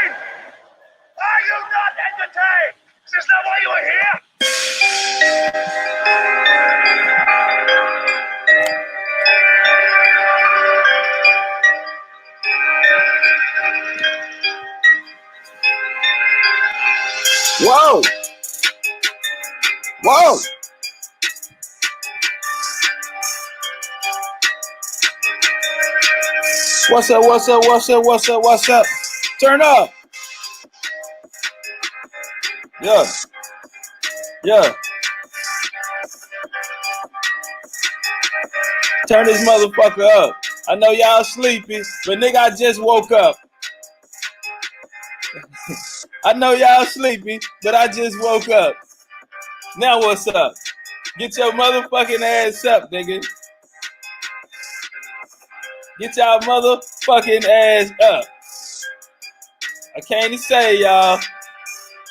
entertained? Are you not entertained? Is this not why you are here? Whoa! Whoa! What's up? What's up? What's up? What's up? What's up? Turn up! Yeah. Yeah. Turn this motherfucker up. I know y'all sleepy, but nigga, I just woke up. I know y'all sleepy, but I just woke up. Now what's up? Get your motherfucking ass up, nigga. Get y'all motherfucking ass up. I can't even say, y'all.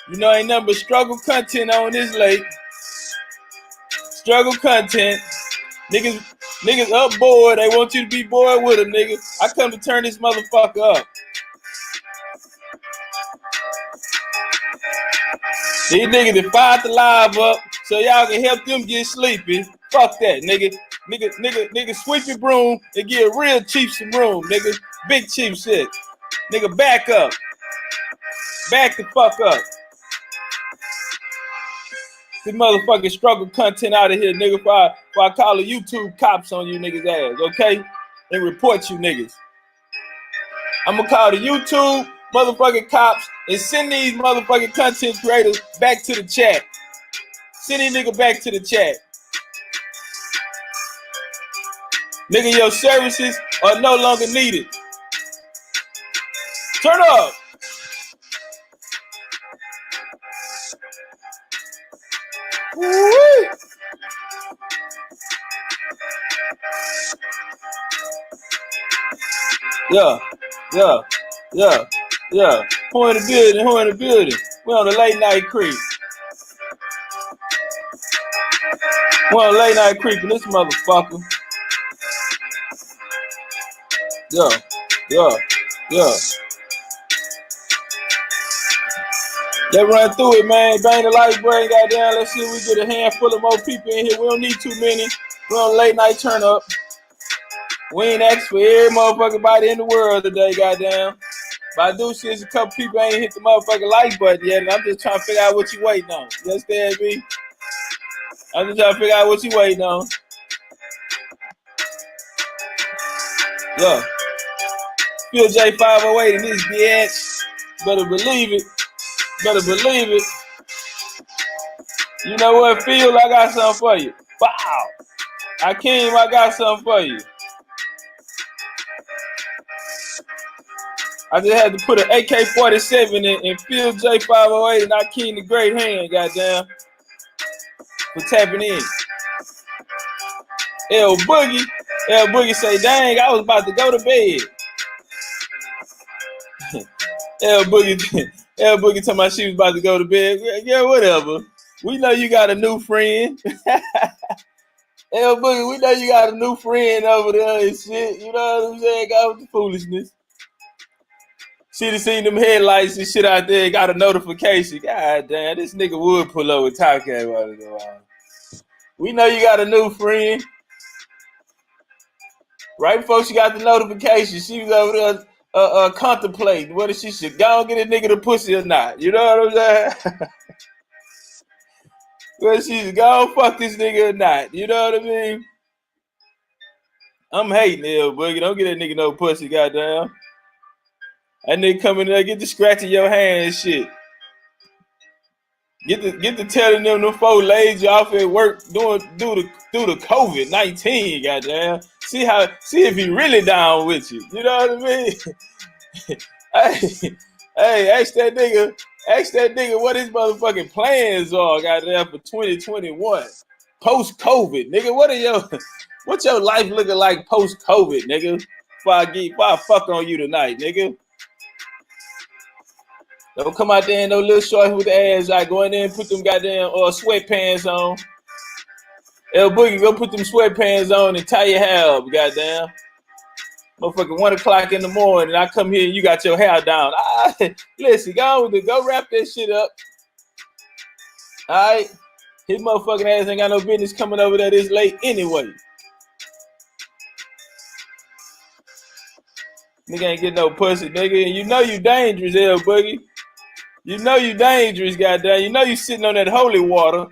You know, ain't nothing but struggle content on this lake. Struggle content. Niggas up bored. They want you to be bored with them, nigga. I come to turn this motherfucker up. These niggas that fired the live up so y'all can help them get sleepy. Fuck that, nigga. Nigga, sweep your broom and give real chief some room, nigga. Big chief shit. Nigga, back up. Back the fuck up. This motherfucking struggle content out of here, nigga, before I call the YouTube cops on you niggas' ass, okay? And report you niggas. I'm gonna call the YouTube motherfucking cops and send these motherfucking content creators back to the chat. Send these niggas back to the chat. Nigga, your services are no longer needed. Turn up. Woo-wee. Yeah. Who in the building? We on the late night creep. We on late night creep in this motherfucker. Yeah. Let's run through it, man. Bang the light break, goddamn. Let's see if we get a handful of more people in here. We don't need too many. We're on late night turn up. We ain't asked for every motherfucking body in the world today, goddamn. But I do see a couple people ain't hit the motherfucking like button yet, and I'm just trying to figure out what you waiting on. You understand me? I'm just trying to figure out what you waiting on. Yeah. Phil J508 in this bitch. Better believe it. You know what, Phil? I got something for you. Wow. Akeem, I got something for you. I just had to put an AK-47 in Phil J508 and Akeem the Great Hand, goddamn, for tapping in. L Boogie say, dang, I was about to go to bed. L Boogie talking about she was about to go to bed. Yeah, whatever. We know you got a new friend. L Boogie, we know you got a new friend over there and shit. You know what I'm saying? Got with the foolishness. She done seen them headlights and shit out there, got a notification. God damn, this nigga would pull over TOPCATZ while in a while. We know you got a new friend. Right before she got the notification, she was over there contemplating whether she should go and get a nigga the pussy or not. You know what I'm saying? Whether she should go and fuck this nigga or not. You know what I mean? I'm hating L Boogie. Don't get that nigga no pussy, goddamn. That nigga coming there, get to scratching your hand and shit. Get to telling them four lazy off at work due to COVID-19, goddamn. See if he really down with you. You know what I mean? hey, ask that nigga what his motherfucking plans are, goddamn, for 2021. Post-COVID, nigga. What's your life looking like post-COVID, nigga? Before I fuck on you tonight, nigga. Don't come out there in no little shorts with the ass out. Go in there and put them goddamn sweatpants on. L Boogie, go put them sweatpants on and tie your hair up, goddamn. Motherfucking 1 o'clock in the morning, and I come here and you got your hair down. Listen, go wrap that shit up. All right, his motherfucking ass ain't got no business coming over there this late anyway. Nigga ain't get no pussy, nigga, and you know you dangerous, L Boogie. You know you dangerous, goddamn. You know you sitting on that holy water.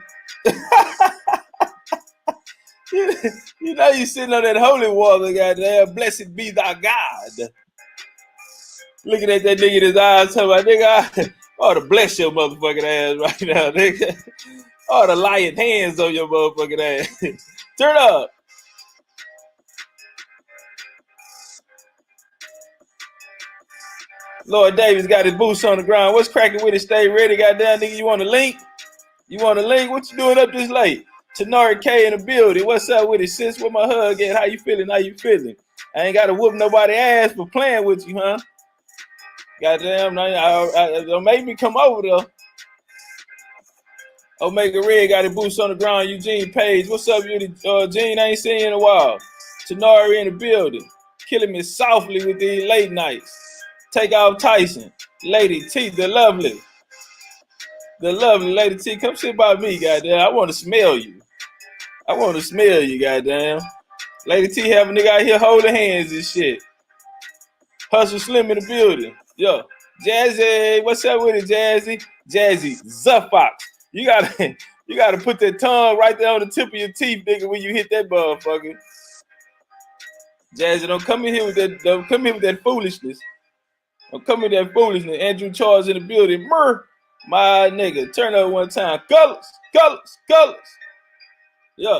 You know you sitting on that holy water, goddamn. Blessed be thy God. Looking at that nigga in his eyes, talking about, nigga, I ought to bless your motherfucking ass right now, nigga. I ought to lion hands on your motherfucking ass. Turn up. Lord Davis got his boots on the ground. What's cracking with it? Stay ready, goddamn nigga. You want a link? You want a link? What you doing up this late? Tanari K in the building. What's up with it, sis? Where my hug at? How you feeling? How you feeling? I ain't got to whoop nobody ass for playing with you, huh? Goddamn, don't make me come over there. Omega Red got his boots on the ground. Eugene Page. What's up, Gene? I ain't seen you in a while. Tanari in the building. Killing me softly with these late nights. Take out Tyson. Lady T, the lovely. The lovely Lady T. Come sit by me, goddamn. I want to smell you. I want to smell you, goddamn. Lady T have a nigga out here holding hands and shit. Hustle Slim in the building. Yo. Jazzy. What's up with it, Jazzy? Jazzy. Zuffox. You gotta put that tongue right there on the tip of your teeth, nigga, when you hit that motherfucker. Jazzy, don't come in here with that foolishness. Don't come in that foolishness. Andrew Charles in the building. My nigga. Turn up one time. Colors. Yeah.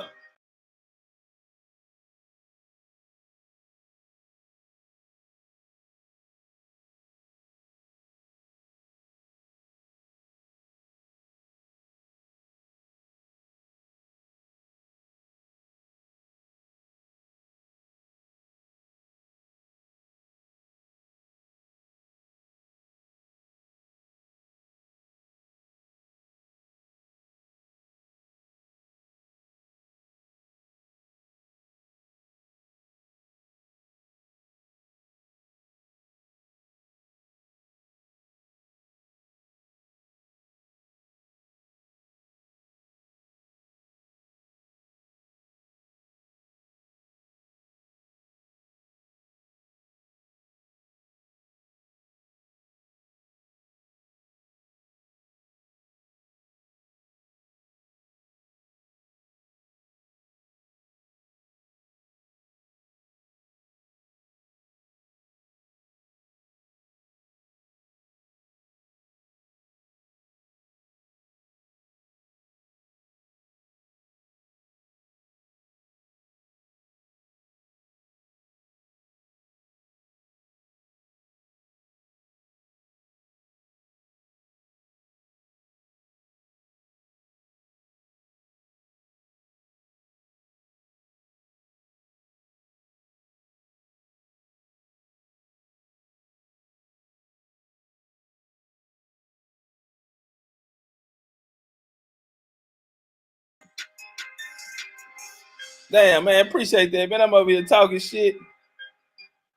Damn, man, appreciate that, man. I'm over here talking shit.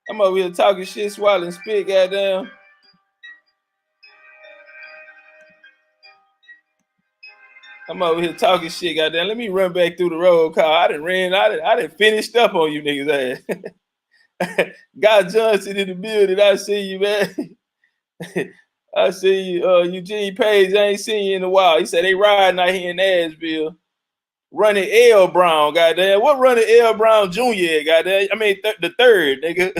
Swallowing spit, goddamn. I'm over here talking shit, goddamn. Let me run back through the road call. I done finished up on you niggas ass. God Johnson in the building. I see you, man. I see you. Eugene Page, I ain't seen you in a while. He said they riding out here in Nashville. Running L Brown, goddamn. What running L Brown Jr., goddamn? I mean, the third, nigga.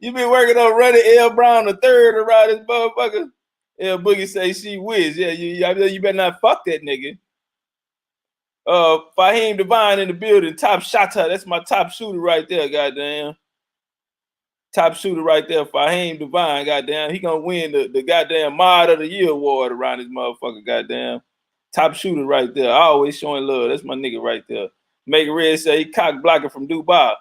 You been working on running L Brown the third around this motherfucker? L Boogie say she whiz. Yeah, you better not fuck that nigga. Fahim Divine in the building. Top shotter. That's my top shooter right there, goddamn. Top shooter right there, Fahim Divine, goddamn. He gonna win the goddamn Mod of the Year award around this motherfucker, goddamn. Top shooter right there. Always showing love. That's my nigga right there. Make Red say he cock blocking from Dubai.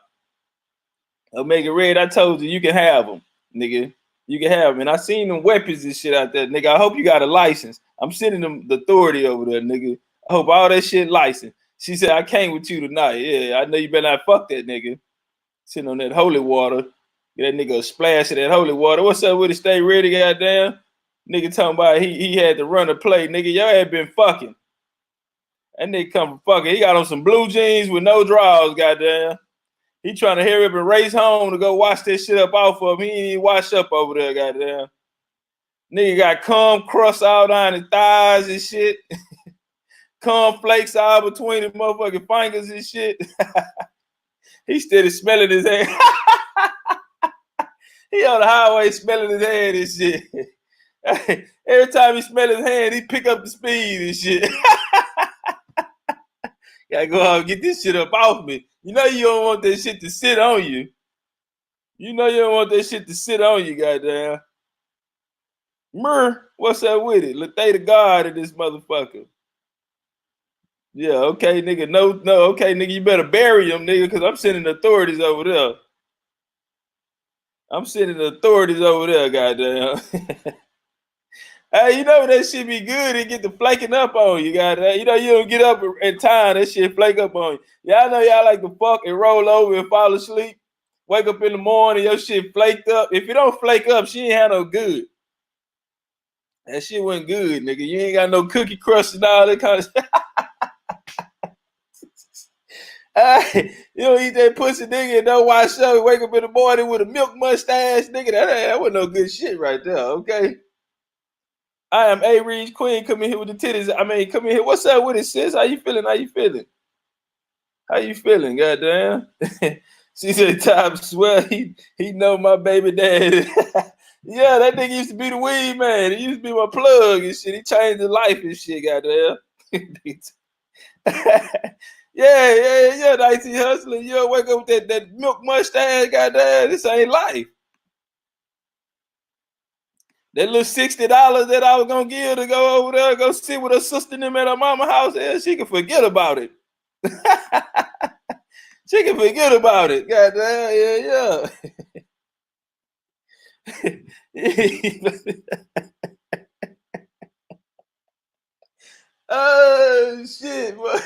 Make Red, I told you can have them, nigga. You can have them. And I seen them weapons and shit out there, nigga. I hope you got a license. I'm sending them the authority over there, nigga. I hope all that shit licensed. She said, I came with you tonight. Yeah, I know you better not fuck that nigga. Sitting on that holy water. Get that nigga a splash of that holy water. What's up with it? Stay ready, goddamn. Nigga talking about he had to run a play. Nigga, y'all had been fucking. That nigga come from fucking. He got on some blue jeans with no drawers, goddamn. He trying to hurry up and race home to go wash this shit up off of him. He ain't even wash up over there, goddamn. Nigga got cum crust all down his thighs and shit. Cum flakes all between his motherfucking fingers and shit. He steady smelling his hand. He on the highway smelling his hand and shit. Every time he smell his hand, he pick up the speed and shit. Gotta go out and get this shit up off me. You know you don't want that shit to sit on you. You know you don't want that shit to sit on you, goddamn. What's up with it? Look, they the God of this motherfucker. Yeah, okay, nigga. No, okay, nigga, you better bury him, nigga, because I'm sending authorities over there. I'm sending authorities over there, goddamn. Hey, you know that shit be good and get the flaking up on you, goddamn. You know you don't get up in time, that shit flake up on you. Y'all know y'all like to fuck and roll over and fall asleep. Wake up in the morning, your shit flaked up. If it don't flake up, she ain't had no good. That shit wasn't good, nigga. You ain't got no cookie crust and all that kind of stuff. You don't eat that pussy, nigga, and don't wash up. Wake up in the morning with a milk mustache, nigga. That wasn't no good shit right there, okay? I am A. Reed's queen. Come in here with the titties. I mean, come in here. What's up with it, sis? How you feeling? How you feeling? How you feeling, goddamn? She said, "Tom swear he know my baby daddy." Yeah, that nigga used to be the weed man. He used to be my plug and shit. He changed his life and shit, goddamn. Yeah, 19 hustling. You don't wake up with that milk mustache, goddamn. This ain't life. That little $60 that I was gonna give to go over there, go sit with her sister and them at her mama's house, yeah, she can forget about it. She can forget about it. Goddamn, yeah. Oh shit, boy.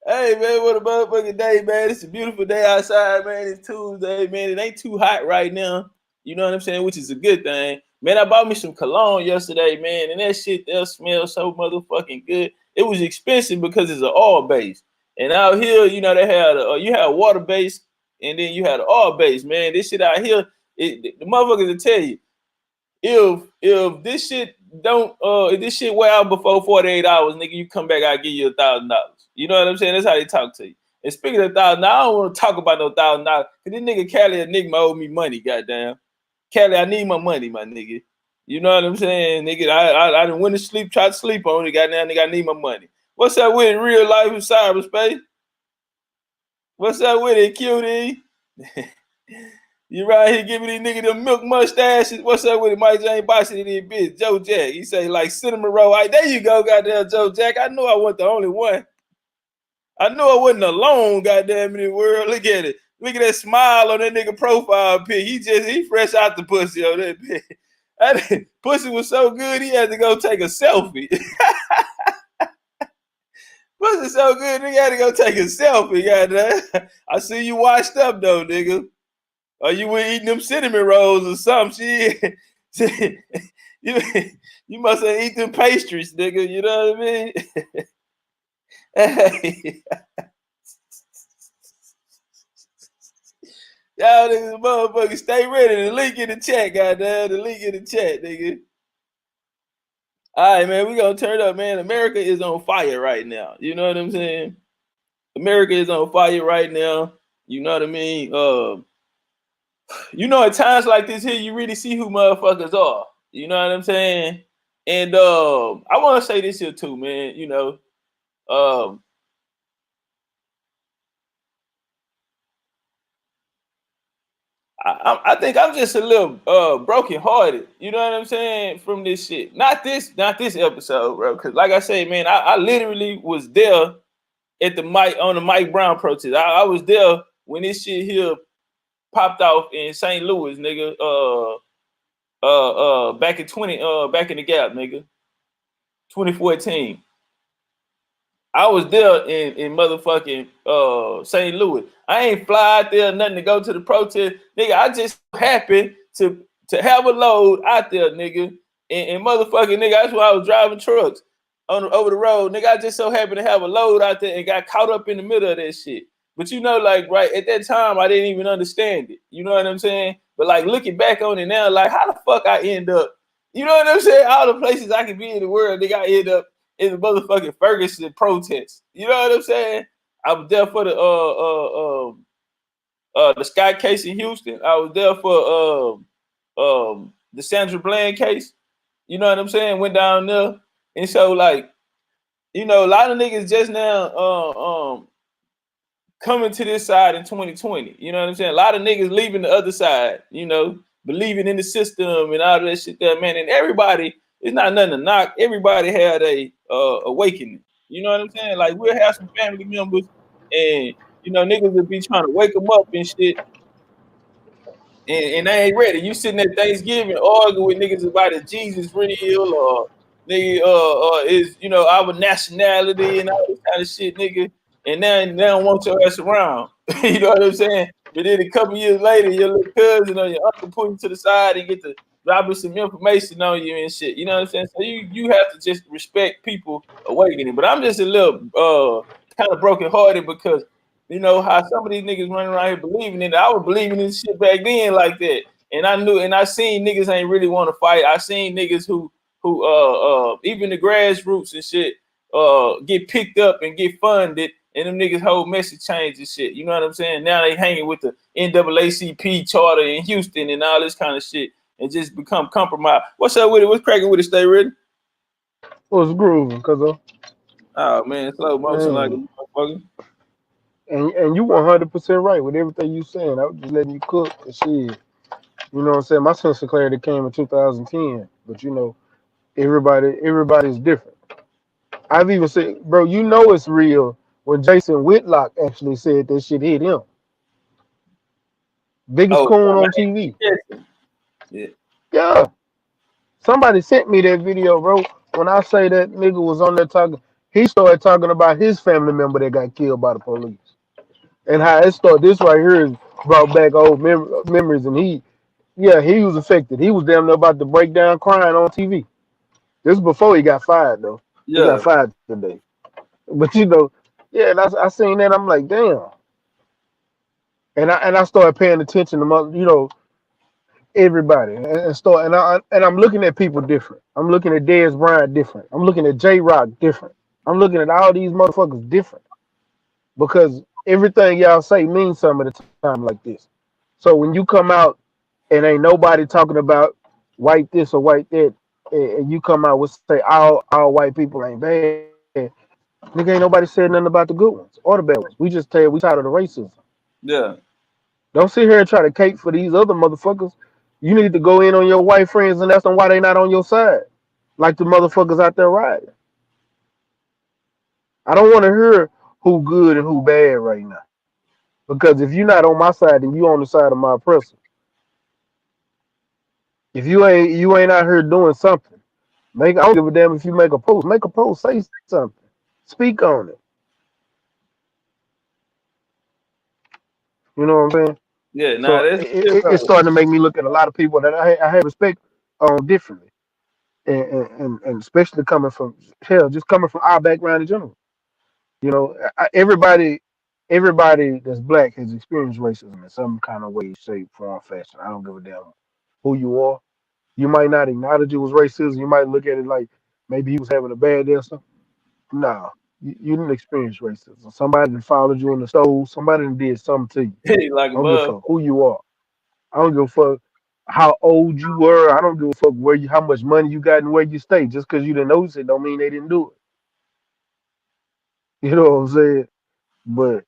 Hey man, what a motherfucking day, man. It's a beautiful day outside, man. It's Tuesday, man. It ain't too hot right now. You know what I'm saying? Which is a good thing. Man, I bought me some cologne yesterday, man, and that shit there smells so motherfucking good. It was expensive because it's an oil base. And out here, you know, they had you had water base and then you had an oil base, man. This shit out here, the motherfuckers will tell you, if this shit don't if this shit wear out before 48 hours, nigga, you come back, I'll give you $1,000. You know what I'm saying? That's how they talk to you. And speaking of $1,000, I don't want to talk about no $1,000 because this nigga Cali Enigma owe me money, goddamn. Cali, I need my money, my nigga. You know what I'm saying, nigga? I didn't went to sleep, tried to sleep on it, goddamn, nigga. I need my money. What's up with it, real life in cyberspace? What's up with it, cutie? You right here giving these niggas them milk mustaches. What's up with it, Mike James Bossy in this bitch? Joe Jack. He say like cinnamon roll. Right, there you go, goddamn Joe Jack. I knew I wasn't the only one. I knew I wasn't alone, goddamn in the world. Look at it. Look at that smile on that nigga profile pic. He fresh out the pussy on that bitch. That pussy was so good he had to go take a selfie. Pussy so good he had to go take a selfie, goddamn. I see you washed up though, nigga. Or you were eating them cinnamon rolls or something. You must have eaten them pastries, nigga. You know what I mean? Hey. Y'all niggas motherfuckers stay ready. The link in the chat, goddamn. The link in the chat, nigga. All right, man. We gonna turn up, man. America is on fire right now. You know what I'm saying? America is on fire right now. You know what I mean? You know, at times like this here, you really see who motherfuckers are. You know what I'm saying? And I want to say this here too, man. You know, I think I'm just a little broken hearted. You know what I'm saying? From this shit. Not this episode, bro. Because like I say, man, I literally was there at the Mike Brown protest. I was there when this shit here popped off in St. Louis, nigga. Back in the Gap, nigga. 2014. I was there in motherfucking St. Louis. I ain't fly out there nothing to go to the protest, nigga. I just happened to have a load out there, nigga. And motherfucking nigga, that's why I was driving trucks over the road, nigga. I just so happened to have a load out there and got caught up in the middle of that shit. But you know, like right at that time, I didn't even understand it. You know what I'm saying? But like looking back on it now, like how the fuck I end up? You know what I'm saying? All the places I could be in the world, nigga, I end up in the motherfucking Ferguson protest. You know what I'm saying? I was there for the Scott case in Houston. I was there for the Sandra Bland case. You know what I'm saying? Went down there, and so like you know, a lot of niggas just now coming to this side in 2020. You know what I'm saying? A lot of niggas leaving the other side. You know, believing in the system and all that shit there, man. And everybody, it's not nothing to knock. Everybody had a awakening. You know what I'm saying? Like we'll have some family members, and you know niggas will be trying to wake them up and shit, and they ain't ready. You sitting at Thanksgiving arguing with niggas about is Jesus real or nigga is you know our nationality and all this kind of shit, nigga. And now they don't want your ass around. You know what I'm saying? But then a couple years later, your little cousin or your uncle pull you to the side and get to dropping some information on you and shit. You know what I'm saying? So you have to just respect people awakening. But I'm just a little kind of broken hearted because you know how some of these niggas running around here believing in it. I was believing in shit back then like that, and I knew, and I seen niggas ain't really want to fight. I seen niggas who even the grassroots and shit get picked up and get funded, and them niggas whole message change and shit. You know what I'm saying? Now they hanging with the NAACP charter in Houston and all this kind of shit, and just become compromised. What's up with it? What's cracking with it? Stay ready. What's grooving, cuz Oh man, slow motion like a man. motherfucker. And you 100% right with everything you saying. I was just letting you cook and shit. You know what I'm saying? My sense of clarity came in 2010, but you know, everybody's different. I've even said, bro, you know it's real when Jason Whitlock actually said that shit hit him. Biggest Oh, coon man, on TV. yeah. Yeah. Somebody sent me that video, bro. When I say that nigga was on there talking, he started talking about his family member that got killed by the police. And how it started. This right here is brought back old memories, and he was affected. He was damn near about to break down crying on TV. This is before he got fired, though. He got Yeah, fired today. But you know, yeah, and I seen that. I'm like, damn. And I started paying attention to everybody, and I'm looking at people different. I'm looking at Dez Bryant different. I'm looking at J Rock different. I'm looking at all these motherfuckers different because everything y'all say means something at a time like this. So when you come out and ain't nobody talking about white this or white that, and you come out with say all white people ain't bad, nigga, ain't nobody said nothing about the good ones or the bad ones. We just tell you we tired of the racism. yeah. Don't sit here and try to cape for these other motherfuckers. You need to go in on your white friends and ask them why they not on your side, like the motherfuckers out there riding. I don't want to hear who good and who bad right now. Because if you're not on my side, then you on the side of my oppressor. If you ain't out here doing something, I don't give a damn if you make a post. Make a post, say something, speak on it. You know what I'm saying? Yeah, nah, So that's real it's though. starting to make me look at a lot of people that I have respect on differently, and especially coming from hell, just coming from our background in general. You know, everybody that's black has experienced racism in some kind of way, shape, form, fashion. I don't give a damn who you are. You might not acknowledge it was racism. You might look at it like maybe he was having a bad day or something. No, you didn't experience racism. Somebody that followed you in the stove. Somebody that did something to you. Like I a don't give a mother. fuck who you are. I don't give a fuck how old you were. I don't give a fuck how much money you got and where you stay. Just because you didn't notice it, don't mean they didn't do it. You know what I'm saying? But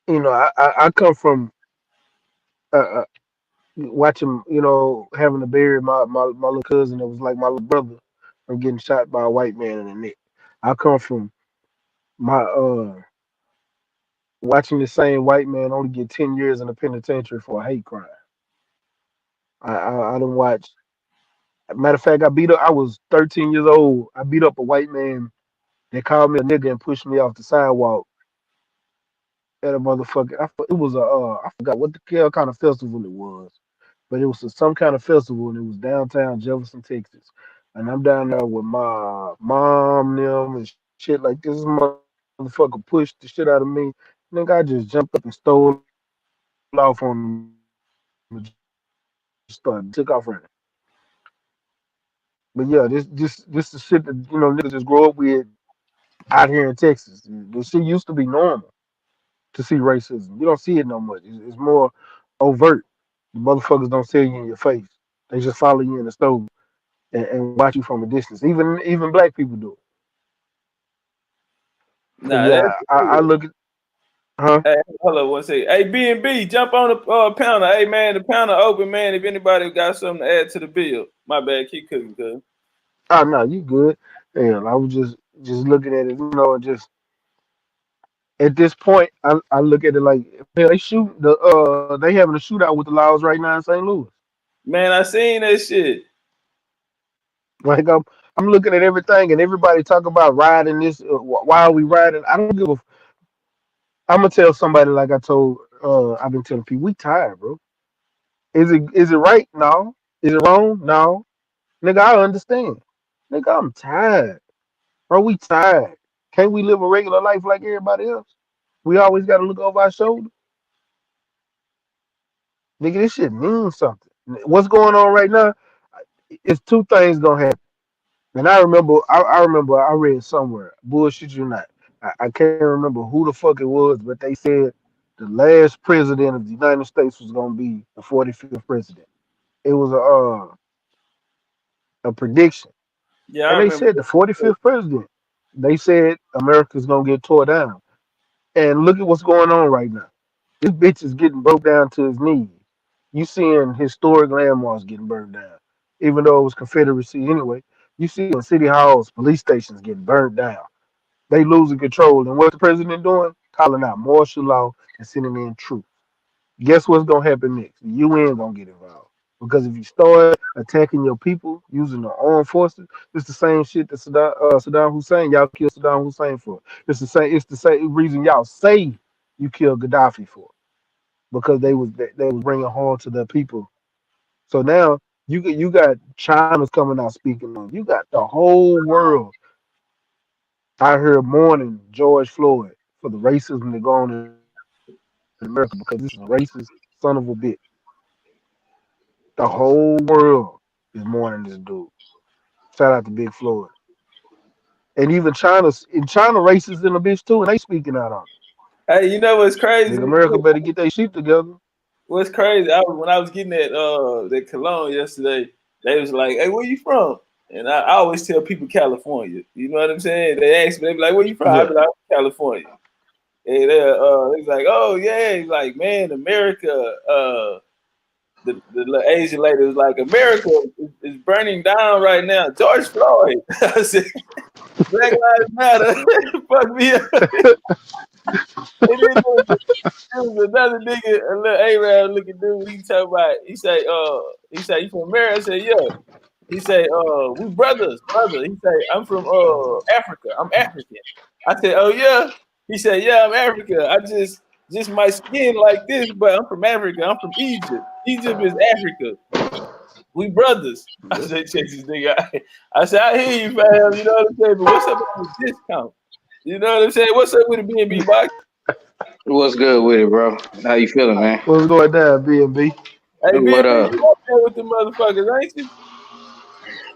I come from uh, watching, having to bury my little cousin that was like my little brother from getting shot by a white man in the neck. I come from my watching the same white man only get 10 years in the penitentiary for a hate crime. I don't watch. Matter of fact, I was 13 years old. I beat up a white man They called me a nigga and pushed me off the sidewalk at a motherfucker. It was I forgot what the hell kind of festival it was, but it was some kind of festival and it was downtown Jefferson, Texas. And I'm down there with my mom, them, and shit like this. Motherfucker pushed the shit out of me. Nigga, I just jumped up and stole off on him and just started took off running. But yeah, this is shit that niggas just grow up with out here in Texas. This shit used to be normal to see racism. You don't see it no much. It's more overt. The motherfuckers don't say you in your face. They just follow you in the store and watch you from a distance. Even black people do it. But Nah, yeah, that's I cool. look at huh? Hey, hello, one second. Hey, B&B, jump on the panel. Hey, man, the panel open, man. If anybody got something to add to the bill. My bad, keep cooking, cuz. Oh no, you good. And I was just looking at it, and just at this point, I look at it like hell, they having a shootout with the Laws right now in St. Louis. Man, I seen that shit. Like I'm looking at everything, and everybody talk about riding this. Why are we riding? I don't give a. I'm gonna tell somebody like I told. I've been telling people we tired, bro. Is it right? No. Is it wrong? No. Nigga, I understand. Nigga, I'm tired. Bro, we tired. Can't we live a regular life like everybody else? We always gotta look over our shoulder. Nigga, this shit means something. What's going on right now? It's two things gonna happen. And I remember I read somewhere, bullshit you not. I can't remember who the fuck it was, but they said the last president of the United States was gonna be the 45th president. It was a prediction. Yeah, I And they remember said the that. 45th president. They said America's gonna get tore down. And look at what's going on right now. This bitch is getting broke down to his knees. You seeing historic landmarks getting burned down, even though it was Confederacy anyway. You see city halls, police stations getting burned down. They losing control. And what the president doing? Calling out martial law and sending in troops. Guess what's gonna happen next? The UN gonna get involved. Because if you start attacking your people using the armed forces, it's the same shit that Saddam Hussein y'all killed Saddam Hussein for. It's the same reason y'all say you killed Gaddafi for, because they was bringing harm to their people. So now you got China's coming out speaking on. You got the whole world out here mourning George Floyd for the racism that go on in America because this is a racist son of a bitch. The whole world is mourning this dude. Shout out to Big Floyd. And even China racist in the bitch too, and they speaking out on Hey, you know what's it. crazy? Nigga, America better get their shit together. What's crazy? When I was getting that cologne yesterday, they was like, "Hey, where you from?" And I always tell people California. You know what I'm saying? They ask me, they be like, "Where you from?" I Yeah. be like, California. And they was like, "Oh yeah," he's like, "Man, America." The little Asian lady was like, "America is burning down right now." George Floyd. I said, "Black Lives Matter." Fuck me up. And then there was another nigga, a little Arab looking dude. He talk about. He say, "You from America?" I said, "Yeah." He say, "We brothers, brother." He say, "I'm from Africa. I'm African." I said, "Oh yeah." He said, "Yeah, I'm Africa. I just my skin like this, but I'm from Africa. I'm from Egypt. Egypt is Africa. We brothers." I Yeah. said, "Check this nigga out." I said, "I hear you, fam. You know what I'm saying? But what's up with the discount? You know what I'm saying? What's up with the B&B box? What's good with it, bro? How you feeling, man? What's going down, B&B? Hey, What B&B, up? you up there with the motherfuckers, ain't you?"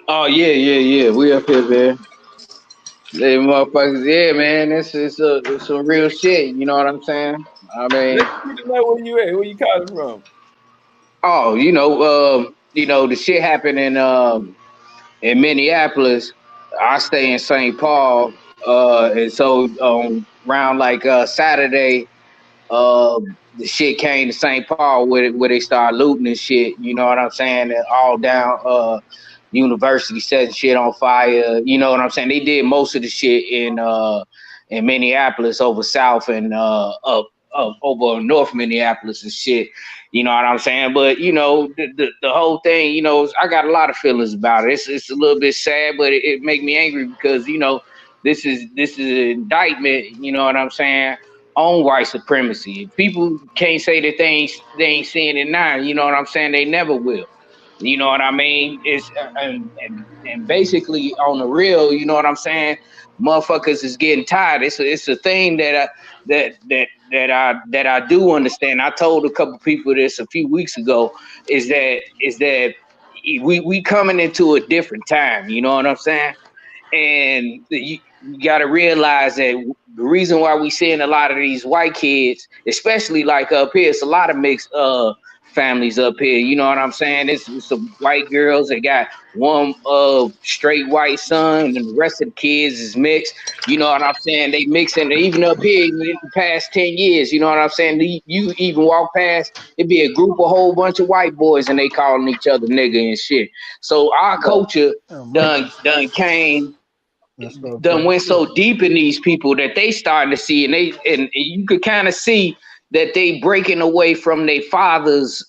Oh yeah, yeah, yeah. We up here, man. They motherfuckers, yeah, man. It's some real shit. You know what I'm saying? I Let mean, the people know where you at, where you calling from. oh, the shit happened in Minneapolis. I stay in St. Paul, and so around like Saturday, the shit came to St. Paul where they started looting and shit. You know what I'm saying? And all down university setting shit on fire. You know what I'm saying? They did most of the shit in Minneapolis over south and up over North Minneapolis and shit. You know what I'm saying? But the whole thing, I got a lot of feelings about it. It's a little bit sad, but it make me angry because this is an indictment, you know what I'm saying, on white supremacy. People can't say that they ain't seeing it now, you know what I'm saying? They never will. You know what I mean? It's and basically on the real, you know what I'm saying? Motherfuckers is getting tired. It's a thing that I do understand. I told a couple people this a few weeks ago. Is that we coming into a different time. You know what I'm saying? And you got to realize that the reason why we seeing a lot of these white kids, especially like up here, it's a lot of mixed families up here. You know what I'm saying? It's some white girls that got one straight white son, and the rest of the kids is mixed. You know what I'm saying? They mixing even up here in the past 10 years. You know what I'm saying? You even walk past, it'd be a group, a whole bunch of white boys, and they calling each other nigga and shit. So our culture done came. Done went so deep in these people that they starting to see, and you could kind of see that they breaking away from their father's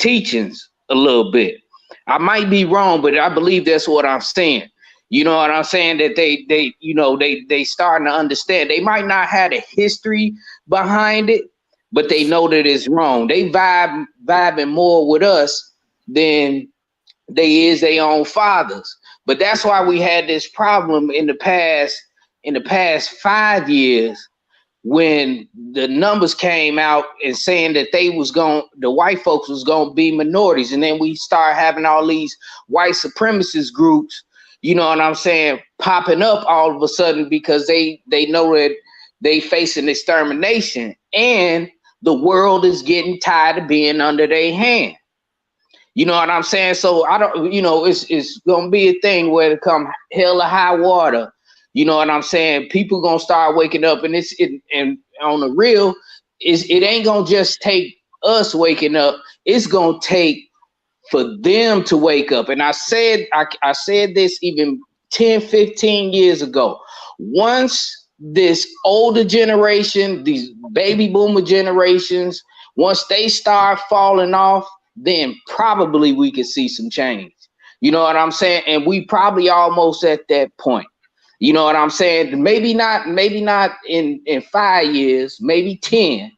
teachings a little bit. I might be wrong, but I believe that's what I'm saying. You know what I'm saying? That they starting to understand. They might not have a history behind it, but they know that it's wrong. They vibing more with us than they is their own fathers. But that's why we had this problem in the past 5 years when the numbers came out and saying that the white folks was gonna be minorities, and then we start having all these white supremacist groups, you know what I'm saying, popping up all of a sudden because they know that they facing extermination, and the world is getting tired of being under their hand. You know what I'm saying? So I don't, it's gonna be a thing where it come hell or high water. You know what I'm saying? People gonna start waking up, and and on the real, it ain't gonna just take us waking up. It's gonna take for them to wake up. And I said this even 10, 15 years ago. Once this older generation, these baby boomer generations, once they start falling off, then probably we could see some change. You know what I'm saying? And we probably almost at that point. You know what I'm saying? Maybe not in 5 years, maybe 10.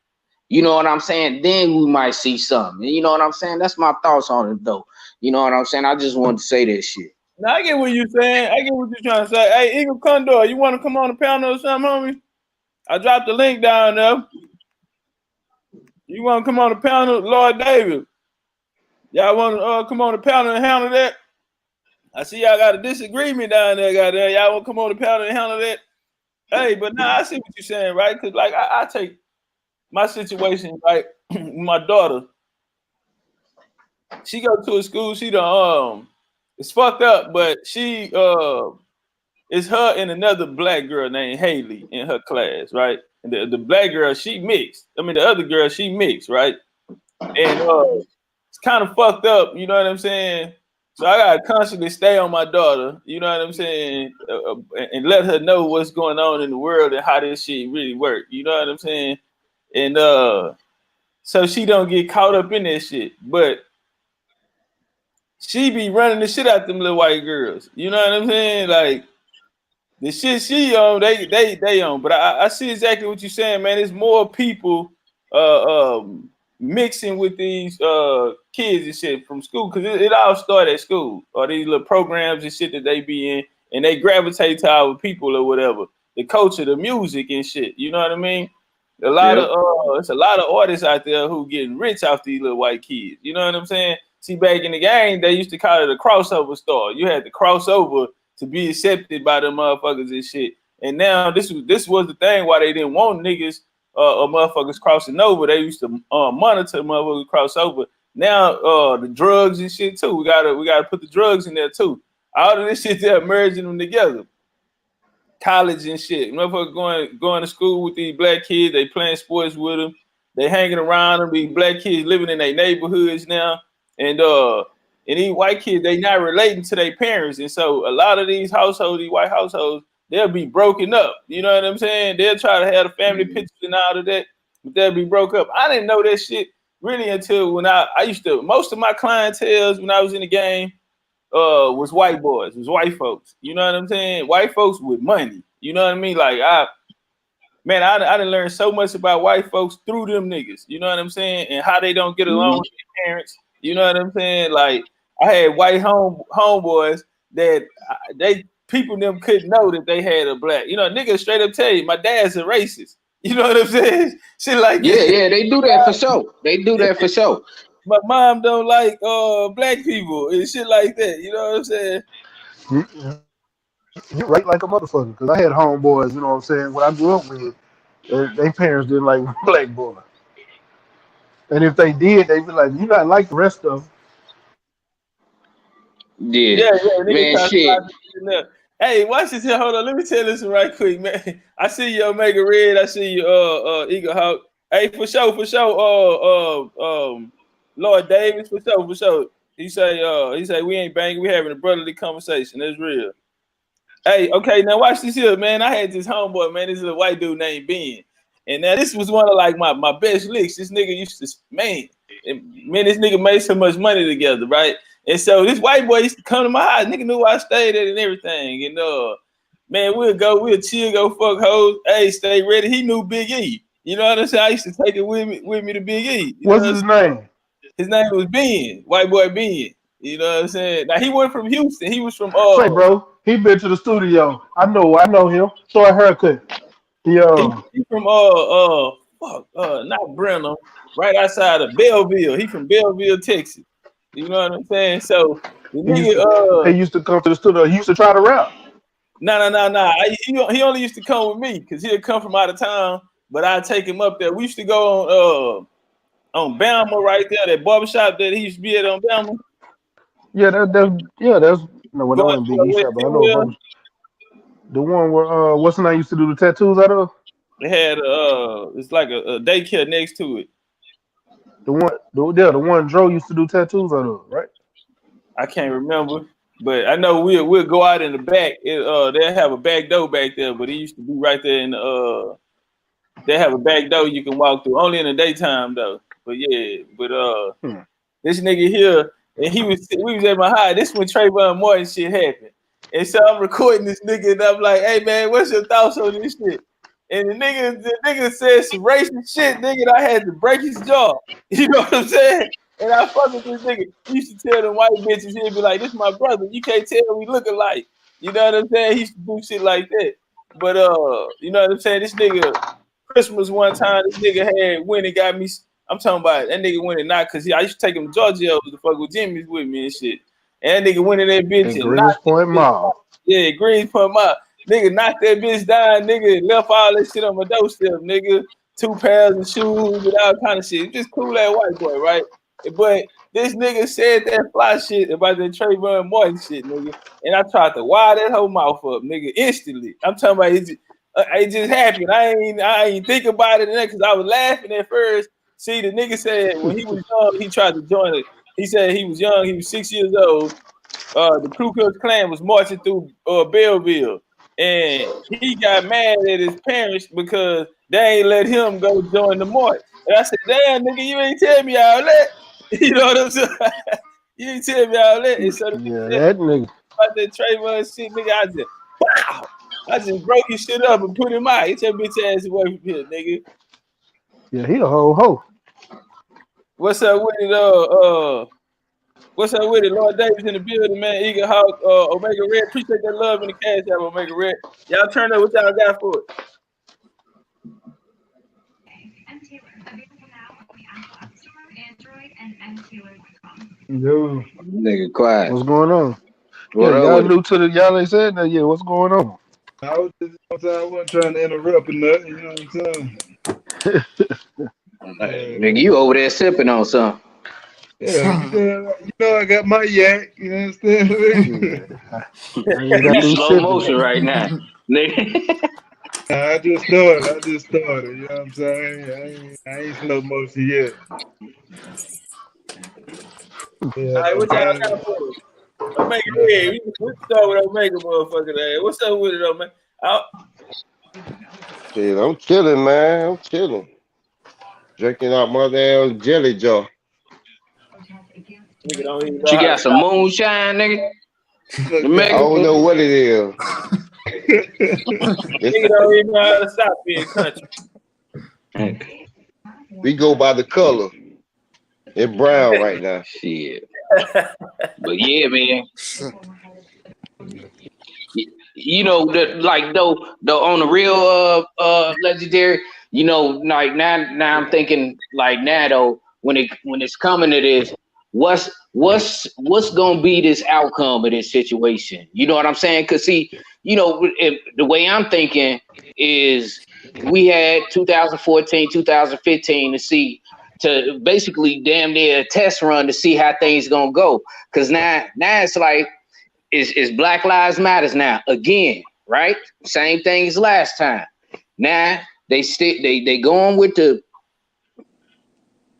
You know what I'm saying? Then we might see something. You know what I'm saying? That's my thoughts on it, though. You know what I'm saying? I just wanted to say that shit. Now I get what you're saying. I get what you're trying to say. Hey, Eagle Condor, you want to come on the panel or something, homie? I dropped the link down there. You want to come on the panel, Lord David? Y'all want to come on the panel and handle that? I see y'all got a disagreement down there, goddamn. Y'all want to come on the panel and handle that? Hey, but now I see what you're saying, right? Because like I take my situation, right? My daughter, she go to a school. She it's fucked up, but she it's her and another black girl named Haley in her class, right? And the black girl, she mixed. I mean, the other girl, she mixed, right? And it's kind of fucked up, you know what I'm saying? So I gotta constantly stay on my daughter, you know what I'm saying, and let her know what's going on in the world and how this shit really works, you know what I'm saying? And so she don't get caught up in that shit, but she be running the shit out them little white girls, you know what I'm saying? Like the shit she on, they on. But I see exactly what you're saying, man. There's more people mixing with these kids and shit from school, because it all started at school, or these little programs and shit that they be in, and they gravitate to our people or whatever, the culture, the music and shit. You know what I mean? It's a lot of artists out there who getting rich off these little white kids. You know what I'm saying? See, back in the game, they used to call it a crossover star. You had to cross over to be accepted by the motherfuckers and shit. And now this was the thing why they didn't want niggas or motherfuckers crossing over. They used to monitor motherfuckers cross over. Now the drugs and shit too. We gotta put the drugs in there too. All of this shit, they're merging them together. College and shit. Motherfuckers going to school with these black kids. They playing sports with them. They hanging around them. These black kids living in their neighborhoods now. And these white kids, they not relating to their parents. And so a lot of these households, these white households, they'll be broken up. You know what I'm saying? They'll try to have the family pictures and all of that, but they'll be broke up. I didn't know that shit really until when I used to, most of my clientele when I was in the game, was white boys, was white folks. You know what I'm saying? White folks with money. You know what I mean? Like I done learned so much about white folks through them niggas. You know what I'm saying? And how they don't get along with their parents. You know what I'm saying? Like I had white homeboys that people them couldn't know that they had a black. You know, niggas straight up tell you, my dad's a racist. You know what I'm saying? Shit like that. Yeah, they do that for sure. They do that for sure. My mom don't like black people and shit like that. You know what I'm saying? You right like a motherfucker. Because I had homeboys, you know what I'm saying, what I grew up with, their parents didn't like black boys. And if they did, they'd be like, you not like the rest of them. Yeah, man, shit. Hey, watch this here. Hold on. Let me tell this right quick, man. I see you, Omega Red. I see you, Eagle Hawk. Hey, for sure. Lord Davis, for sure. He say we ain't banging. We having a brotherly conversation. That's real. Hey, okay, now watch this here, man. I had this homeboy, man. This is a white dude named Ben. And now this was one of like my best licks. This nigga used to, man, this nigga made so much money together, right? And so this white boy used to come to my house. Nigga knew where I stayed at and everything. And man, we'll chill, go fuck hoes. Hey, stay ready. He knew Big E. You know what I'm saying? I used to take it with me to Big E. What's his name? His name was Ben, white boy Ben. You know what I'm saying? Now he wasn't from Houston. He was from Say, bro, he been to the studio. I know him. Show a haircut. He from not Brenham, right outside of Belleville. He from Belleville, Texas. You know what I'm saying? So the nigga he used to come to the studio. He used to try to rap. Nah. He only used to come with me because he'd come from out of town, but I'd take him up there. We used to go on Bama right there, that barbershop that he used to be at on Bama. Yeah, that's no, that wasn't Big E shop, but I know the one where what's the name used to do the tattoos out of? They had it's like a daycare next to it. The one Dro used to do tattoos out of, right? I can't remember, but I know we'll go out in the back. They'll have a back door back there, but it used to be right there in the they have a back door you can walk through. Only in the daytime though. But yeah, this nigga here, and we was at my high. This when Trayvon Martin shit happened. And so I'm recording this nigga and I'm like, hey man, what's your thoughts on this shit? And the nigga said some racist shit, nigga, and I had to break his jaw. You know what I'm saying? And I fuck with this nigga. He used to tell them white bitches, he'd be like, this my brother. You can't tell we look alike. You know what I'm saying? He used to do shit like that. But you know what I'm saying? This nigga, Christmas one time, this nigga had went and got me. I'm talking about that nigga went and knocked because I used to take him to Georgia to fuck with Jimmy's with me and shit. And that nigga went in that bitch and knocked Greenspoint Mall. Yeah, Greenspoint Mall. Nigga knocked that bitch down, nigga, left all that shit on my doorstep, nigga. 2 pairs of shoes and all kind of shit. Just cool ass white boy, right? But this nigga said that fly shit about that Trayvon Martin shit, nigga. And I tried to wire that whole mouth up, nigga, instantly. I'm talking about it just happened. I ain't think about it because I was laughing at first. See, the nigga said when he was young, he tried to join it. He said he was young, he was 6 years old. The Ku Klux Klan was marching through Belleville. And he got mad at his parents because they ain't let him go join the march. And I said, damn, nigga, you ain't tell me all that. You know what I'm saying? You ain't tell me all that. And so that nigga. About that Trayvon shit, nigga, I just broke his shit up and put him out. Get your bitch ass away from here, nigga. Yeah, he a whole hoe. What's up with it? What's up with it? Lord Davis in the building, man. Eagle Hawk, Omega Red. Appreciate that love in the CASHAPP, Omega Red. Y'all turn up what y'all got for it. Yo, nigga, quiet. What's going on? Y'all new to the y'all ain't said that yet. What's going on? I wasn't trying to interrupt or nothing, you know what I'm saying? Nigga, you over there sipping on something. Yeah, you know I got my yak, you understand? You slow motion right now. Nigga. I just started, you know what I'm saying? I ain't slow motion yet. Yeah, all right, what y'all got for it? Omega Red, we start with Omega motherfucker. What's up with it, though, man? Shit, I'm chilling, man. I'm chilling. Drinking out my damn jelly jar. Nigga don't even know She how got to some moonshine, nigga. Look, I don't know what it is. Nigga don't even know how to stop being country. We go by the color. It's brown right now. Shit. But yeah, man. You know, though on the real legendary, you know, like now I'm thinking like now though, when it's coming to this, what's gonna be this outcome of this situation? You know what I'm saying? Cause see, you know, the way I'm thinking is we had 2014, 2015 to basically damn near a test run to see how things gonna go. Cause now it's like it's Black Lives Matters now again, right? Same thing as last time. Now they going with the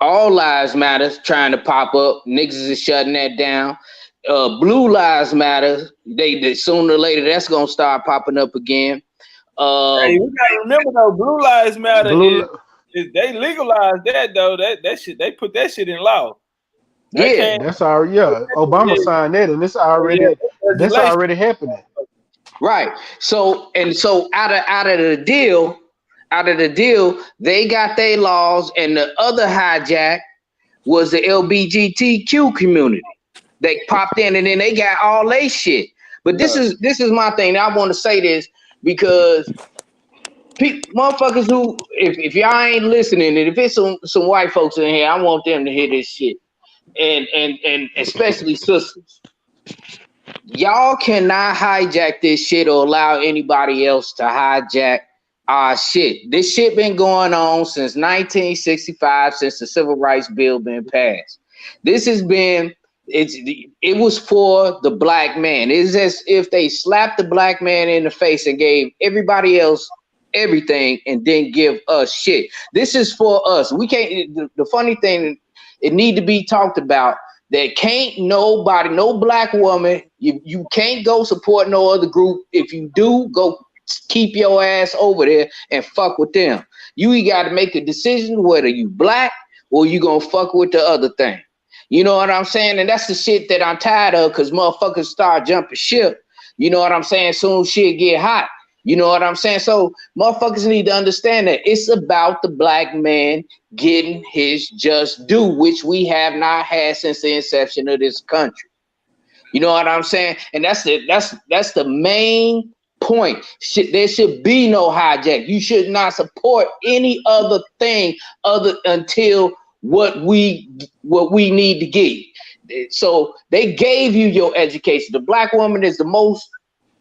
All Lives Matters trying to pop up. Niggas is shutting that down. Blue Lives Matter. They sooner or later that's gonna start popping up again. Hey, we gotta remember though, Blue Lives Matter is they legalized that though. That shit, they put that shit in law. That Yeah, came, That's already Obama signed that, and that's already happening. right. So out of the deal, they got their laws, and the other hijack was the LGBTQ community. They popped in, and then they got all they shit. But this is my thing. I want to say this because motherfuckers who, if y'all ain't listening, and if it's some white folks in here, I want them to hear this shit, and especially sisters. Y'all cannot hijack this shit or allow anybody else to hijack our shit. This shit been going on since 1965, since the Civil Rights Bill been passed. This has been, it was for the black man. It's as if they slapped the black man in the face and gave everybody else everything and didn't give us shit. This is for us. We can't, the funny thing, it need to be talked about. That can't nobody, no black woman, you can't go support no other group. If you do, go keep your ass over there and fuck with them. You got to make a decision whether you black or you gonna fuck with the other thing. You know what I'm saying? And that's the shit that I'm tired of, because motherfuckers start jumping ship. You know what I'm saying? Soon shit get hot. You know what I'm saying? So motherfuckers need to understand that it's about the black man getting his just due, which we have not had since the inception of this country. You know what I'm saying? And that's the main point. There should be no hijack. You should not support any other thing until what we need to get. So they gave you your education. The black woman is the most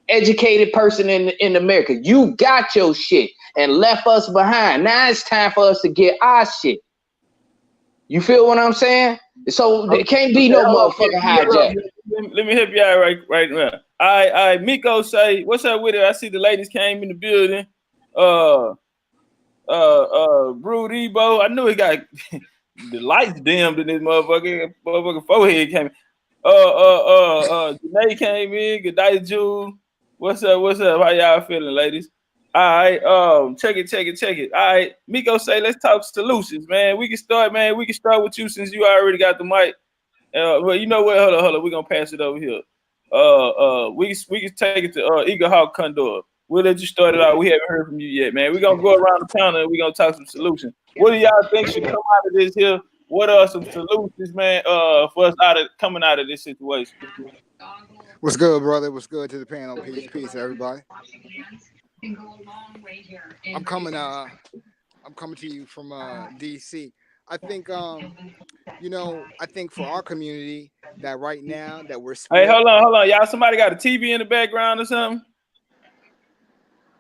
educated person in America. You got your shit and left us behind. Now it's time for us to get our shit. You feel what I'm saying? So there can't be no motherfucking hijack. Let me help you out right now. All right, myko say, what's up with it? I see the ladies came in the building. Brood Ebo. I knew he got the lights dimmed in this motherfucking forehead came. Janae came in, Gadite Jewel. What's up? How y'all feeling, ladies? All right, check it. All right, myko say, let's talk solutions, man. We can start with you since you already got the mic. Well, you know what? Hold on. We're gonna pass it over here. We can take it to Eagle Hawk Condor. We'll let you start it out. We haven't heard from you yet, man. We're gonna go around the panel and we're gonna talk some solutions. What do y'all think should come out of this here? What are some solutions, man, for us coming out of this situation? What's good, brother? What's good to the panel? Peace, everybody. I'm coming to you from DC. I think I think for our community that right now that we're split. Hey, hold on. Y'all, somebody got a TV in the background or something?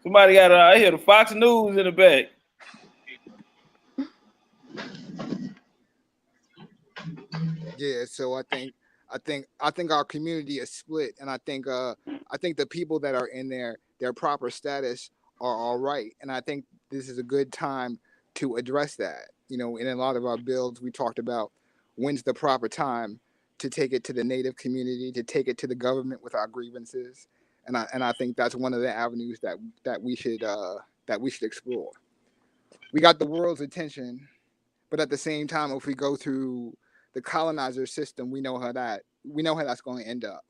Somebody got I hear the Fox News in the back. Yeah, so I think our community is split, and I think the people that are in their proper status are all right, and I think this is a good time to address that. You know, in a lot of our bills, we talked about when's the proper time to take it to the Native community, to take it to the government with our grievances, and I think that's one of the avenues that we should explore. We got the world's attention, but at the same time, if we go through the colonizer system, we know how that's going to end up.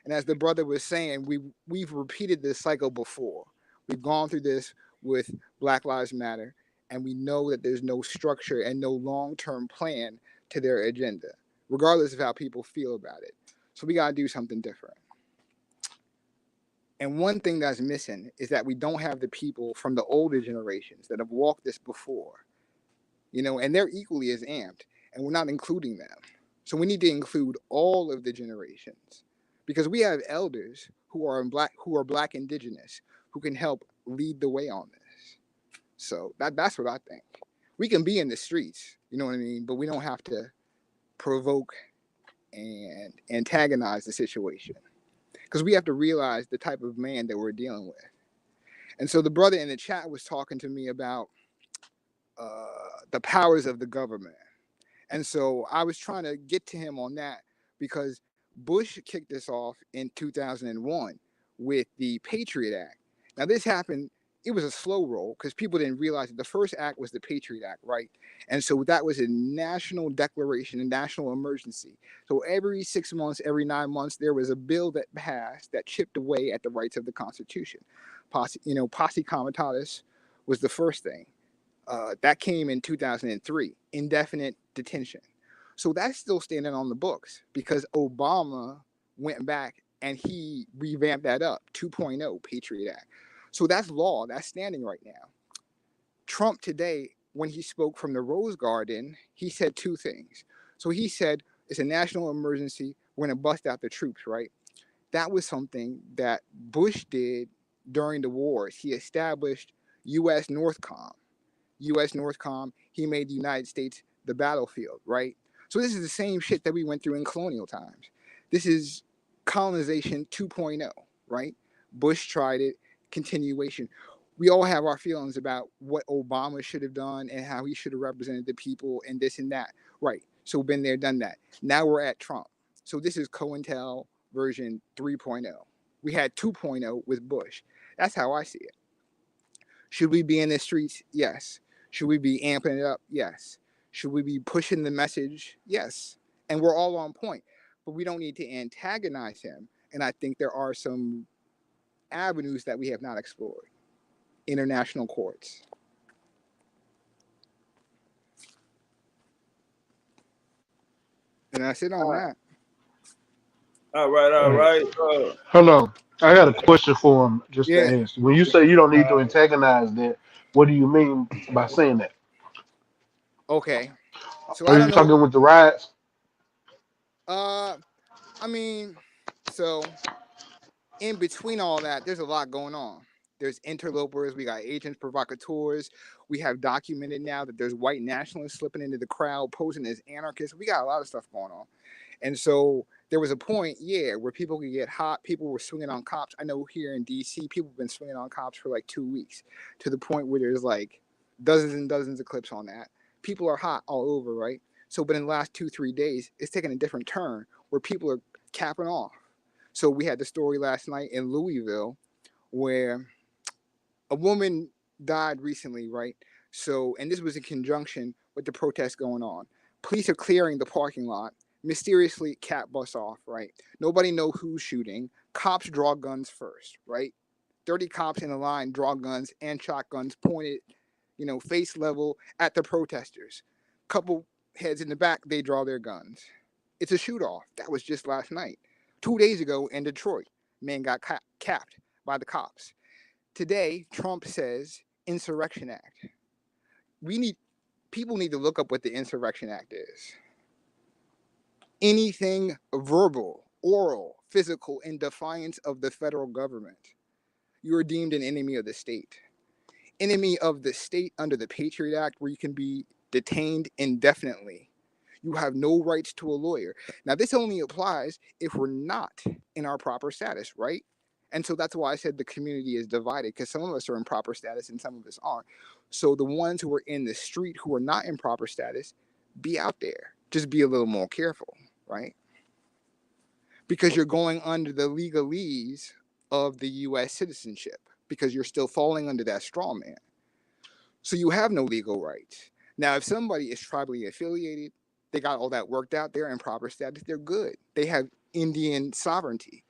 And as the brother was saying, we've repeated this cycle before. We've gone through this with Black Lives Matter, and we know that there's no structure and no long-term plan to their agenda, regardless of how people feel about it. So we got to do something different. And one thing that's missing is that we don't have the people from the older generations that have walked this before, and they're equally as amped, and we're not including them. So we need to include all of the generations, because we have elders who are black indigenous who can help lead the way on this. So that's what I think. We can be in the streets, you know what I mean, but we don't have to provoke and antagonize the situation, because we have to realize the type of man that we're dealing with. And so the brother in the chat was talking to me about the powers of the government. And so I was trying to get to him on that, because Bush kicked this off in 2001 with the Patriot Act. Now this happened, it was a slow roll because people didn't realize that the first act was the Patriot Act, right? And so that was a national declaration, a national emergency. So every 6 months, every 9 months, there was a bill that passed that chipped away at the rights of the Constitution. Posse Comitatus was the first thing. That came in 2003, indefinite detention. So that's still standing on the books, because Obama went back and he revamped that up, 2.0 Patriot Act. So that's law, that's standing right now. Trump today, when he spoke from the Rose Garden, he said two things. So he said, it's a national emergency, we're gonna bust out the troops, right? That was something that Bush did during the wars. He established U.S. Northcom. He made the United States the battlefield, right? So this is the same shit that we went through in colonial times. This is colonization 2.0, right? Bush tried it, continuation. We all have our feelings about what Obama should have done and how he should have represented the people and this and that, right? So been there, done that. Now we're at Trump. So this is COINTEL version 3.0. We had 2.0 with Bush. That's how I see it. Should we be in the streets? Yes. Should we be amping it up? Yes. Should we be pushing the message? Yes. And we're all on point, but we don't need to antagonize him. And I think there are some avenues that we have not explored. International courts. And I sit on that. All right. Hold on. I got a question for him just to Yeah. ask. When you say you don't need to antagonize that, what do you mean by saying that? Okay. So Are I you don't know. talking with the riots? I mean, so in between all that, there's a lot going on. There's interlopers, we got agents provocateurs, we have documented now that there's white nationalists slipping into the crowd, posing as anarchists. We got a lot of stuff going on. And so there was a point, where people could get hot. People were swinging on cops. I know here in DC, people have been swinging on cops for like 2 weeks, to the point where there's like dozens and dozens of clips on that. People are hot all over, right? So, but in the last 2-3 days, it's taken a different turn where people are capping off. So we had the story last night in Louisville where a woman died recently, right? So, and this was in conjunction with the protests going on. Police are clearing the parking lot. Mysteriously, cat busts off, right? Nobody know who's shooting. Cops draw guns first, right? 30 cops in a line draw guns and shotguns pointed, face level at the protesters. Couple heads in the back, they draw their guns. It's a shoot-off. That was just last night. 2 days ago in Detroit, man got capped by the cops. Today, Trump says Insurrection Act. People need to look up what the Insurrection Act is. Anything verbal, oral, physical in defiance of the federal government, you are deemed an enemy of the state. Enemy of the state under the Patriot Act, where you can be detained indefinitely. You have no rights to a lawyer. Now, this only applies if we're not in our proper status, right? And so that's why I said the community is divided, because some of us are in proper status and some of us aren't. So the ones who are in the street who are not in proper status, be out there. Just be a little more careful, right? Because you're going under the legalese of the U.S. citizenship, because you're still falling under that straw man. So you have no legal rights. Now, if somebody is tribally affiliated, they got all that worked out, they're in proper status, they're good. They have Indian sovereignty.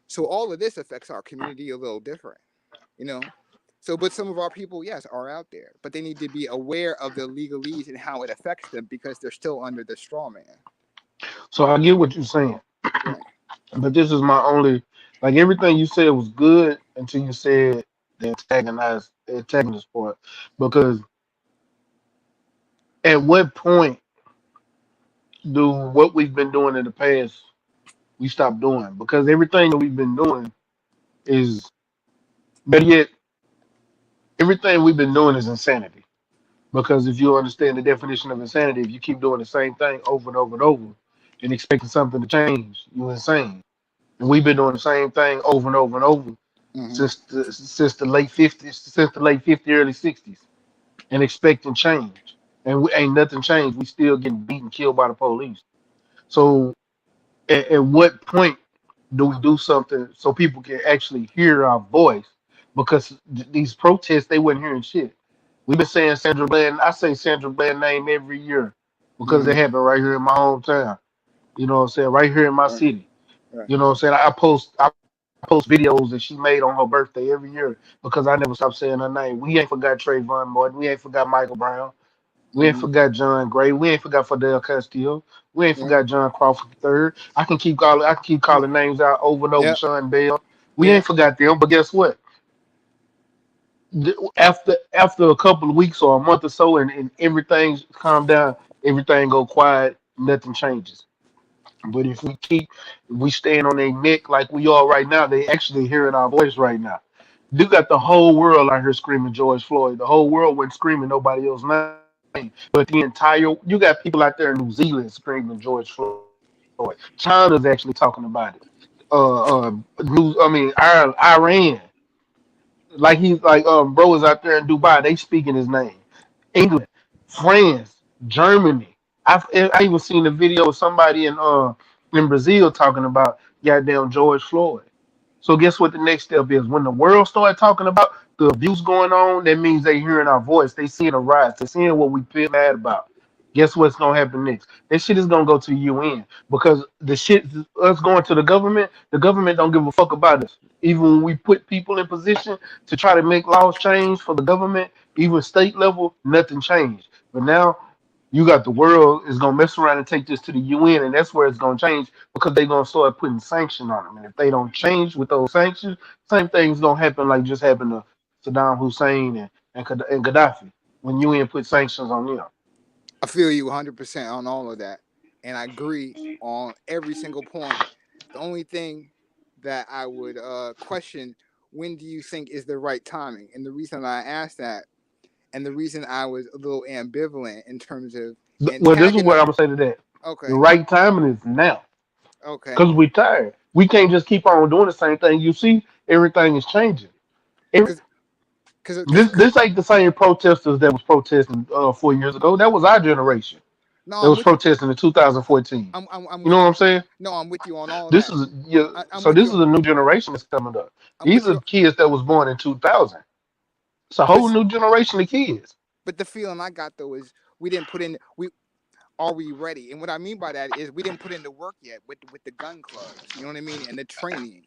So all of this affects our community a little different, you know. So, but some of our people, yes, are out there, but they need to be aware of the legalese and how it affects them because they're still under the straw man. So I get what you're saying, Right. but this is my only like everything you said was good until you said the antagonist part. Because at what point do what we've been doing in the past we stop doing? Because everything that we've been doing is but yet everything we've been doing is insanity. Because if you understand the definition of insanity, if you keep doing the same thing over and over and over and expecting something to change, you're insane. And we've been doing the same thing over and over and over Mm-hmm. since the late 50s, since the late 50s, early 60s, and expecting change. And we ain't nothing changed. We still getting beaten, killed by the police. So at what point do we do something so people can actually hear our voice? Because these protests, they wasn't hearing shit. We've been saying Sandra Bland. I say Sandra Bland name every year because it Mm-hmm. happened right here in my hometown. You know what I'm saying? Right here in my Right. city. Right. You know what I'm saying? I post videos that she made on her birthday every year because I never stopped saying her name. We ain't forgot Trayvon Martin. We ain't forgot Michael Brown. We ain't Mm-hmm. forgot John Gray. We ain't forgot Fidel Castillo. We ain't Yeah. forgot John Crawford III. I can keep calling names out over and over. Yeah. Sean Bell. We Yeah. ain't forgot them. But guess what? After a couple of weeks or a month or so, and everything's calmed down, everything go quiet. Nothing changes. But if we staying on their neck like we are right now, they actually hearing our voice right now. You got the whole world out here screaming George Floyd. The whole world went screaming nobody else's name. But you got people out there in New Zealand screaming George Floyd. China's actually talking about it. Iran, bro is out there in Dubai. They speaking his name. England, France, Germany. I even seen a video of somebody in Brazil talking about goddamn George Floyd. So guess what the next step is? When the world started talking about the abuse going on, that means they hearing our voice. They seeing a rise. They seeing what we feel mad about. Guess what's gonna happen next? That shit is gonna go to the UN because the shit us going to the government don't give a fuck about us. Even when we put people in position to try to make laws change for the government, even state level, nothing changed. But now you got the world is gonna mess around and take this to the UN, and that's where it's gonna change because they're gonna start putting sanction on them. And if they don't change with those sanctions, same thing's gonna happen like just happened to Saddam Hussein and Gaddafi when UN put sanctions on them. I feel you 100% on all of that, and I agree on every single point. The only thing that I would question: when do you think is the right timing? And the reason I asked that, and the reason I was a little ambivalent in terms of Well, this is what I'm antagonist. gonna say to that. The Okay. right timing is now Okay. because we're tired. We can't just keep on doing the same thing. You see, everything is changing. Every, Because because this ain't the same protesters that was protesting 4 years ago. That was our generation no, that I'm was with you. protesting in 2014. I'm You know with what you. I'm saying? No, I'm with you on all This that. is yeah. I'm So with this is you. a new generation that's coming up. I'm These with are you. kids that was born in 2000. It's a whole But new generation of kids. but the feeling I got though is we didn't put in we are we ready? And what I mean by that is we didn't put in the work yet with the gun clubs. You know what I mean? And the training.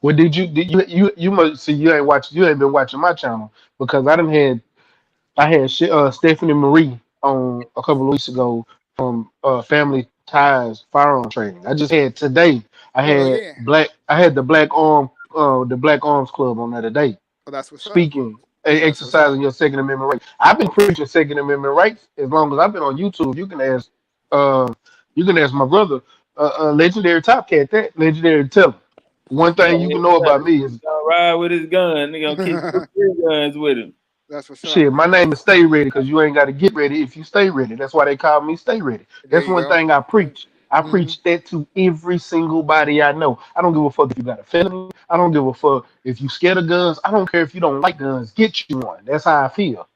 Well, did you must see you ain't been watching my channel because I had Stephanie Marie on a couple of weeks ago from Family Ties Firearm Training. I just had today. Well, yeah. I had the Black Arms Club on there today Well, that's what's up. speaking, That's what's up. exercising your Second Amendment rights. I've been preaching Second Amendment rights as long as I've been on YouTube. Uh, you can ask my brother, legendary Top Cat, that legendary Teller. One He thing gonna, you he can know about me is gonna ride with his gun. He gonna keep two, three guns with him. That's what's up. shit. My name is Stay Ready because you ain't got to get ready if you stay ready. That's why they call me Stay Ready. There That's you one go. thing I preach. I Hmm. preach that to every single body I know. I don't give a fuck if you got a felony. I don't give a fuck if you scared of guns. I don't care if you don't like guns. Get you one. That's how I feel.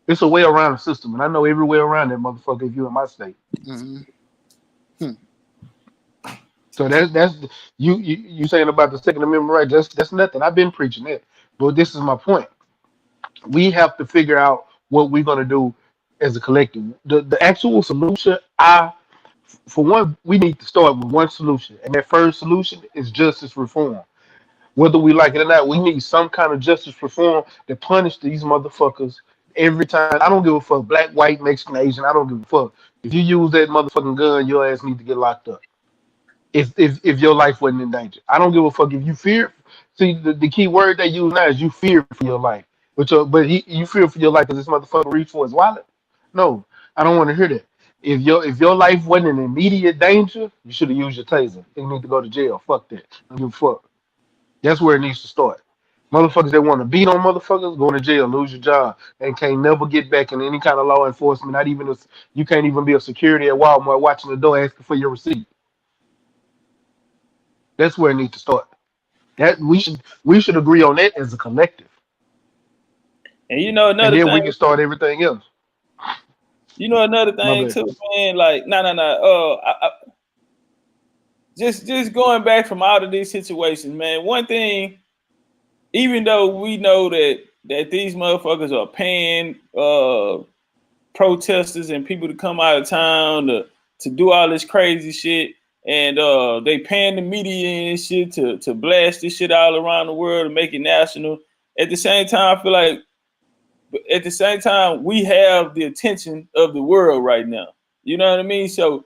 It's a way around the system, and I know every way around that motherfucker if you in my state. Hmm. So that's you saying about the Second Amendment right? That's nothing. I've been preaching that, but this is my point. We have to figure out what we're gonna do as a collective. The actual solution, For one, we need to start with one solution, and that first solution is justice reform. Whether we like it or not, we need some kind of justice reform to punish these motherfuckers every time. I don't give a fuck, black, white, Mexican, Asian. I don't give a fuck. If you use that motherfucking gun, your ass need to get locked up. If your life wasn't in danger, I don't give a fuck if you fear. See, the key word they use now is you fear for your life, you fear for your life because this motherfucker reached for his wallet. No, I don't want to hear that. If your life wasn't in immediate danger, you should have used your taser. You need to go to jail. Fuck that. I don't give a fuck. That's where it needs to start. Motherfuckers that want to beat on motherfuckers going to jail, lose your job, and can't never get back in any kind of law enforcement. Not even you can't even be a security at Walmart watching the door asking for your receipt. That's where it needs to start. That we should agree on that as a collective, And you know and another then thing, we can start everything else. My bad. too, man. Like, no. Just going back from all of these situations, man. One thing, even though we know that these motherfuckers are paying protesters and people to come out of town to do all this crazy shit, and they paying the media and shit to blast this shit all around the world and make it national. At the same time, I feel like we have the attention of the world right now. You know what I mean? So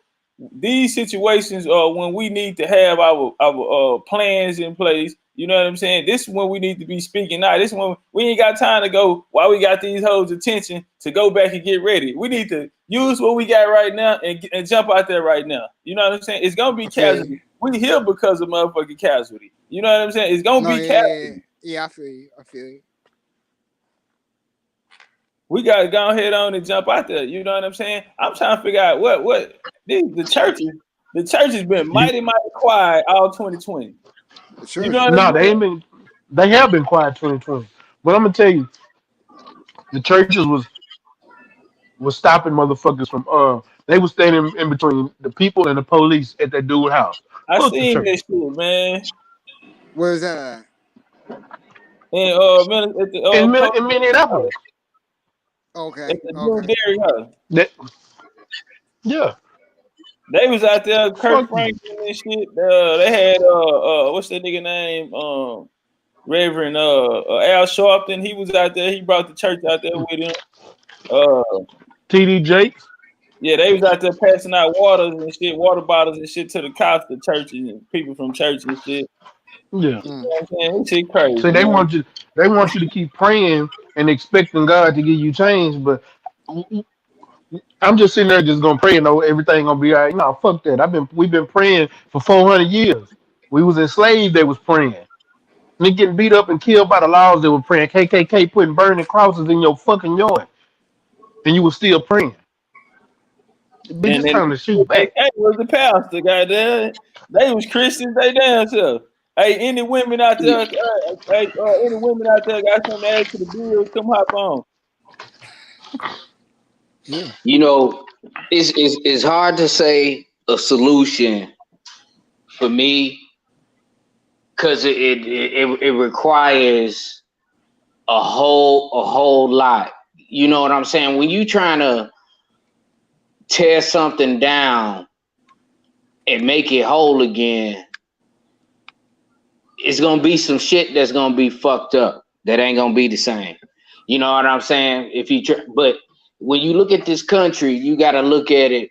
these situations are when we need to have our plans in place. You know what I'm saying? This is when we need to be speaking out. This is when we ain't got time to go while we got these hoes' attention to go back and get ready. We need to use what we got right now and jump out there right now. You know what I'm saying? It's gonna be casualty. We here because of motherfucking casualty. You know what I'm saying? It's gonna be casualty. Yeah, I feel you. We gotta go ahead on and jump out there. You know what I'm saying? I'm trying to figure out what the churches. The church has been mighty quiet all 2020. Sure. You know what No, I'm saying? they have been quiet 2020. But I'm gonna tell you, the churches was stopping motherfuckers from they was standing in between the people and the police at that dude's house. I Fuck the seen church. that shit, man. Where is that at? And man, at the In Minneapolis. Okay. at the Blue Dairy House. That, yeah. They was out there, Kirk Fuck you. Franklin and shit. They had what's that nigga name? Reverend Al Sharpton. He was out there. He brought the church out there with him. TD Jakes. Yeah, they was out there passing out water bottles and shit to the cops, the churches and people from church and shit. Yeah. You know what I'm saying? This shit crazy. See, Man. they want you to keep praying and expecting God to give you change, but I'm just sitting there just gonna pray and know everything gonna be all right. No, fuck that. We've been praying for 400 years. We was enslaved, they was praying. Me getting beat up and killed by the laws that were praying. KKK putting burning crosses in your fucking yard. And you were still praying. Bitch, And it's then time to shoot back. KKK was the pastor, goddamn. They was Christians, they damn self. Hey, any women out there, any women out there got something to add to the bill, come hop on. Yeah. You know, it's hard to say a solution for me because it requires a whole lot. You know what I'm saying? When you trying to tear something down and make it whole again, it's gonna be some shit that's gonna be fucked up. That ain't gonna be the same. You know what I'm saying? But when you look at this country, you got to look at it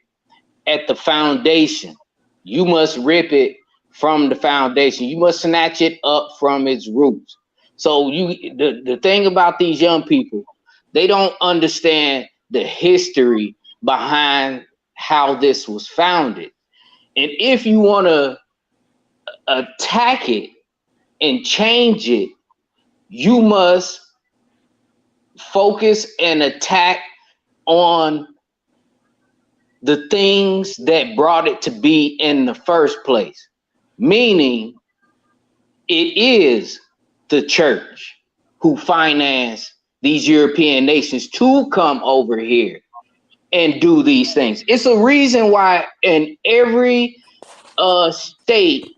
at the foundation. You must rip it from the foundation. You must snatch it up from its roots. So the thing about these young people, they don't understand the history behind how this was founded. And if you want to attack it and change it, you must focus and attack on the things that brought it to be in the first place. Meaning, it is the church who financed these European nations to come over here and do these things. It's a reason why in every state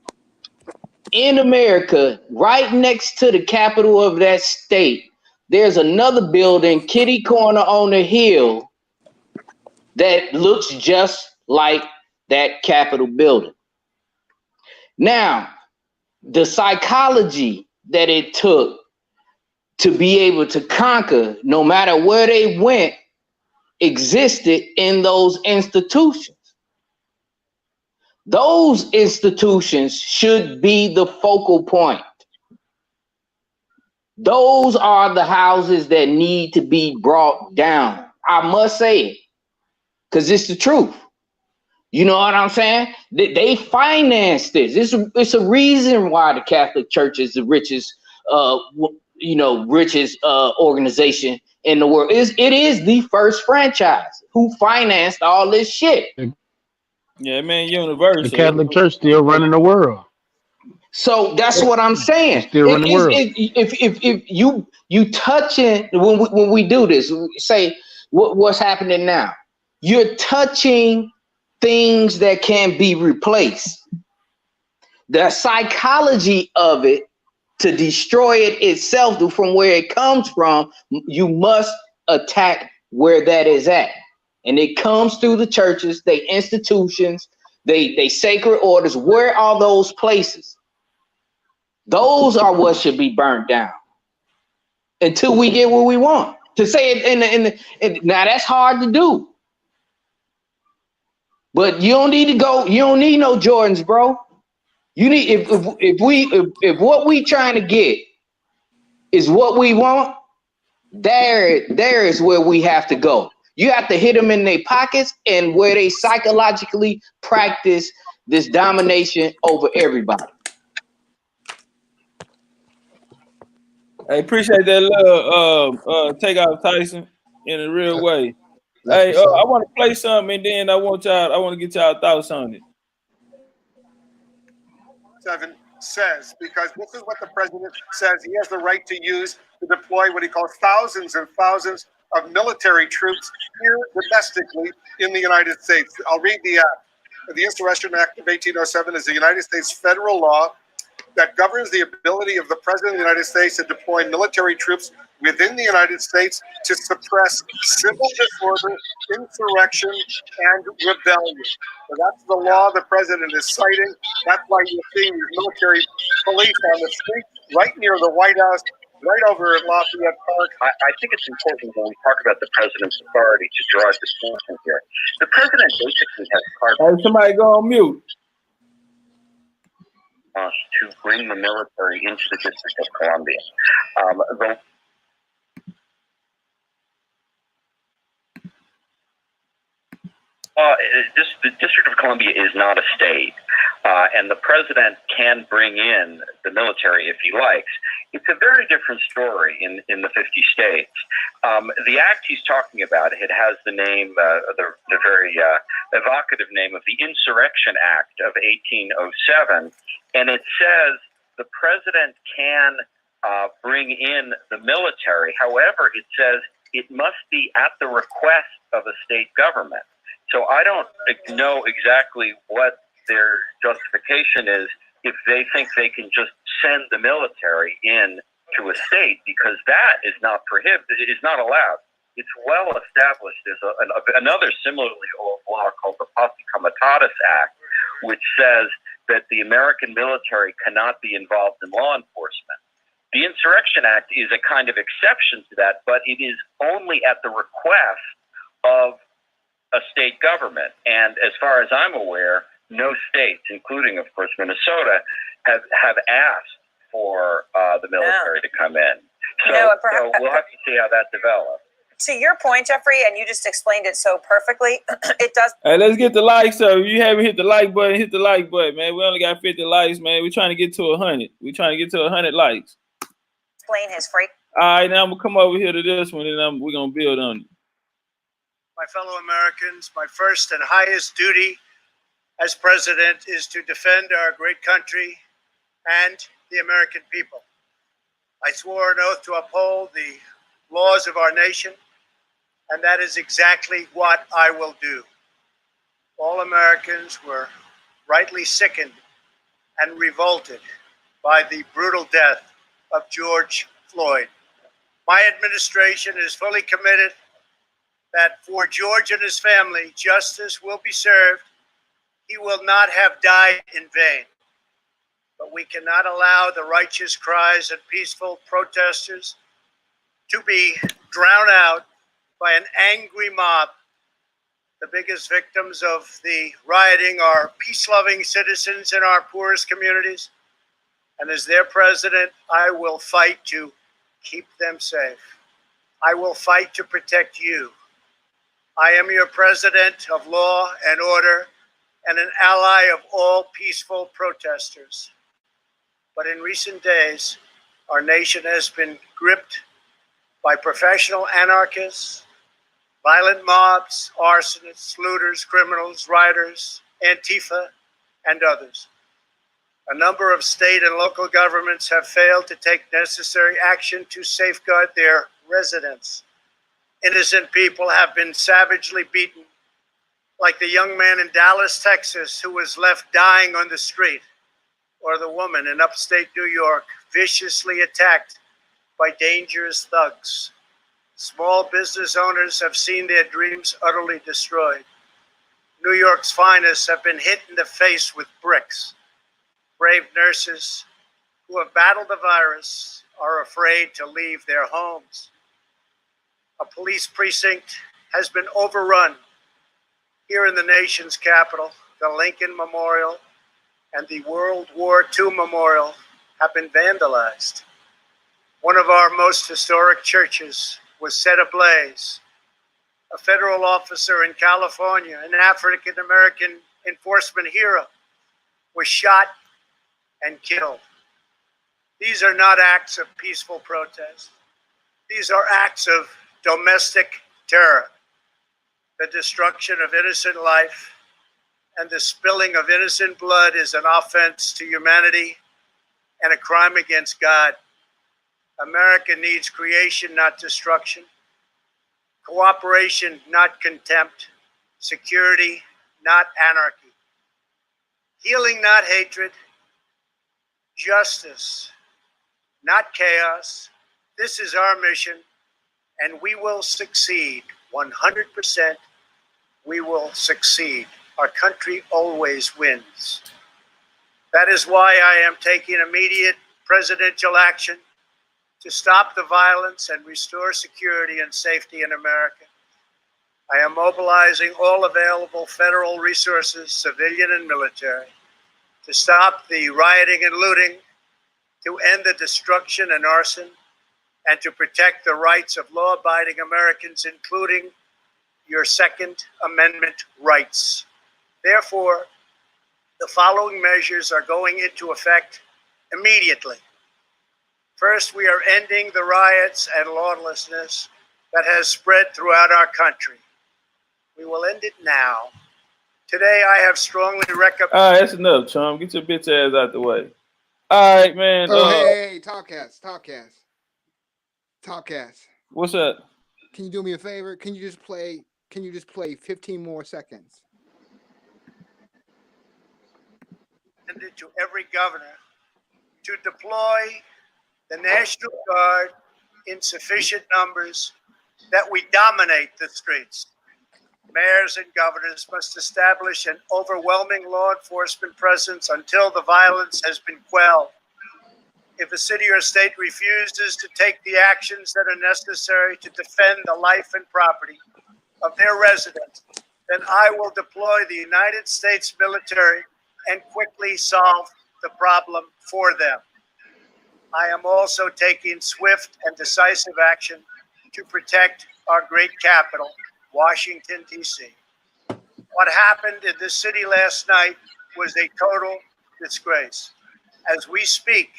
in America, right next to the capital of that state, there's another building, kitty corner on the hill, that looks just like that Capitol building. Now, the psychology that it took to be able to conquer, no matter where they went, existed in those institutions. Those institutions should be the focal point. Those are the houses that need to be brought down. I must say it, because it's the truth. You know what I'm saying? They finance this. It's a reason why the Catholic Church is the richest, richest organization in the world. It is the first franchise who financed all this shit. Yeah, man, The universal. Catholic Church still running the world. So that's what I'm saying. It's still running the world. If you touching when we do this, say what's happening now. You're touching things that can be replaced. The psychology of it, to destroy it itself from where it comes from, you must attack where that is at. And it comes through the churches, they institutions, they sacred orders. Where are those places? Those are what should be burnt down until we get what we want. To say it now, that's hard to do. But you don't need to go. You don't need no Jordans, bro. You need if what we trying to get is what we want, there is where we have to go. You have to hit them in their pockets and where they psychologically practice this domination over everybody. I appreciate that love, take out Tyson in a real way. Hey, I want to play something, and then I want to get y'all thoughts on it. 7 says, because this is what the president says he has the right to use to deploy what he calls thousands and thousands of military troops here domestically in the United States. I'll read the act. The Insurrection Act of 1807 is the United States federal law that governs the ability of the President of the United States to deploy military troops within the United States to suppress civil disorder, insurrection, and rebellion. So that's the law the President is citing. That's why you're seeing these military police on the street right near the White House, right over at Lafayette Park. I think it's important when we talk about the President's authority to draw a distinction here. The President basically has carte Hey, somebody go on mute. to bring the military into the District of Columbia. The District of Columbia is not a state, and the president can bring in the military if he likes. It's a very different story in the 50 states. The act he's talking about, it has the name, the very evocative name of the Insurrection Act of 1807, and it says the president can bring in the military. However, it says it must be at the request of a state government. So I don't know exactly what their justification is if they think they can just send the military in to a state, because that is not prohibited. It is not allowed. It's well established. There's another similarly old law called the TOPCATZ Act, which says that the American military cannot be involved in law enforcement. The Insurrection Act is a kind of exception to that, but it is only at the request of a state government. And as far as I'm aware, no states, including, of course, Minnesota, have asked for the military to come in. So we'll have to see how that develops. To your point, Jeffrey, and you just explained it so perfectly, it does. Hey, let's get the likes up. If you haven't hit the like button, hit the like button, man. We only got 50 likes, man. We're trying to get to 100. We're trying to get to 100 likes. Explain his freak. All right, now I'm going to come over here to this one, and we're going to build on it. My fellow Americans, my first and highest duty as president is to defend our great country and the American people. I swore an oath to uphold the laws of our nation, and that is exactly what I will do. All Americans were rightly sickened and revolted by the brutal death of George Floyd. My administration is fully committed that for George and his family, justice will be served He will not have died in vain. But we cannot allow the righteous cries of peaceful protesters to be drowned out by an angry mob. The biggest victims of the rioting are peace-loving citizens in our poorest communities. And as their president, I will fight to keep them safe. I will fight to protect you. I am your president of law and order and an ally of all peaceful protesters. But in recent days, our nation has been gripped by professional anarchists, violent mobs, arsonists, looters, criminals, rioters, Antifa, and others. A number of state and local governments have failed to take necessary action to safeguard their residents. Innocent people have been savagely beaten, like the young man in Dallas, Texas, who was left dying on the street, or the woman in upstate New York viciously attacked by dangerous thugs. Small business owners have seen their dreams utterly destroyed. New York's finest have been hit in the face with bricks. Brave nurses who have battled the virus are afraid to leave their homes. A police precinct has been overrun here in the nation's capital. The Lincoln Memorial and the World War II Memorial have been vandalized. One of our most historic churches was set ablaze. A federal officer in California, an African-American enforcement hero, was shot and killed. These are not acts of peaceful protest. These are acts of domestic terror. The destruction of innocent life and the spilling of innocent blood is an offense to humanity and a crime against God. America needs creation, not destruction. Cooperation, not contempt. Security, not anarchy. Healing, not hatred. Justice, not chaos. This is our mission, and we will succeed. 100%, we will succeed. Our country always wins. That is why I am taking immediate presidential action to stop the violence and restore security and safety in America. I am mobilizing all available federal resources, civilian and military, to stop the rioting and looting, to end the destruction and arson, and to protect the rights of law-abiding Americans, including your Second Amendment rights. Therefore, the following measures are going into effect immediately. First, we are ending the riots and lawlessness that has spread throughout our country. We will end it now. Today, I have strongly recommended. All right, that's enough, chum. Get your bitch ass out the way. All right, man. Oh, hey, TOPCATZ. What's up? Can you do me a favor? Can you just play 15 more seconds? To every governor to deploy the National Guard in sufficient numbers that we dominate the streets. Mayors and governors must establish an overwhelming law enforcement presence until the violence has been quelled. If a city or state refuses to take the actions that are necessary to defend the life and property of their residents, then I will deploy the United States military and quickly solve the problem for them. I am also taking swift and decisive action to protect our great capital, Washington, D.C. What happened in this city last night was a total disgrace. As we speak,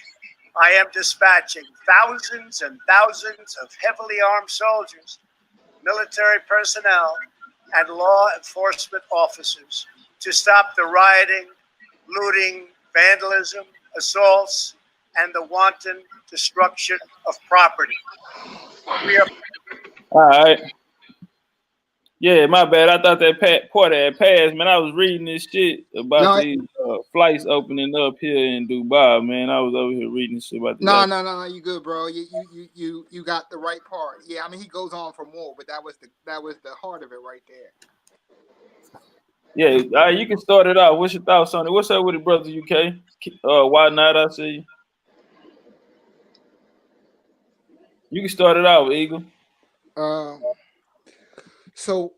I am dispatching thousands and thousands of heavily armed soldiers, military personnel, and law enforcement officers to stop the rioting, looting, vandalism, assaults, and the wanton destruction of property. All right. Yeah, my bad. I thought that part had passed, man. I was reading this shit about these flights opening up here in Dubai, man. I was over here reading shit about this. No, you good, bro. You got the right part. Yeah, I mean he goes on for more, but that was the heart of it right there. Yeah, you can start it out. What's your thoughts on it? What's up with it, brother UK? Why not? I see you. You can start it out, Eagle. Um, so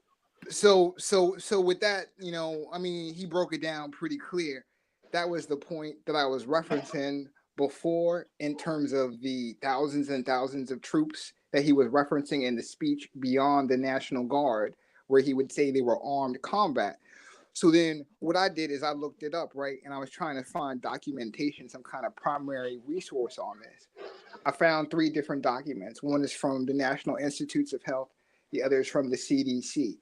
with that, I mean, he broke it down pretty clear. That was the point that I was referencing before in terms of the thousands and thousands of troops that he was referencing in the speech beyond the National Guard, where he would say they were armed combat. So then what I did is I looked it up, right? And I was trying to find documentation, some kind of primary resource on this. I found 3 different documents. One is from the National Institutes of Health, the other is from the CDC.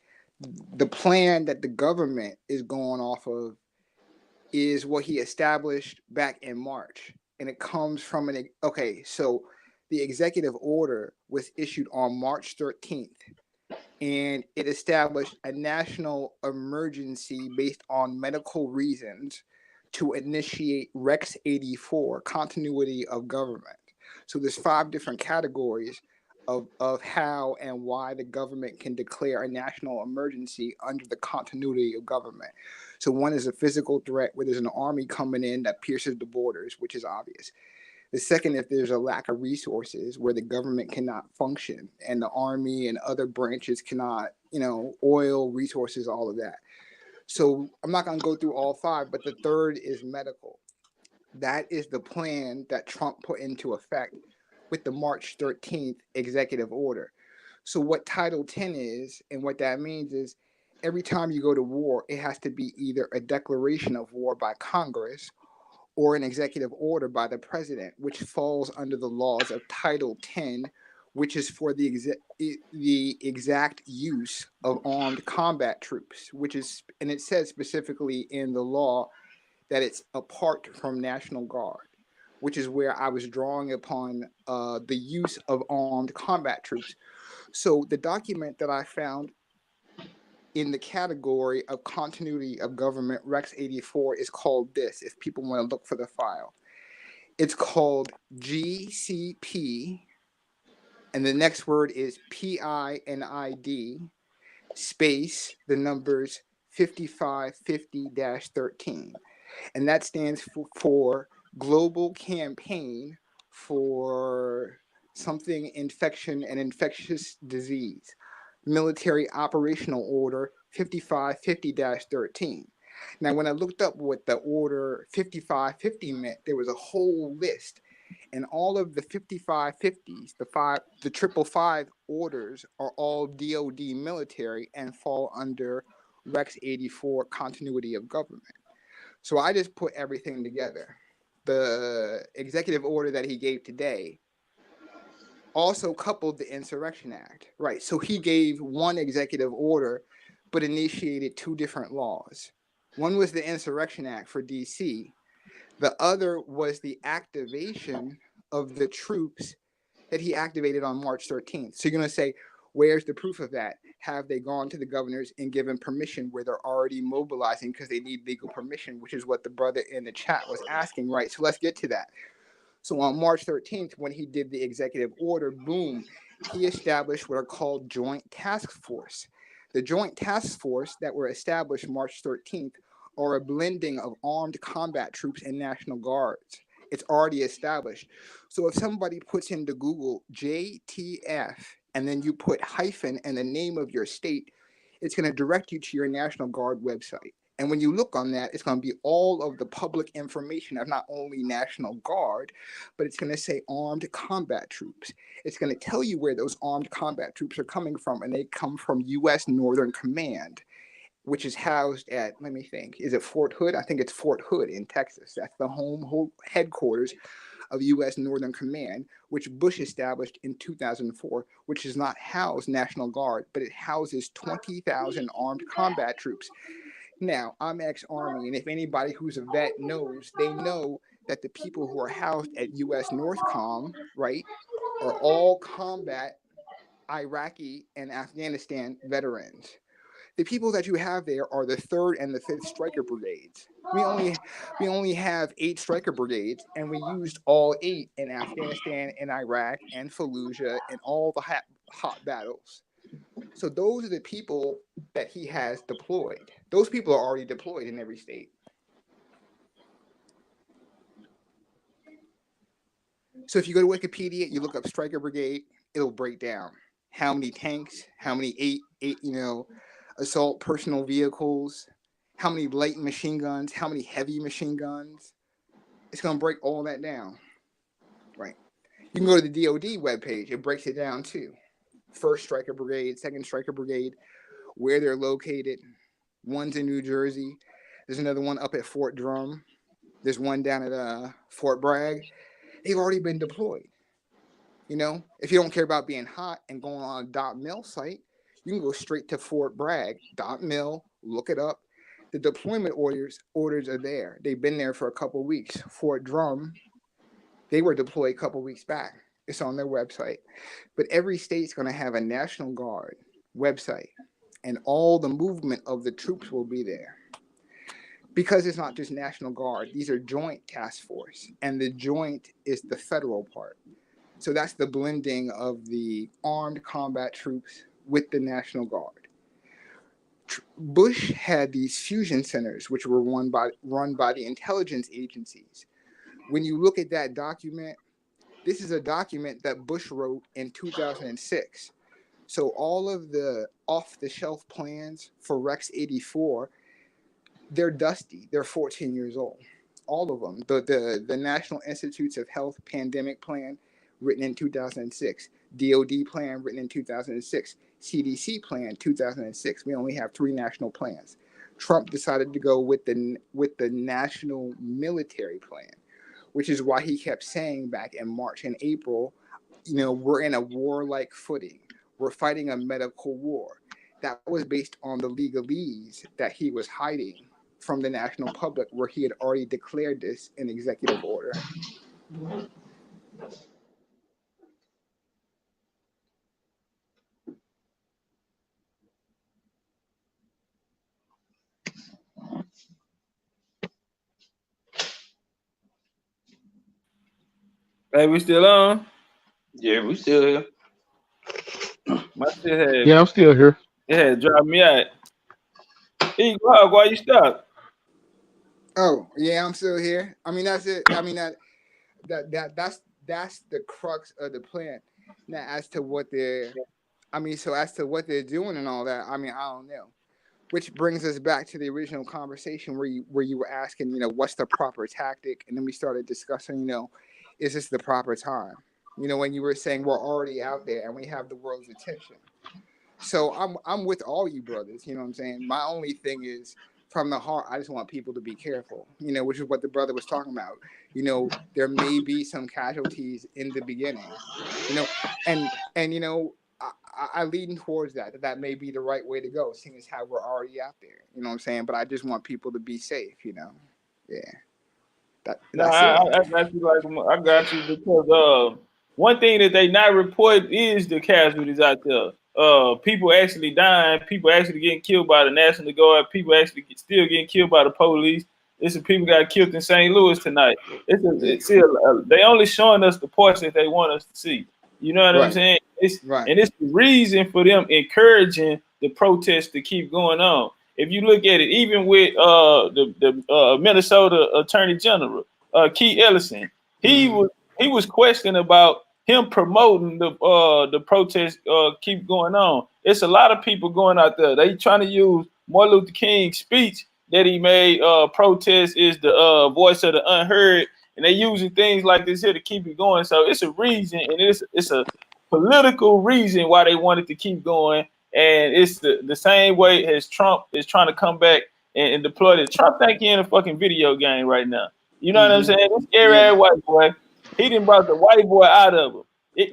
The plan that the government is going off of is what he established back in March. And it comes from so the executive order was issued on March 13th. And it established a national emergency based on medical reasons to initiate Rex 84, continuity of government. So there's 5 different categories of how and why the government can declare a national emergency under the continuity of government. So one is a physical threat where there's an army coming in that pierces the borders, which is obvious. The second, if there's a lack of resources where the government cannot function and the army and other branches cannot, oil, resources, all of that. So I'm not going to go through all 5, but the third is medical. That is the plan that Trump put into effect with the March 13th executive order. So what Title 10 is, and what that means is every time you go to war, it has to be either a declaration of war by Congress or an executive order by the president, which falls under the laws of Title 10, which is for the exact use of armed combat troops, and it says specifically in the law that it's apart from National Guard, which is where I was drawing upon the use of armed combat troops. So the document that I found in the category of continuity of government, Rex 84, is called this, if people want to look for the file. It's called GCP, and the next word is PINID, space, the numbers 5550-13. And that stands for Global Campaign for something infection and infectious disease. Military Operational Order 5550-13. Now, when I looked up what the order 5550 meant, there was a whole list. And all of the 5550s, the 555 orders are all DOD military and fall under Rex 84 continuity of government. So I just put everything together. The executive order that he gave today also coupled the Insurrection Act, right? So he gave one executive order, but initiated 2 different laws. One was the Insurrection Act for DC. The other was the activation of the troops that he activated on March 13th. So you're going to say, where's the proof of that? Have they gone to the governors and given permission where they're already mobilizing because they need legal permission, which is what the brother in the chat was asking, right? So let's get to that. So on March 13th, when he did the executive order, boom, he established what are called Joint Task Force. The Joint Task Force that were established March 13th are a blending of armed combat troops and National Guards. It's already established. So if somebody puts into Google JTF and then you put hyphen and the name of your state, it's going to direct you to your National Guard website. And when you look on that, it's going to be all of the public information of not only National Guard, but it's going to say armed combat troops. It's going to tell you where those armed combat troops are coming from, and they come from U.S. Northern Command, which is housed at, let me think, is it Fort Hood? I think it's Fort Hood in Texas. That's the home headquarters of U.S. Northern Command, which Bush established in 2004, which does not house National Guard, but it houses 20,000 armed combat troops. Now, I'm ex-Army, and if anybody who's a vet knows, they know that the people who are housed at U.S. Northcom, right, are all combat Iraqi and Afghanistan veterans. The people that you have there are the 3rd and the 5th Stryker Brigades. We only have 8 Stryker Brigades, and we used all 8 in Afghanistan and Iraq and Fallujah and all the hot battles. So those are the people that he has deployed. Those people are already deployed in every state. So if you go to Wikipedia, you look up Striker Brigade, it'll break down how many tanks, how many eight assault personal vehicles, how many light machine guns, how many heavy machine guns. It's going to break all that down, right? You can go to the DOD webpage. It breaks it down too. 1st Striker Brigade, 2nd Striker Brigade, where they're located. One's in New Jersey. There's another one up at Fort Drum. There's one down at Fort Bragg. They've already been deployed. You know, if you don't care about being hot and going on a .mil site, you can go straight to Fort Bragg, .mil, look it up. The deployment orders are there. They've been there for a couple of weeks. Fort Drum, they were deployed a couple of weeks back. It's on their website. But every state's going to have a National Guard website, and all the movement of the troops will be there. Because it's not just National Guard. These are joint task force, and the joint is the federal part. So that's the blending of the armed combat troops with the National Guard. Bush had these fusion centers, which were run by the intelligence agencies. When you look at that document, this is a document that Bush wrote in 2006. So all of the off-the-shelf plans for Rex 84, they're dusty. They're 14 years old. All of them. The National Institutes of Health Pandemic Plan, written in 2006. DOD plan, written in 2006. CDC plan, 2006. We only have 3 national plans. Trump decided to go with the national military plan, which is why he kept saying back in March and April, you know, we're in a warlike footing. We're fighting a medical war. That was based on the legalese that he was hiding from the national public, where he had already declared this in executive order. Hey, we still on? Yeah, we still here. My shit had, Yeah, I'm still here. it had dropped me out. Hey, why you stop? Oh, yeah, I'm still here. I mean, that's it. I mean, that's the crux of the plan. Now, as to what they're doing and all that, I mean, I don't know. Which brings us back to the original conversation where you were asking, you know, what's the proper tactic? And then we started discussing, you know, is this the proper time? You know, when you were saying we're already out there and we have the world's attention. So I'm with all you brothers, you know what I'm saying? My only thing is, from the heart, I just want people to be careful, you know, which is what the brother was talking about. You know, there may be some casualties in the beginning, you know, and you know, I lean towards that may be the right way to go, seeing as how we're already out there, you know what I'm saying? But I just want people to be safe, you know? Yeah. I got you, I got you, because one thing that they not report is the casualties out there. People actually dying, people actually getting killed by the National Guard, people actually still getting killed by the police. There's some people got killed in St. Louis tonight. They only showing us the parts that they want us to see. You know what I'm saying? And it's the reason for them encouraging the protests to keep going on. If you look at it, even with the Minnesota Attorney General, Keith Ellison, he was questioning about him promoting the protest keep going on. It's a lot of people going out there. They trying to use Martin Luther King's speech that he made. Protest is the voice of the unheard, and they using things like this here to keep it going. So it's a reason, and it's a political reason why they wanted to keep going. And it's the same way as Trump is trying to come back and deploy it. Trump think he in a fucking video game right now. You know what I'm saying? This scary ass white boy, he done brought the white boy out of him.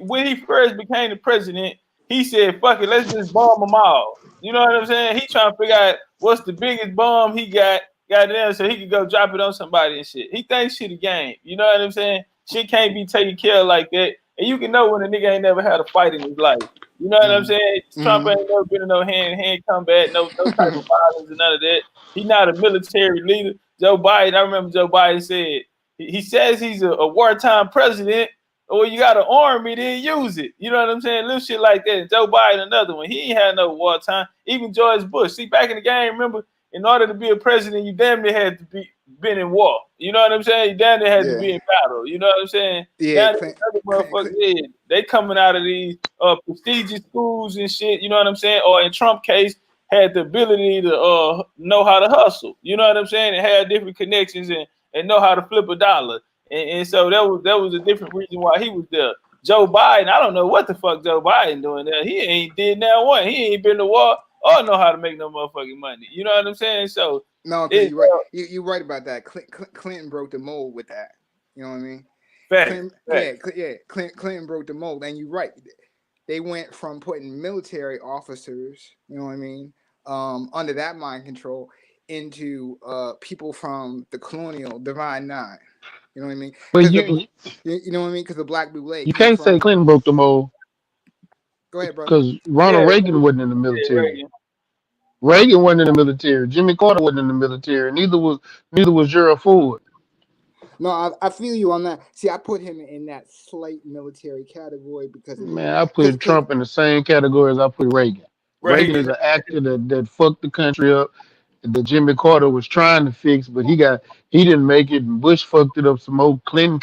When he first became the president, he said, fuck it, let's just bomb them all. You know what I'm saying? He trying to figure out what's the biggest bomb he got there so he could go drop it on somebody and shit. He thinks shit a game. You know what I'm saying? Shit can't be taken care of like that. And you can know when a nigga ain't never had a fight in his life. You know what I'm saying? Trump ain't never been in no hand-to-hand combat, no type of violence and none of that. He's not a military leader. Joe Biden, I remember Joe Biden said, he says he's a wartime president, or you got an army, then use it. You know what I'm saying? Little shit like that. Joe Biden, another one. He ain't had no wartime. Even George Bush. See, back in the game, remember, in order to be a president, you damn near had to been in war. You know what I'm saying? You damn near had to be in battle. You know what I'm saying? Yeah, Now these other motherfuckers, yeah, they coming out of these prestigious schools and shit. You know what I'm saying? Or in Trump case, had the ability to know how to hustle. You know what I'm saying? And had different connections and know how to flip a dollar. And so that was a different reason why he was there. Joe Biden, I don't know what the fuck Joe Biden doing there. He ain't did that one. He ain't been to war or know how to make no motherfucking money. You know what I'm saying? So no, because you're right. You're right about that. Clinton broke the mold with that. You know what I mean? Clinton broke the mold, and you're right. They went from putting military officers, you know what I mean, under that mind control, into people from the colonial Divine Nine. You know what I mean? But You know what I mean? Because the Black Boule you came can't say from. Clinton broke the mold Go ahead, brother. because Ronald Reagan wasn't in the military. Reagan wasn't in the military. Jimmy Carter wasn't in the military. Neither was Gerald Ford. No, I feel you on that. See, I put him in that slight military category because of Man, I put Trump in the same category as I put Reagan. Reagan is Reagan. an actor that fucked the country up, that Jimmy Carter was trying to fix, but he didn't make it. And Bush fucked it up some more. Clinton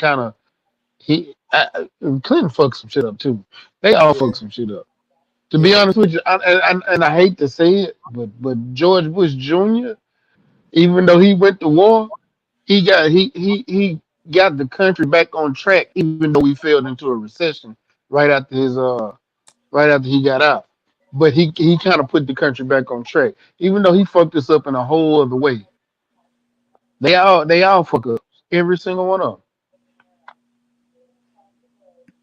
Clinton fucked some shit up too. They all fucked some shit up. To be honest with you, and I hate to say it, but George Bush Jr., even though he went to war, he got the country back on track, even though we fell into a recession right after right after he got out. But he kind of put the country back on track, even though he fucked us up in a whole other way. They all fuck up, every single one of them.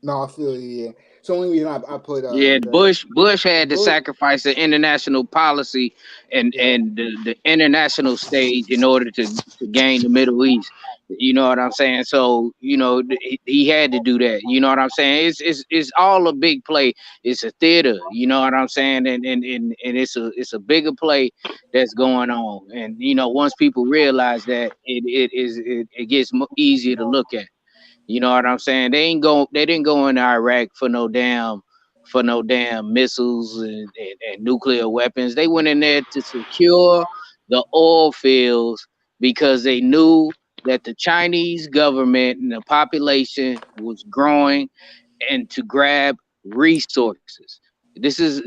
No, I feel you. Yeah. So only reason I put Bush had to sacrifice the international policy and the international stage in order to gain the Middle East. You know what I'm saying? So he had to do that. You know what I'm saying? It's all a big play. It's a theater. You know what I'm saying? And it's a bigger play that's going on. And once people realize that, it gets easier to look at. You know what I'm saying? They didn't go into Iraq for no damn missiles and nuclear weapons. They went in there to secure the oil fields because they knew that the Chinese government and the population was growing and to grab resources. This is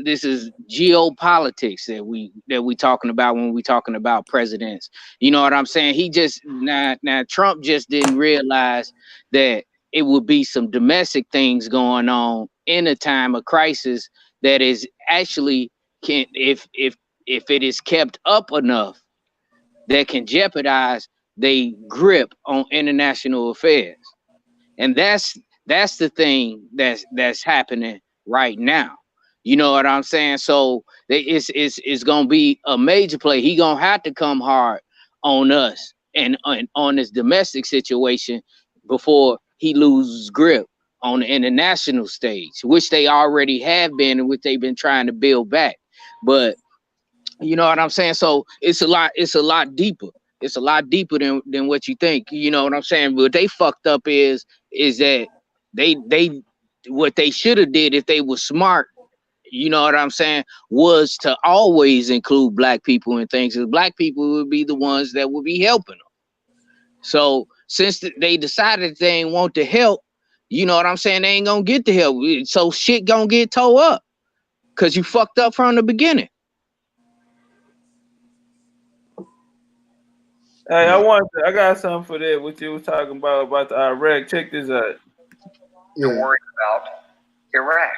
geopolitics that we talking about when we talking about presidents. You know what I'm saying? He just now Trump just didn't realize that it would be some domestic things going on in a time of crisis that is actually can if it is kept up enough that can jeopardize their grip on international affairs. And that's the thing that's happening right now. You know what I'm saying? So it's gonna be a major play. He gonna have to come hard on us and on this domestic situation before he loses grip on the international stage, which they already have been and which they've been trying to build back. But you know what I'm saying? So it's a lot deeper. It's a lot deeper than what you think. You know what I'm saying? What they fucked up is that they what they should have did if they were smart, you know what I'm saying, was to always include black people in things. Because black people would be the ones that would be helping them. So since they decided they ain't want to help, you know what I'm saying, they ain't gonna get the help. So shit gonna get towed up because you fucked up from the beginning. Hey, I got something for that. What you was talking about the Iraq. Check this out. You're worried about Iraq,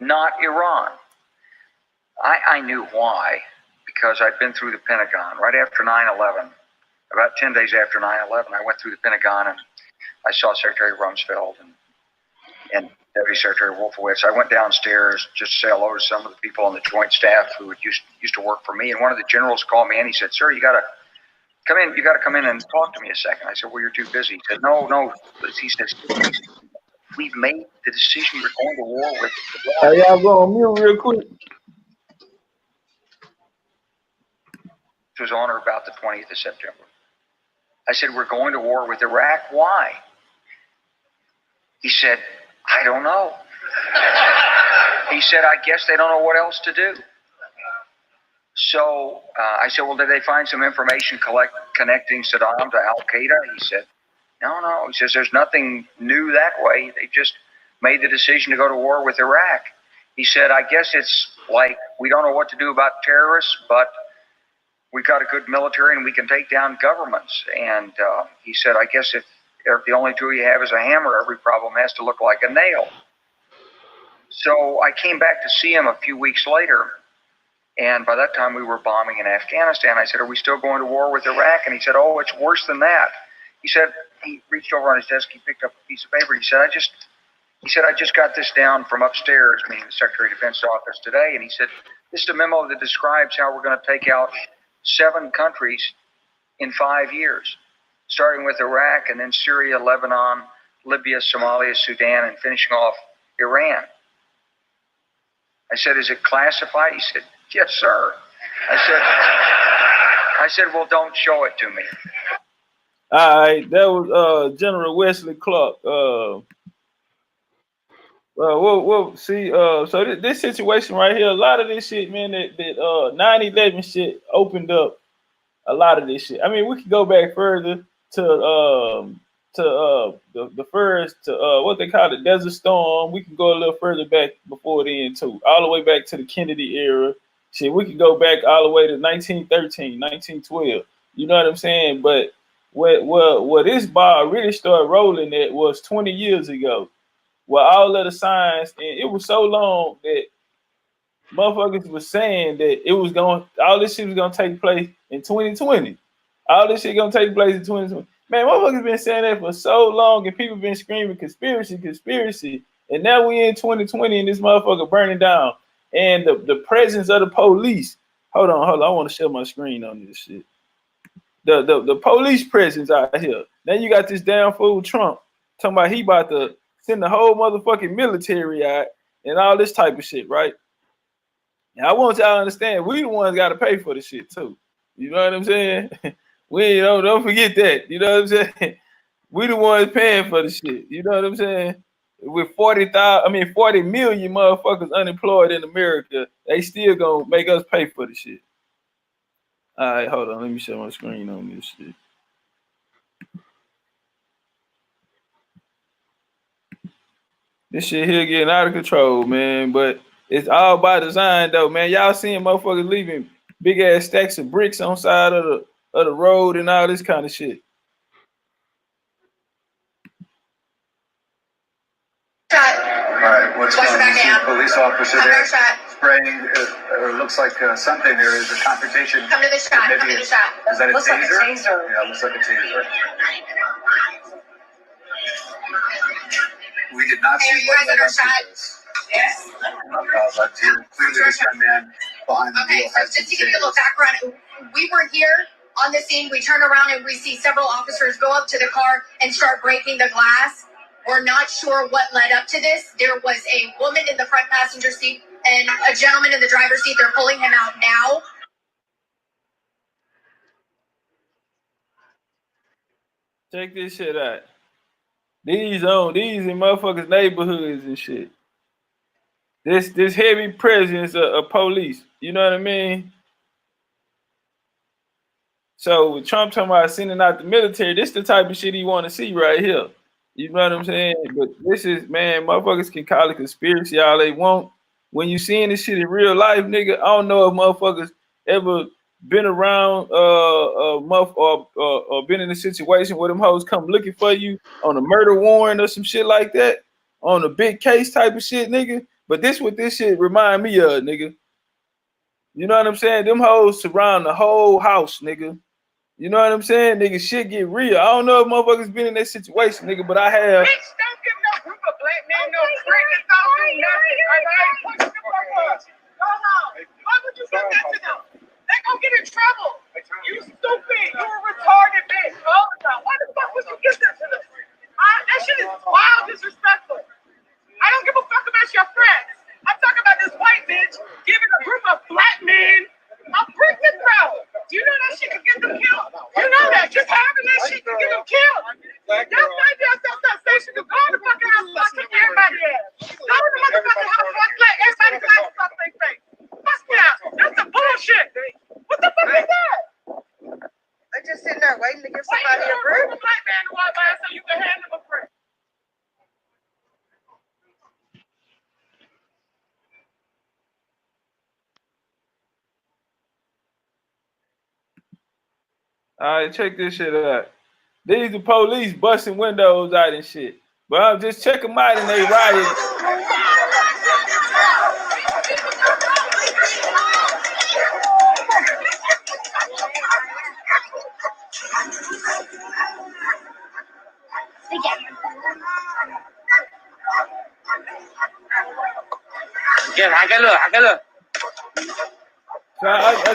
not Iran. I knew why, because I'd been through the Pentagon right after 9/11. About 10 days after 9/11, I went through the Pentagon and I saw Secretary Rumsfeld and Deputy Secretary Wolfowitz. I went downstairs just to say hello to some of the people on the Joint Staff who used to work for me. And one of the generals called me and he said, "Sir, you got to come in. You got to come in and talk to me a second." I said, "Well, you're too busy." He said, No. He says, "We've made the decision. We're going to war with Iraq." Hey, y'all go on mute real quick. It was on or about the 20th of September. I said, "We're going to war with Iraq. Why?" He said, I don't know. He said, I guess they don't know what else to do. So I said, well, did they find some information connecting Saddam to Al-Qaeda? He said, no. He says, there's nothing new that way. They just made the decision to go to war with Iraq. He said, I guess it's like we don't know what to do about terrorists, but we've got a good military and we can take down governments. And he said, I guess if the only tool you have is a hammer, every problem has to look like a nail. So I came back to see him a few weeks later, and by that time we were bombing in Afghanistan. I said, are we still going to war with Iraq? And he said, oh, it's worse than that. He said, he reached over on his desk, he picked up a piece of paper. He said, I just got this down from upstairs, meaning the Secretary of Defense office today. And he said, this is a memo that describes how we're going to take out 7 countries in 5 years, starting with Iraq and then Syria, Lebanon, Libya, Somalia, Sudan, and finishing off Iran. I said, is it classified? He said, yes, sir. I said, well, don't show it to me. All right, that was General Wesley Clark. Well, see, so this situation right here, a lot of this shit, man, that 9/11 shit opened up a lot of this shit. I mean, we could go back further to the first what they call the Desert Storm. We can go a little further back before then too, all the way back to the Kennedy era. Shit, we could go back all the way to 1913, 1912. You know what I'm saying? But where this ball really started rolling at was 20 years ago. Well, all of the signs, and it was so long that motherfuckers was saying that it was all this shit was gonna take place in 2020. All this shit gonna take place in 2020. Man, motherfuckers been saying that for so long, and people been screaming conspiracy, and now we in 2020 and this motherfucker burning down. And the presence of the police. Hold on, I want to share my screen on this shit. The police presence out here. Now you got this damn fool Trump talking about he about to send the whole motherfucking military out and all this type of shit, right? And I want y'all to understand, we the ones got to pay for the shit too. You know what I'm saying? We don't forget that. You know what I'm saying? We the ones paying for the shit. You know what I'm saying? With 40 million motherfuckers unemployed in America, they still gonna make us pay for the shit. All right, hold on. Let me share my screen on this shit. This shit here getting out of control, man. But it's all by design, though, man. Y'all seeing motherfuckers leaving big ass stacks of bricks on side of the road and all this kind of shit. All right, what's going on? Police officer there spraying, or looks like something there is a confrontation. Come to the shot. Come to the shot. Is that a looks taser? Like a taser? Yeah, it looks like a taser. We did not see what led up to this. Yes. But clearly this young man behind the wheel has so just to give you a little background, we were here on the scene. We turn around and we see several officers go up to the car and start breaking the glass. We're not sure what led up to this. There was a woman in the front passenger seat and a gentleman in the driver's seat. They're pulling him out now. Check this shit out. These in motherfuckers' neighborhoods and shit. This heavy presence of police. You know what I mean? So with Trump talking about sending out the military, this the type of shit he want to see right here. You know what I'm saying? But this is, man, motherfuckers can call it conspiracy all they want. When you seeing this shit in real life, nigga, I don't know if motherfuckers ever been around or been in a situation where them hoes come looking for you on a murder warrant or some shit like that, on a big case type of shit, nigga. But this what this shit remind me of, nigga. You know what I'm saying? Them hoes surround the whole house, nigga. You know what I'm saying? Nigga, shit get real. I don't know if motherfuckers been in that situation, nigga, but I have. Bitch, don't give no group of black men no credit. Don't do nothing. Push them over. Go on. Why would you give that to them? They gonna get in trouble. You stupid. You a retarded bitch. Hold on. Why the fuck would you give that to them? That shit is wild disrespectful. I don't give a fuck about your friends. I'm talking about this white bitch giving a group of black men a freaking throw. Do you know that shit could get them killed? You know that. Just having that shit could get them killed. Y'all find yourself that station to go the fuck out and kick everybody All right, check this shit out. These the police busting windows out and shit. But I'll just check them out and they riot. Yeah, hágalo. So I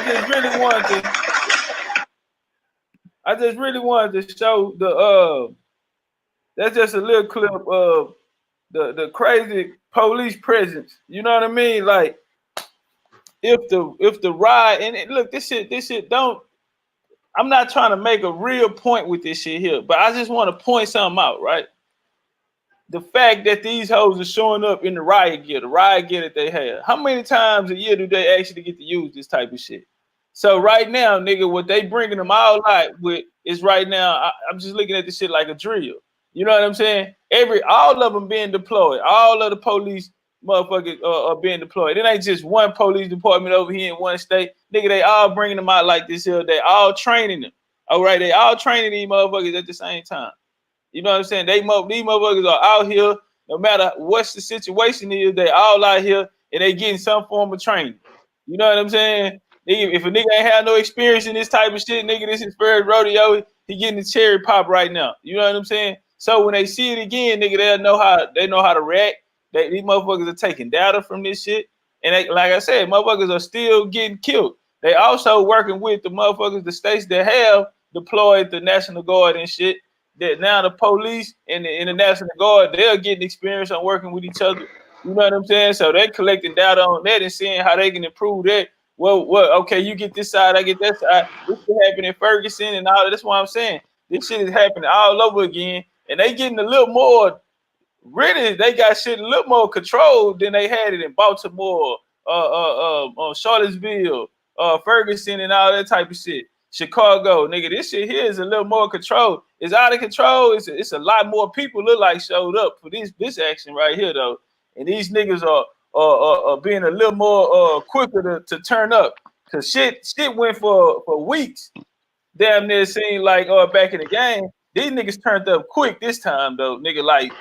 just really wanted to show the that's just a little clip of the crazy police presence. You know what I mean? Like if the riot and look, this shit don't. I'm not trying to make a real point with this shit here, but I just want to point something out, right? The fact that these hoes are showing up in the riot gear that they have. How many times a year do they actually get to use this type of shit? So right now, nigga, what they bringing them all out with is right now, I'm just looking at this shit like a drill. You know what I'm saying? All of them being deployed. All of the police motherfuckers are being deployed. It ain't just one police department over here in one state. Nigga, they all bringing them out like this here. They all training them. All right, they all training these motherfuckers at the same time. You know what I'm saying? These motherfuckers are out here, no matter what the situation is, they all out here and they getting some form of training. You know what I'm saying? If a nigga ain't had no experience in this type of shit, nigga, this is first rodeo, he getting the cherry pop right now. You know what I'm saying? So when they see it again, nigga, they know how to react. These motherfuckers are taking data from this shit. And they, like I said, motherfuckers are still getting killed. They also working with the motherfuckers, the states that have deployed the National Guard and shit. That now the police and the National Guard, they're getting experience on working with each other. You know what I'm saying? So they're collecting data on that and seeing how they can improve that. Well, okay, you get this side, I get that side. This shit happening in Ferguson and all that. That's why I'm saying this shit is happening all over again. And they getting a little more, really, they got shit a little more controlled than they had it in Baltimore, Charlottesville, Ferguson, and all that type of shit. Chicago, nigga, this shit here is a little more controlled. It's out of control. It's a lot more people look like showed up for this action right here though, and these niggas are being a little more quicker to turn up. Cause shit went for weeks. Damn near seemed like back in the game. These niggas turned up quick this time though, nigga. Like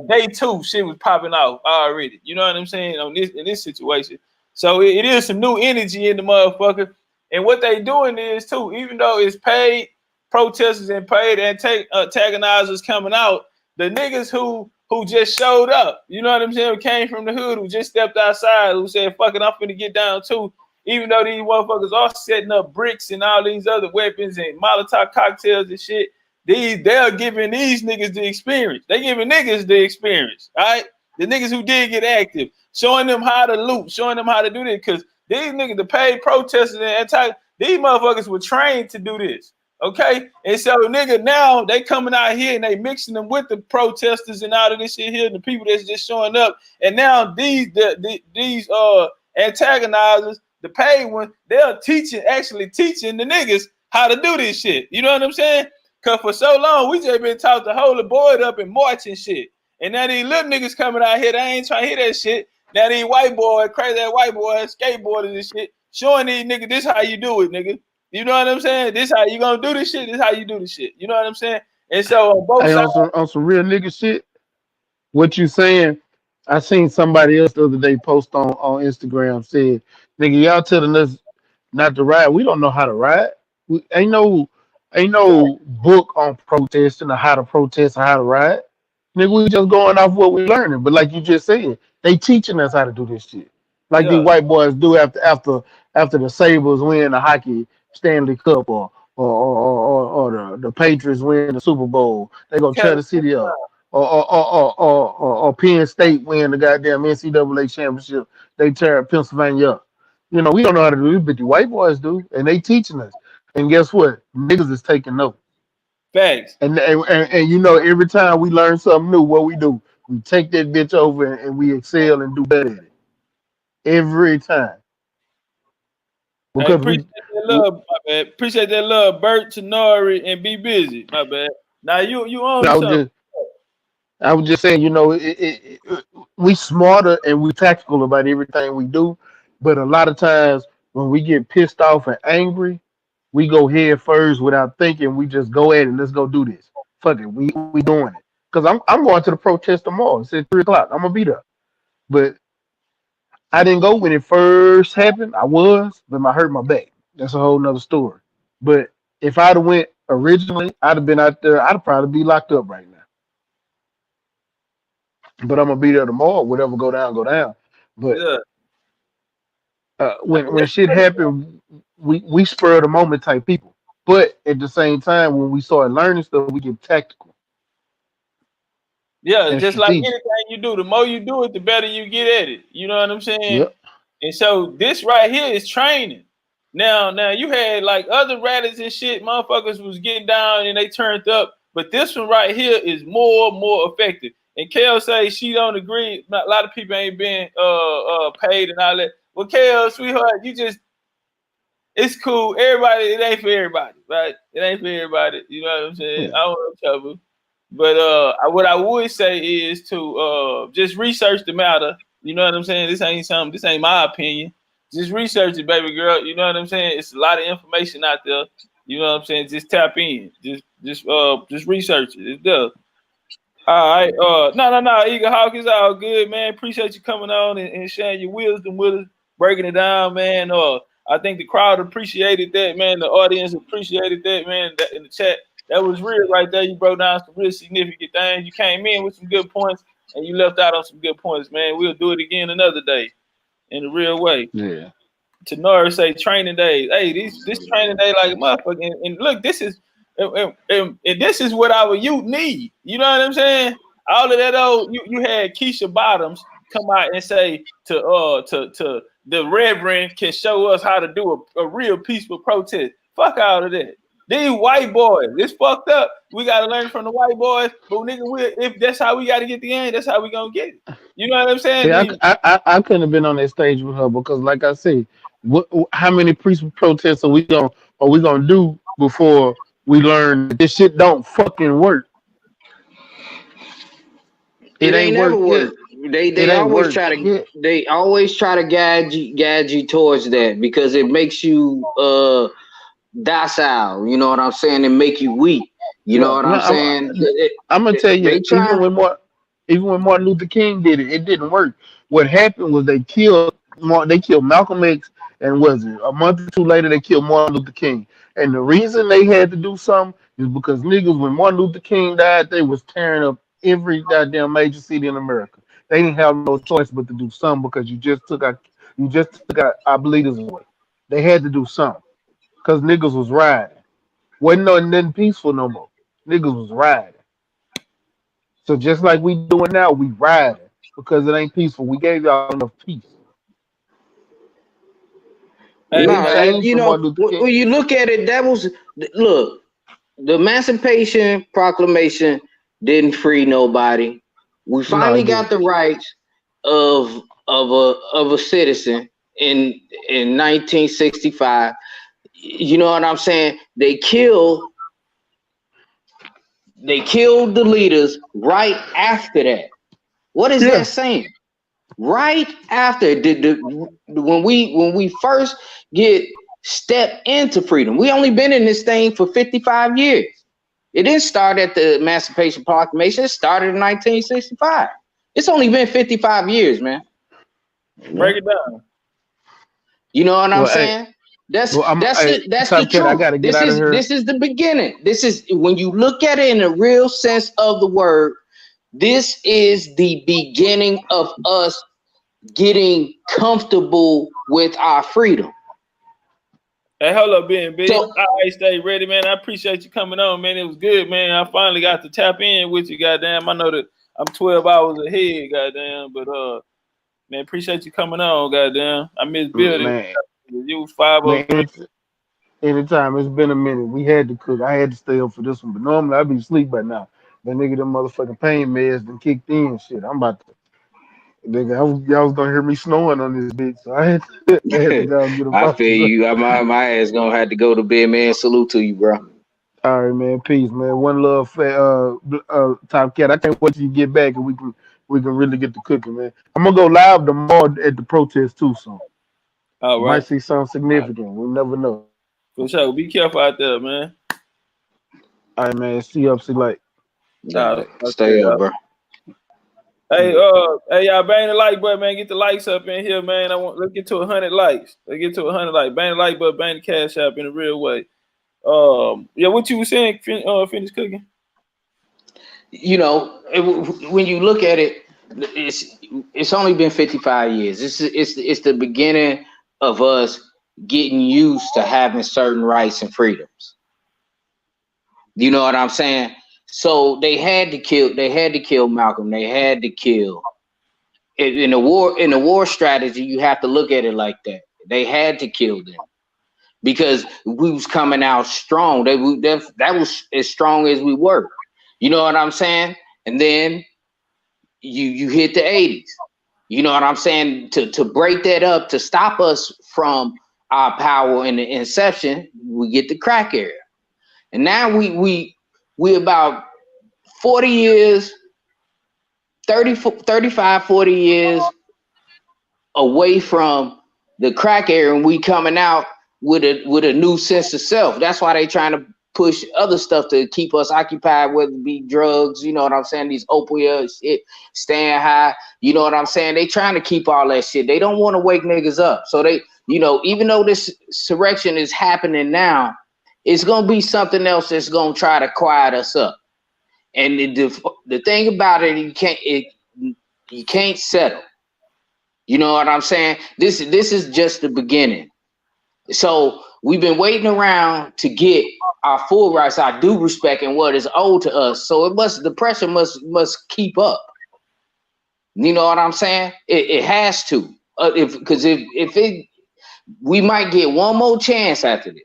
day 2, shit was popping off already. You know what I'm saying? In this situation. So it is some new energy in the motherfucker. And what they doing is too, even though it's paid protesters and paid antagonizers coming out, the niggas who just showed up, you know what I'm saying, who came from the hood, who just stepped outside, who said, fuck it, I'm finna get down too. Even though these motherfuckers are setting up bricks and all these other weapons and Molotov cocktails and shit, they're giving these niggas the experience. They giving niggas the experience, all right? The niggas who did get active, showing them how to loot, showing them how to do this, because these niggas, the paid protesters and these motherfuckers were trained to do this, okay? And so, nigga, now they coming out here and they mixing them with the protesters and all of this shit here, and the people that's just showing up. And now these antagonizers, the paid ones, they're actually teaching the niggas how to do this shit. You know what I'm saying? Because for so long, we just been taught to hold the board up and march and shit. And now these little niggas coming out here, they ain't trying to hear that shit. Now these white boys, crazy ass white boys, skateboarders and shit, showing these niggas this how you do it, nigga. You know what I'm saying? This how you gonna do this shit. This how you do this shit. You know what I'm saying? And so on both sides, on some real nigga shit, what you saying? I seen somebody else the other day post on Instagram said, "Nigga, y'all telling us not to ride. We don't know how to ride. We ain't no book on protesting or how to protest or how to ride. Nigga, we just going off what we learning. But like you just said, they teaching us how to do this shit. Like these yeah, white boys do after the Sabres win the hockey Stanley Cup or the Patriots win the Super Bowl. They gonna tear the city up. Or Penn State win the goddamn NCAA championship. They tear Pennsylvania up. You know, we don't know how to do this, but the white boys do, and they teaching us. And guess what? Niggas is taking notes. facts. And you know, every time we learn something new, what we do, we take that bitch over and we excel and do better at it. Every time. I Because appreciate that love, my bad. Appreciate that love, Bert, Tenori, and Be Busy, my bad. Now you own I something. was just saying, you know, we smarter and we tactical about everything we do, but a lot of times when we get pissed off and angry, We go head first without thinking. We just go at it. Let's go do this. Fuck it. We doing it. Cause I'm going to the protest tomorrow. It's at 3 o'clock. I'm gonna be there. But I didn't go when it first happened. I was, but I hurt my back. That's a whole nother story. But if I'd have went originally, I'd have been out there. I'd probably be locked up right now. But I'm gonna be there tomorrow. Whatever go down, go down. But Yeah. when shit happened, we spur of the moment type people. But at the same time, when we start learning stuff, we get tactical Yeah, and just like strategic. anything you do, the more you do it, the better you get at it. You know what I'm saying? Yep. And so this right here is training. Now you had like other rallies and shit, motherfuckers was getting down and they turned up, but this one right here is more effective. And Kel say she don't agree. A lot of people ain't been paid and all that. Well, Kel, sweetheart, you just it's cool. Everybody, it ain't for everybody, right? It ain't for everybody. You know what I'm saying? Yeah. I don't want trouble. But what I would say is to just research the matter. You know what I'm saying? This ain't my opinion. Just research it, baby girl. You know what I'm saying? It's a lot of information out there. You know what I'm saying? Just tap in. Just research it. It's there. All right. No. Eagle Hawk is all good, man. Appreciate you coming on and sharing your wisdom with us, breaking it down, man. I think the crowd appreciated that, man. The audience appreciated that, man. That in the chat, that was real right there. You broke down some real significant things. You came in with some good points, and you left out on some good points, man. We'll do it again another day in a real way. Yeah. Tenora say training days. Hey, this training day like a motherfucker. And look, this is and this is what our youth need. You know what I'm saying? All of that old you had Keisha Bottoms come out and say to the Reverend can show us how to do a real peaceful protest. Fuck all of that. These white boys, it's fucked up. We gotta learn from the white boys, but nigga, if that's how we gotta get the end, that's how we gonna get it. You know what I'm saying? See, I couldn't have been on that stage with her because, like I said, how many peaceful protests are we gonna do before we learn that this shit don't fucking work? It ain't never worked. They always try to guide you towards that because it makes you docile. You know what I'm saying? And make you weak. You know what I'm saying? I'm gonna tell you, even when Martin Luther King did it, it didn't work. What happened was they killed Malcolm X, and was it a month or two later they killed Martin Luther King. And the reason they had to do something is because niggas, when Martin Luther King died, they was tearing up every goddamn major city in America. They didn't have no choice but to do something because you just took our leaders away. They had to do something because niggas was riding. Wasn't nothing peaceful no more. Niggas was riding. So just like we doing now, we riding because it ain't peaceful. We gave y'all enough peace. No, you know, when you look at it, look, the Emancipation Proclamation didn't free nobody. We finally got the rights of a citizen in 1965. You know what I'm saying? They killed the leaders right after that. What is that saying? Right after when we first step into freedom, we only been in this thing for 55 years. It didn't start at the Emancipation Proclamation. It started in 1965. It's only been 55 years, man. Break it down. You know what I'm saying? That's the truth. This is the beginning. This is when you look at it in the real sense of the word. This is the beginning of us getting comfortable with our freedom. Hey, hold up, being big. All right, stay ready, man. I appreciate you coming on, man. It was good, man. I finally got to tap in with you, goddamn. I know that I'm 12 hours ahead, goddamn, but man, appreciate you coming on, goddamn. I miss building. Man. You was 503. Anytime, it's been a minute. We had to cook. I had to stay up for this one, but normally I'd be asleep by now. That nigga, them motherfucking pain meds done kicked in. Shit, I'm about to. Nigga, y'all was gonna hear me snoring on this bitch, so I had to go get a I feel you. My ass gonna have to go to bed, man. Salute to you, bro. All right, man. Peace, man. One love, Top Cat. I can't wait till you get back and we can really get to cooking, man. I'm gonna go live tomorrow at the protest too, so all right. Might see something significant. We never know. For sure. Be careful out there, man. All right, man. See you up, see you later. Nah, Stay up, bro. Hey, hey, y'all, bang the like button, man. Get the likes up in here, man. Let's get to 100 likes. Let's get to 100 likes. Bang the like button, bang the cash app in a real way. Yeah, what you were saying? Finish cooking. You know, when you look at it, it's only been 55 years. It's the beginning of us getting used to having certain rights and freedoms. You know what I'm saying? So they had to kill Malcolm. They had to kill. In the war strategy, you have to look at it like that. They had to kill them because we was coming out strong. That was as strong as we were. You know what I'm saying? And then you hit the 80s. You know what I'm saying? To break that up, to stop us from our power in the inception, we get the crack era. And now we about 40 years, 35, 40 years away from the crack era, and we coming out with a new sense of self. That's why they trying to push other stuff to keep us occupied, whether it be drugs, you know what I'm saying, these opioids, staying high, you know what I'm saying? They trying to keep all that shit. They don't want to wake niggas up. So they, you know, even though this insurrection is happening now, it's gonna be something else that's gonna try to quiet us up. And the thing about it, you can't settle. You know what I'm saying? This is just the beginning. So we've been waiting around to get our full rights, our due respect, and what is owed to us. So the pressure must keep up. You know what I'm saying? It has to. Because we might get one more chance after this.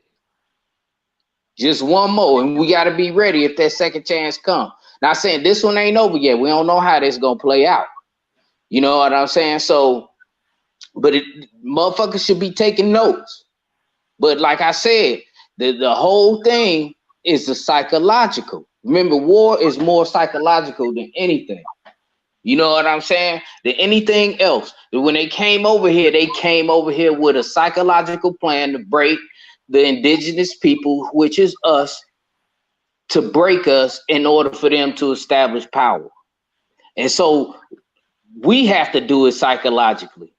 Just one more, and we got to be ready if that second chance comes. Not saying this one ain't over yet. We don't know how this gonna play out. You know what I'm saying? So, but motherfuckers should be taking notes. But like I said, the whole thing is the psychological. Remember, war is more psychological than anything. You know what I'm saying? Than anything else. When they came over here with a psychological plan to break the indigenous people, which is us, to break us in order for them to establish power. And so we have to do it psychologically.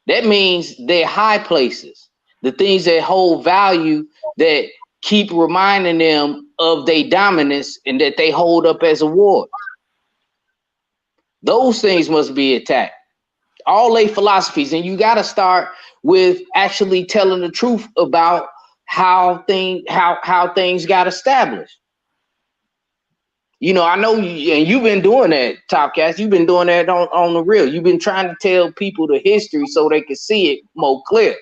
That means they're high places, the things that hold value, that keep reminding them of their dominance and that they hold up as a ward. Those things must be attacked. All their philosophies, and you got to start with actually telling the truth about how things got established. You know, I know and you've been doing that, TOPCATZ. You've been doing that on the real. You've been trying to tell people the history so they can see it more clear.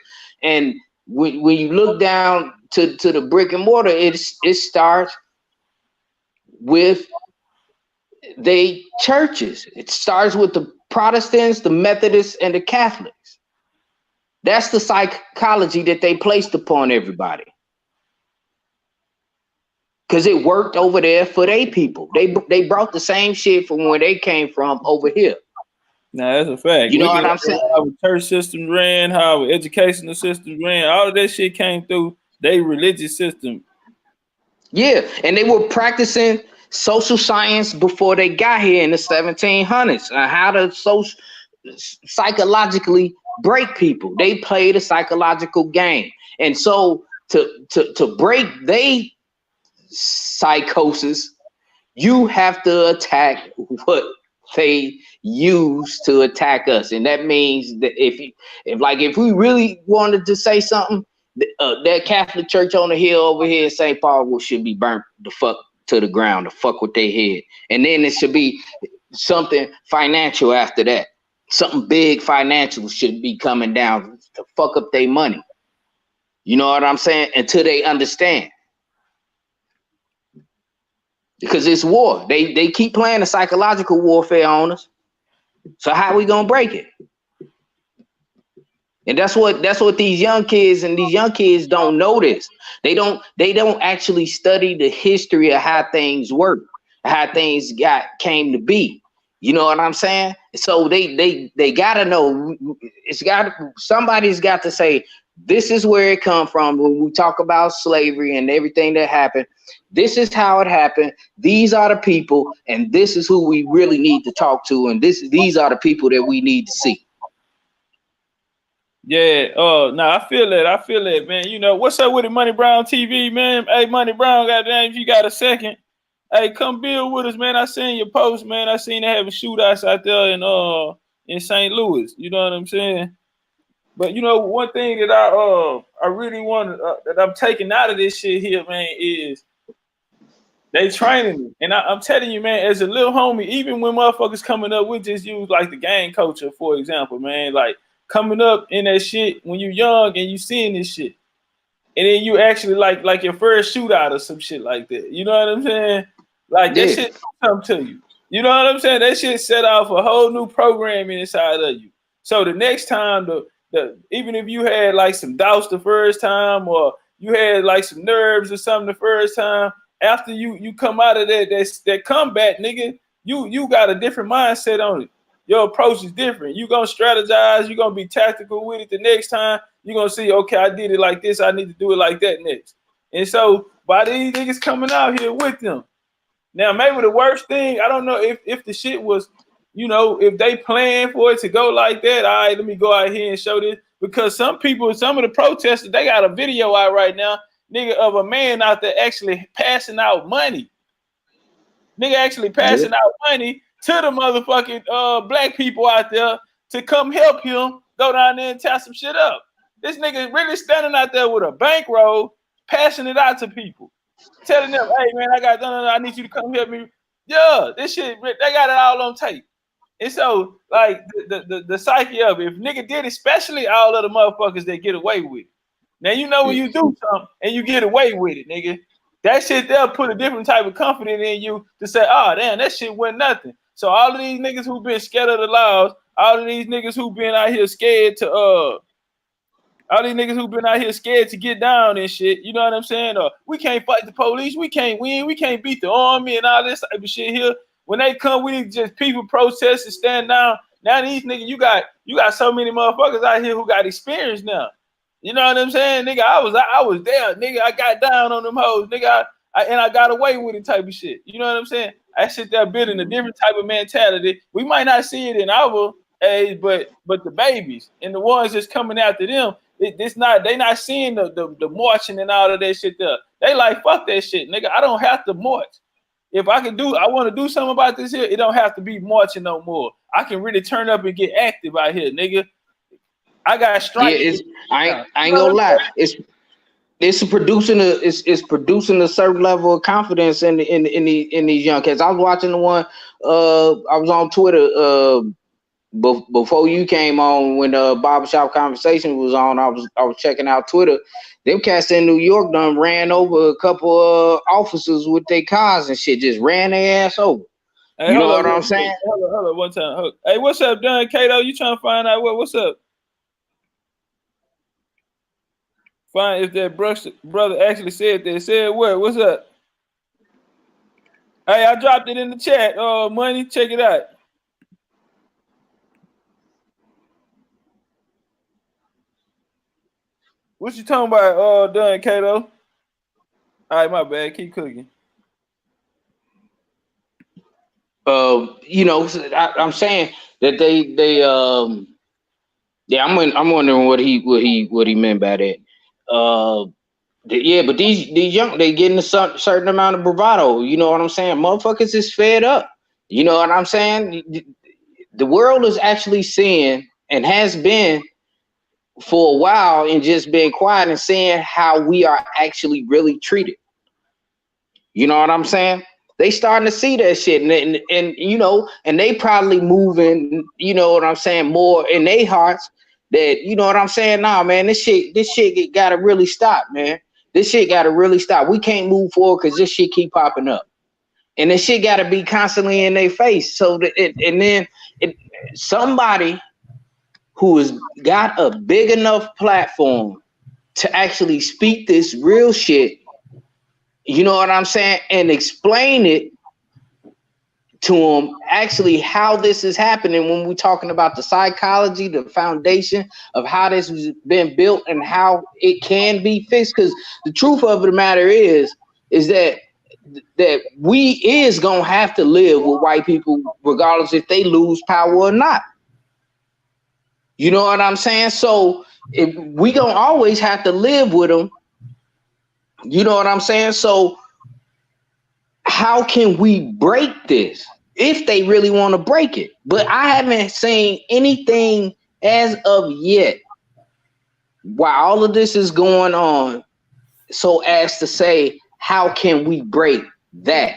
And when you look down to the brick and mortar, it starts with they churches. It starts with the Protestants, the Methodists, and the Catholics. That's the psychology that they placed upon everybody. Because it worked over there for their people. They brought the same shit from where they came from over here. Nah, that's a fact. You know what I'm saying? How our church system ran, how our educational system ran, all of that shit came through their religious system. Yeah, and they were practicing social science before they got here in the 1700s. How to psychologically break people. They played a psychological game. And so to break they psychosis, you have to attack what they use to attack us. And that means that if we really wanted to say something, that Catholic church on the hill over here in St. Paul should be burnt the fuck to the ground, to fuck with their head. And then it should be something financial after that. Something big financial should be coming down to fuck up their money. You know what I'm saying? Until they understand. Because it's war. They keep playing the psychological warfare on us. So how we gonna break it? And that's what these young kids don't know this. They don't actually study the history of how things work, how things came to be. You know what I'm saying? So they gotta know. Somebody's got to say, This is where it come from when we talk about slavery and everything that happened. This is how it happened. These are the people, and this is who we really need to talk to, and these are the people that we need to see. Yeah, no, I feel that, man. You know, what's up with it, Money Brown TV, man? Hey, Money Brown, goddamn, if you got a second, hey, come build with us, man. I seen your post, man. I seen they having shootouts out there in St. Louis. You know what I'm saying? But you know, one thing that I really want that I'm taking out of this shit here, man, is they training me. And I'm telling you, man, as a little homie, even when motherfuckers coming up, we just use like the gang culture, for example, man. Like coming up in that shit when you're young and you seeing this shit. And then you actually like your first shootout or some shit like that. You know what I'm saying? Like that shit come to you. You know what I'm saying? That shit set off a whole new programming inside of you. So the next time even if you had like some doubts the first time or you had like some nerves or something the first time, after you come out of that comeback, nigga, you got a different mindset on it. Your approach is different. You're gonna strategize, you're gonna be tactical with it the next time. You're gonna see, okay, I did it like this, I need to do it like that next. And so by these niggas coming out here with them. Now, maybe the worst thing, I don't know if the shit was, you know, if they plan for it to go like that, all right, let me go out here and show this. Because some of the protesters, they got a video out right now, nigga, of a man out there actually passing out money. Nigga actually passing out money to the motherfucking black people out there to come help him go down there and tie some shit up. This nigga really standing out there with a bankroll, passing it out to people. Telling them, hey man, I need you to come help me. Yeah, this shit, they got it all on tape. And so, like the psyche of it, if nigga did, especially all of the motherfuckers that get away with it. Now you know when you do something and you get away with it, nigga, that shit they'll put a different type of confidence in you to say, oh damn, that shit wasn't nothing. So all of these niggas who've been scared of the laws, all of these niggas who've been out here scared to all these niggas who've been out here scared to get down and shit, you know what I'm saying? We can't fight the police, we can't win, we can't beat the army and all this type of shit here. When they come, we need just people protest and stand down. Now these niggas, you got so many motherfuckers out here who got experience now. You know what I'm saying, nigga? I was there, nigga. I got down on them hoes, nigga. I got away with it, type of shit. You know what I'm saying? I sit there building a different type of mentality. We might not see it in our age, but the babies and the ones that's coming after them, they not seeing the marching and all of that shit there. They like, fuck that shit, nigga. I don't have to march. If I want to do something about this here, it don't have to be marching no more. I can really turn up and get active out here, nigga. I got strikes. Yeah, I ain't gonna lie. It's producing a certain level of confidence in these young cats. I was watching the one. I was on Twitter before you came on when the barbershop conversation was on. I was checking out Twitter. Them cats in New York done ran over a couple of officers with their cars and shit. Just ran their ass over. Hey, you know what I'm saying? Hold on, one time. Hey, what's up, Don Cato? You trying to find out what's up? Find if that brother actually said that. Said what? What's up? Hey, I dropped it in the chat. Money, check it out. What you talking about, Don Cato? All right, my bad. Keep cooking. You know, I'm saying that I'm wondering what he meant by that. Yeah, but these young, they getting a certain amount of bravado. You know what I'm saying? Motherfuckers is fed up. You know what I'm saying? The world is actually seeing and has been for a while and just been quiet and seeing how we are actually really treated. You know what I'm saying? They starting to see that shit and you know, and they probably moving, you know what I'm saying, more in their hearts that, you know what I'm saying? Nah, man, this shit gotta really stop, man. This shit gotta really stop. We can't move forward because this shit keep popping up. And this shit gotta be constantly in their face. So that somebody who has got a big enough platform to actually speak this real shit, you know what I'm saying, and explain it to them actually how this is happening when we're talking about the psychology, the foundation of how this has been built and how it can be fixed. Because the truth of the matter is that we is gonna have to live with white people regardless if they lose power or not. You know what I'm saying? So if we gonna always have to live with them, you know what I'm saying? So how can we break this if they really want to break it? But I haven't seen anything as of yet while all of this is going on, so as to say, how can we break that?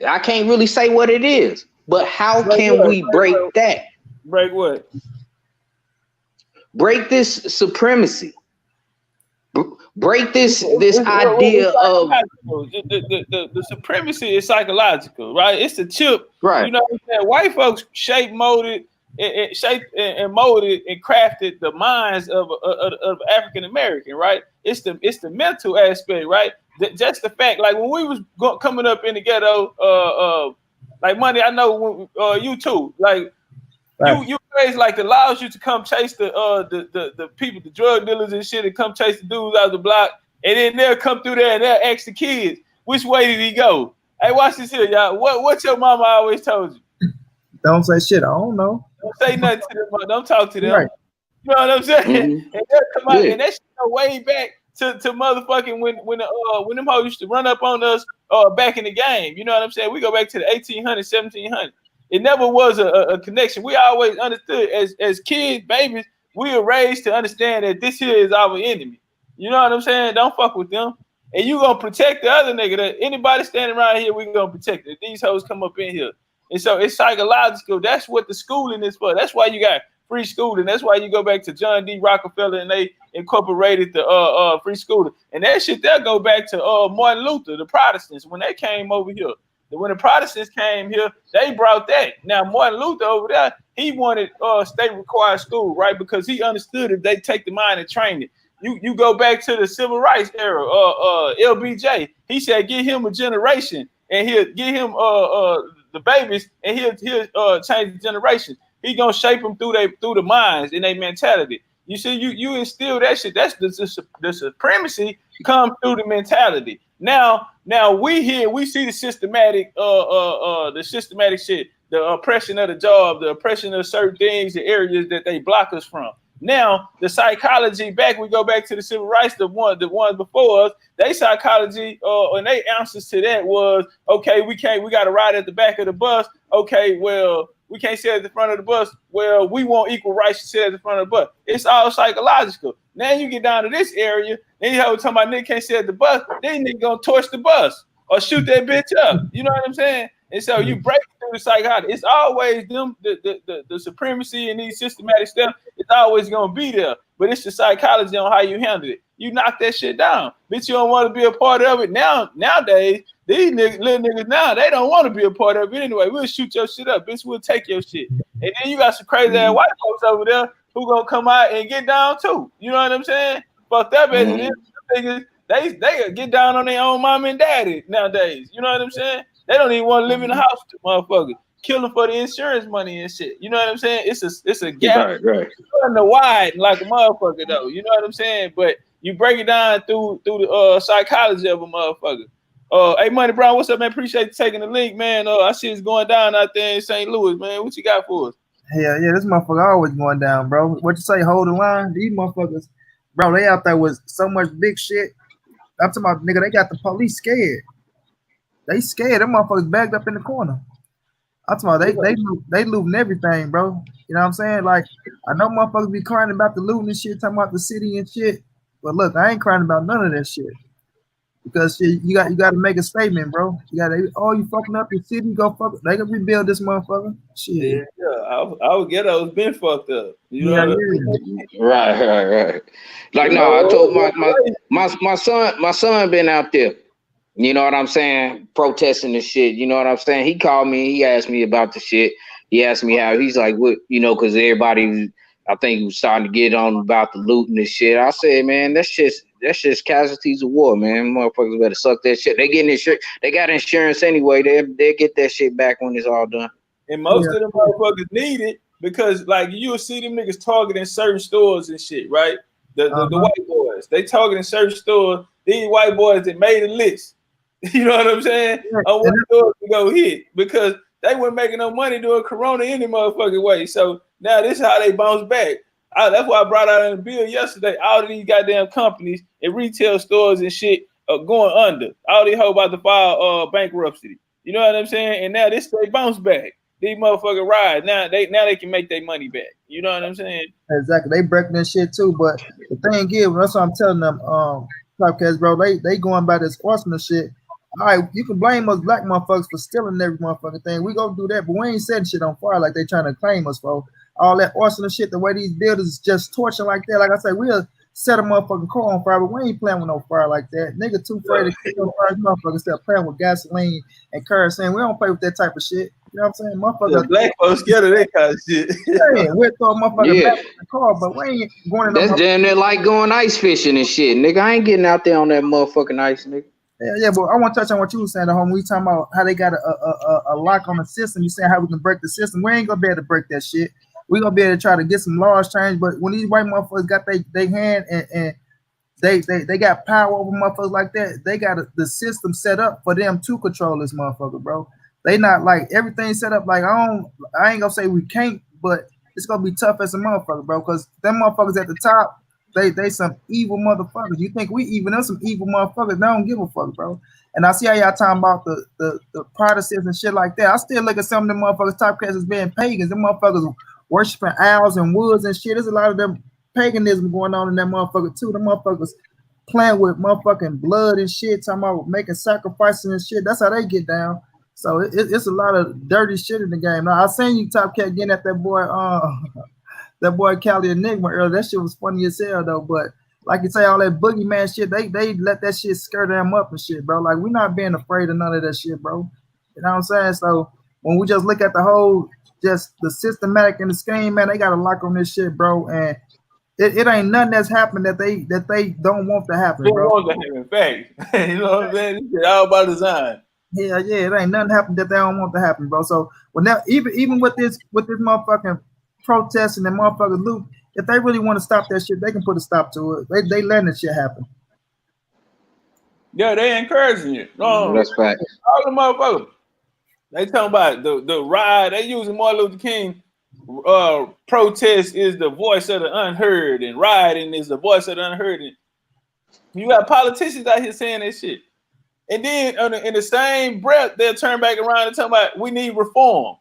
I can't really say what it is, but how can we break that? Break what? Break this supremacy. Break this idea of the supremacy is psychological, right? It's the chip, right? You know what I'm saying? White folks shaped, molded, and molded and crafted the minds of African American, right? It's the mental aspect, right? Just the fact, like when we was coming up in the ghetto, like Money, I know you too, like. Right. You raised like the allows you to come chase the people, the drug dealers and shit, and come chase the dudes out of the block, and then they'll come through there and they'll ask the kids, which way did he go? Hey, watch this here, y'all. What your mama always told you? Don't say shit. I don't know. Don't say nothing to them. Don't talk to them. Right. You know what I'm saying? Mm-hmm. And they'll come out and that shit go way back to motherfucking when them hoes used to run up on us back in the game. You know what I'm saying? We go back to the 1800s, 1700s. It never was a connection. We always understood as kids, babies, we were raised to understand that this here is our enemy. You know what I'm saying? Don't fuck with them. And you gonna protect the other nigga. That anybody standing around here, we gonna protect it. These hoes come up in here. And so it's psychological. That's what the schooling is for. That's why you got free schooling. That's why you go back to John D. Rockefeller and they incorporated the free schooling. And that shit there go back to Martin Luther, the Protestants, when they came over here. When the Protestants came here, they brought that. Now, Martin Luther over there, he wanted state required school, right? Because he understood if they take the mind and train it. You go back to the civil rights era, LBJ. He said, give him a generation and he'll give him the babies and he'll change the generation. He gonna shape them through the minds and their mentality. You see, you instill that shit. That's the supremacy come through the mentality. Now we see the systematic shit, the oppression of the job, the oppression of certain things, the areas that they block us from. Now the psychology we go back to the civil rights, the ones before us, they psychology and they answers to that was, okay, we got to ride at the back of the bus. Okay, well, we can't sit at the front of the bus. Well, we want equal rights to sit at the front of the bus. It's all psychological. Now you get down to this area, then you talking about nigga can't sit at the bus, then nigga gonna torch the bus or shoot that bitch up. You know what I'm saying? And so you break through the psychology. It's always them, the supremacy and these systematic stuff, it's always gonna be there. But it's the psychology on how you handle it. You knock that shit down. Bitch, you don't want to be a part of it. Nowadays, these little niggas now, they don't want to be a part of it anyway. We'll shoot your shit up, bitch. We'll take your shit. And then you got some crazy ass white folks over there who gonna come out and get down too. You know what I'm saying? Fuck that, baby. Niggas, they get down on their own mom and daddy nowadays. You know what I'm saying? They don't even want to live in the house with the motherfuckers. Kill them for the insurance money and shit. You know what I'm saying? It's a gap. Right. In the wide like a motherfucker though. You know what I'm saying? But you break it down through the psychology of a motherfucker. Hey, Money Brown, what's up, man? Appreciate you taking the link, man. I see it's going down out there in St. Louis, man. What you got for us? Hell yeah, this motherfucker always going down, bro. What you say, hold the line? These motherfuckers, bro, they out there with so much big shit. I'm talking about, nigga, they got the police scared. They scared. Them motherfuckers backed up in the corner. I'm talking about they looting everything, bro. You know what I'm saying? Like, I know motherfuckers be crying about the looting and shit, talking about the city and shit. But look, I ain't crying about none of that shit. Because shit, you got to make a statement, bro. You fucking up your city, go fuck. They gonna rebuild this motherfucker. Shit. Yeah, our ghetto's been fucked up. You know Right. Like I told my son been out there. You know what I'm saying? Protesting the shit. You know what I'm saying? He called me. He asked me about the shit. He asked me how. He's like, what? You know, because everybody, I think, was starting to get on about the looting and shit. I said, man, that's That's just casualties of war, man. Motherfuckers better suck that shit. They getting insurance. They got insurance anyway. They get that shit back when it's all done. And most of them motherfuckers need it because, like, you'll see them niggas targeting certain stores and shit, right? The white boys, they targeting certain stores. These white boys that made a list. You know what I'm saying? On what stores to go hit because they weren't making no money doing Corona any motherfucking way. So now this is how they bounce back. That's why I brought out in the bill yesterday. All of these goddamn companies and retail stores and shit are going under. All these hoes about to file bankruptcy. You know what I'm saying? And now this they bounce back. These motherfuckers ride. Now they can make their money back. You know what I'm saying? Exactly. They breaking this shit too. But the thing is, that's what I'm telling them, TOPCATZ, bro. They going by this arsenal shit. All right, you can blame us black motherfuckers for stealing every motherfucking thing. We gonna do that, but we ain't setting shit on fire like they trying to claim us for. All that arsenal shit, the way these buildings just torching like that. Like I said, we'll set a motherfucking car on fire, but we ain't playing with no fire like that. Nigga too afraid to kill no fire. Motherfuckers start playing with gasoline and kerosene. We don't play with that type of shit. You know what I'm saying? Motherfuckers. Black folks scared of that kind of shit. Yeah, we'll throw a motherfucker back in the car, but we ain't going in. That's damn near like going ice fishing and shit, nigga. I ain't getting out there on that motherfucking ice, nigga. Yeah, but I want to touch on what you were saying, the homie. We talking about how they got a lock on the system. You saying how we can break the system. We ain't gonna be able to break that shit. We gonna be able to try to get some laws changed. But when these white motherfuckers got they hand and they got power over motherfuckers like that, they got the system set up for them to control this motherfucker, bro. They not like everything set up like I ain't gonna say we can't, but it's gonna be tough as a motherfucker, bro. Because them motherfuckers at the top. They some evil motherfuckers. You think we even them some evil motherfuckers? They don't give a fuck, bro. And I see how y'all talking about the Protestants and shit like that. I still look at some of them motherfuckers, TOPCATZ as being pagans. Them motherfuckers worshiping owls and woods and shit. There's a lot of them paganism going on in that motherfucker too. Them motherfuckers playing with motherfucking blood and shit, talking about making sacrifices and shit. That's how they get down. So it's a lot of dirty shit in the game. Now I seen you TOPCATZ getting at that boy that boy Cali Enigma earlier. That shit was funny as hell though. But like you say, all that boogeyman shit, they let that shit scare them up and shit, bro. Like we're not being afraid of none of that shit, bro. You know what I'm saying? So when we just look at the whole, just the systematic and the scheme, man, they got a lock on this shit, bro. And it ain't nothing that's happened that they don't want to happen, bro. Don't want to happen, fact. You know what I'm saying? It's all by design. Yeah, it ain't nothing happened that they don't want to happen, bro. So when now even with this motherfucking protesting and motherfuckers loot, if they really want to stop that shit, they can put a stop to it. They letting that shit happen. Yeah, they encouraging you. No, that's fact. All the motherfuckers. They talking about the ride. They using Martin Luther King. Protest is the voice of the unheard, and rioting is the voice of the unheard. And you got politicians out here saying that shit, and then in the same breath, they'll turn back around and talk about we need reform.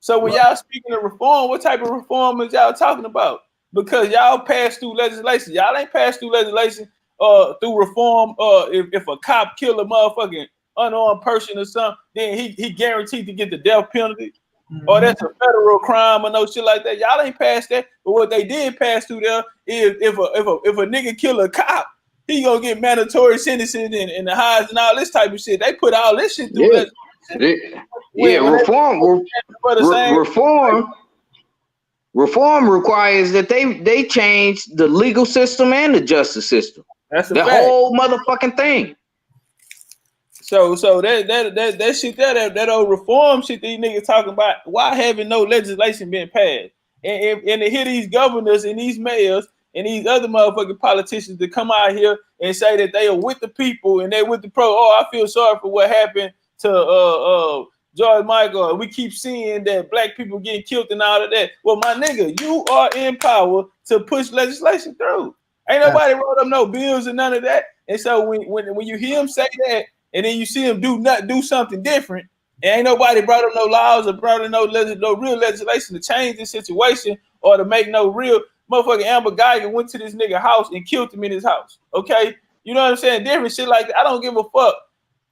So when y'all speaking of reform, what type of reform is y'all talking about? Because y'all passed through legislation. Y'all ain't passed through legislation through reform. If a cop kill a motherfucking unarmed person or something, then he guaranteed to get the death penalty. Or that's a federal crime or no shit like that. Y'all ain't passed that. But what they did pass through there is if a nigga kill a cop, he gonna get mandatory sentencing and the highs and all this type of shit. They put all this shit through. Reform requires that they change the legal system and the justice system. That's the whole motherfucking thing. So that shit that old reform shit these niggas talking about, why haven't no legislation been passed? And to hear these governors and these mayors and these other motherfucking politicians to come out here and say that they are with the people and they with the I feel sorry for what happened to George Michael. We keep seeing that black people getting killed and all of that. Well, my nigga, you are in power to push legislation through. Ain't nobody wrote up no bills and none of that. And so when you hear him say that, and then you see him do something different, and ain't nobody brought up no laws or brought up no real legislation to change this situation or to make no real motherfucking Amber Geiger went to this nigga house and killed him in his house. Okay, you know what I'm saying? Different shit like that. I don't give a fuck.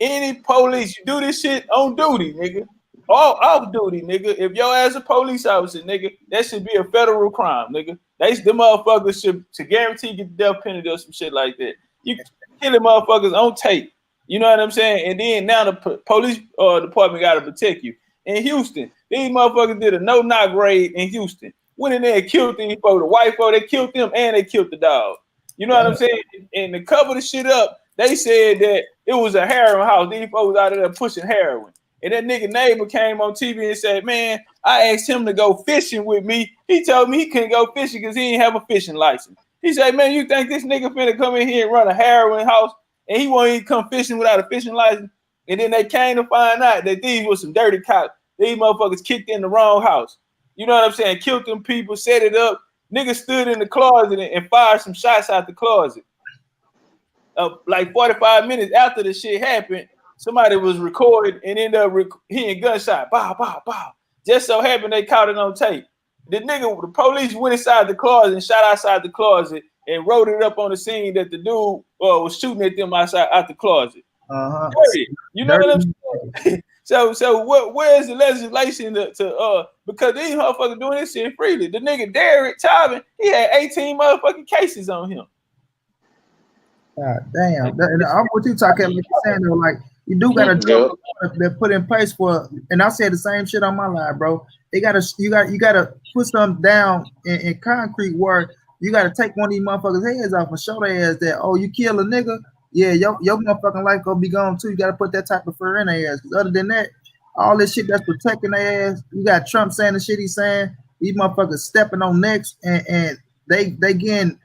Any police, you do this shit on duty, nigga. All off duty, nigga. If your ass a police officer, nigga, that should be a federal crime, nigga. The motherfuckers should to guarantee get the death penalty or some shit like that. You killing motherfuckers on tape. You know what I'm saying? And then now the police department got to protect you. In Houston, these motherfuckers did a no-knock raid in Houston. Went in there and killed them for the white folk. They killed them and they killed the dog. You know what I'm saying? And to cover the shit up, they said that it was a heroin house. These folks out there pushing heroin. And that nigga neighbor came on TV and said, man, I asked him to go fishing with me. He told me he couldn't go fishing because he didn't have a fishing license. He said, man, you think this nigga finna come in here and run a heroin house and he won't even come fishing without a fishing license? And then they came to find out that these were some dirty cops. These motherfuckers kicked in the wrong house. You know what I'm saying? Killed them people, set it up. Niggas stood in the closet and fired some shots out the closet. Like 45 minutes after the shit happened, somebody was recording and ended up hearing gunshot. Bow, bow, bow. Just so happened they caught it on tape. The police went inside the closet and shot outside the closet and wrote it up on the scene that the dude was shooting at them outside out the closet. You know what I'm saying? So where's the legislation to because these motherfuckers doing this shit freely? The nigga Derek Chauvin, he had 18 motherfucking cases on him. God damn. I'm what you talking about, like you're saying though, like you do got to that put in place for, and I said the same shit on my line, bro. You gotta put something down in concrete where you gotta take one of these motherfuckers' heads off and show their ass that, oh, you kill a nigga, yeah, your motherfucking life gonna be gone too. You gotta put that type of fear in their ass. Because other than that, all this shit that's protecting their ass, you got Trump saying the shit he's saying, these motherfuckers stepping on necks and they getting,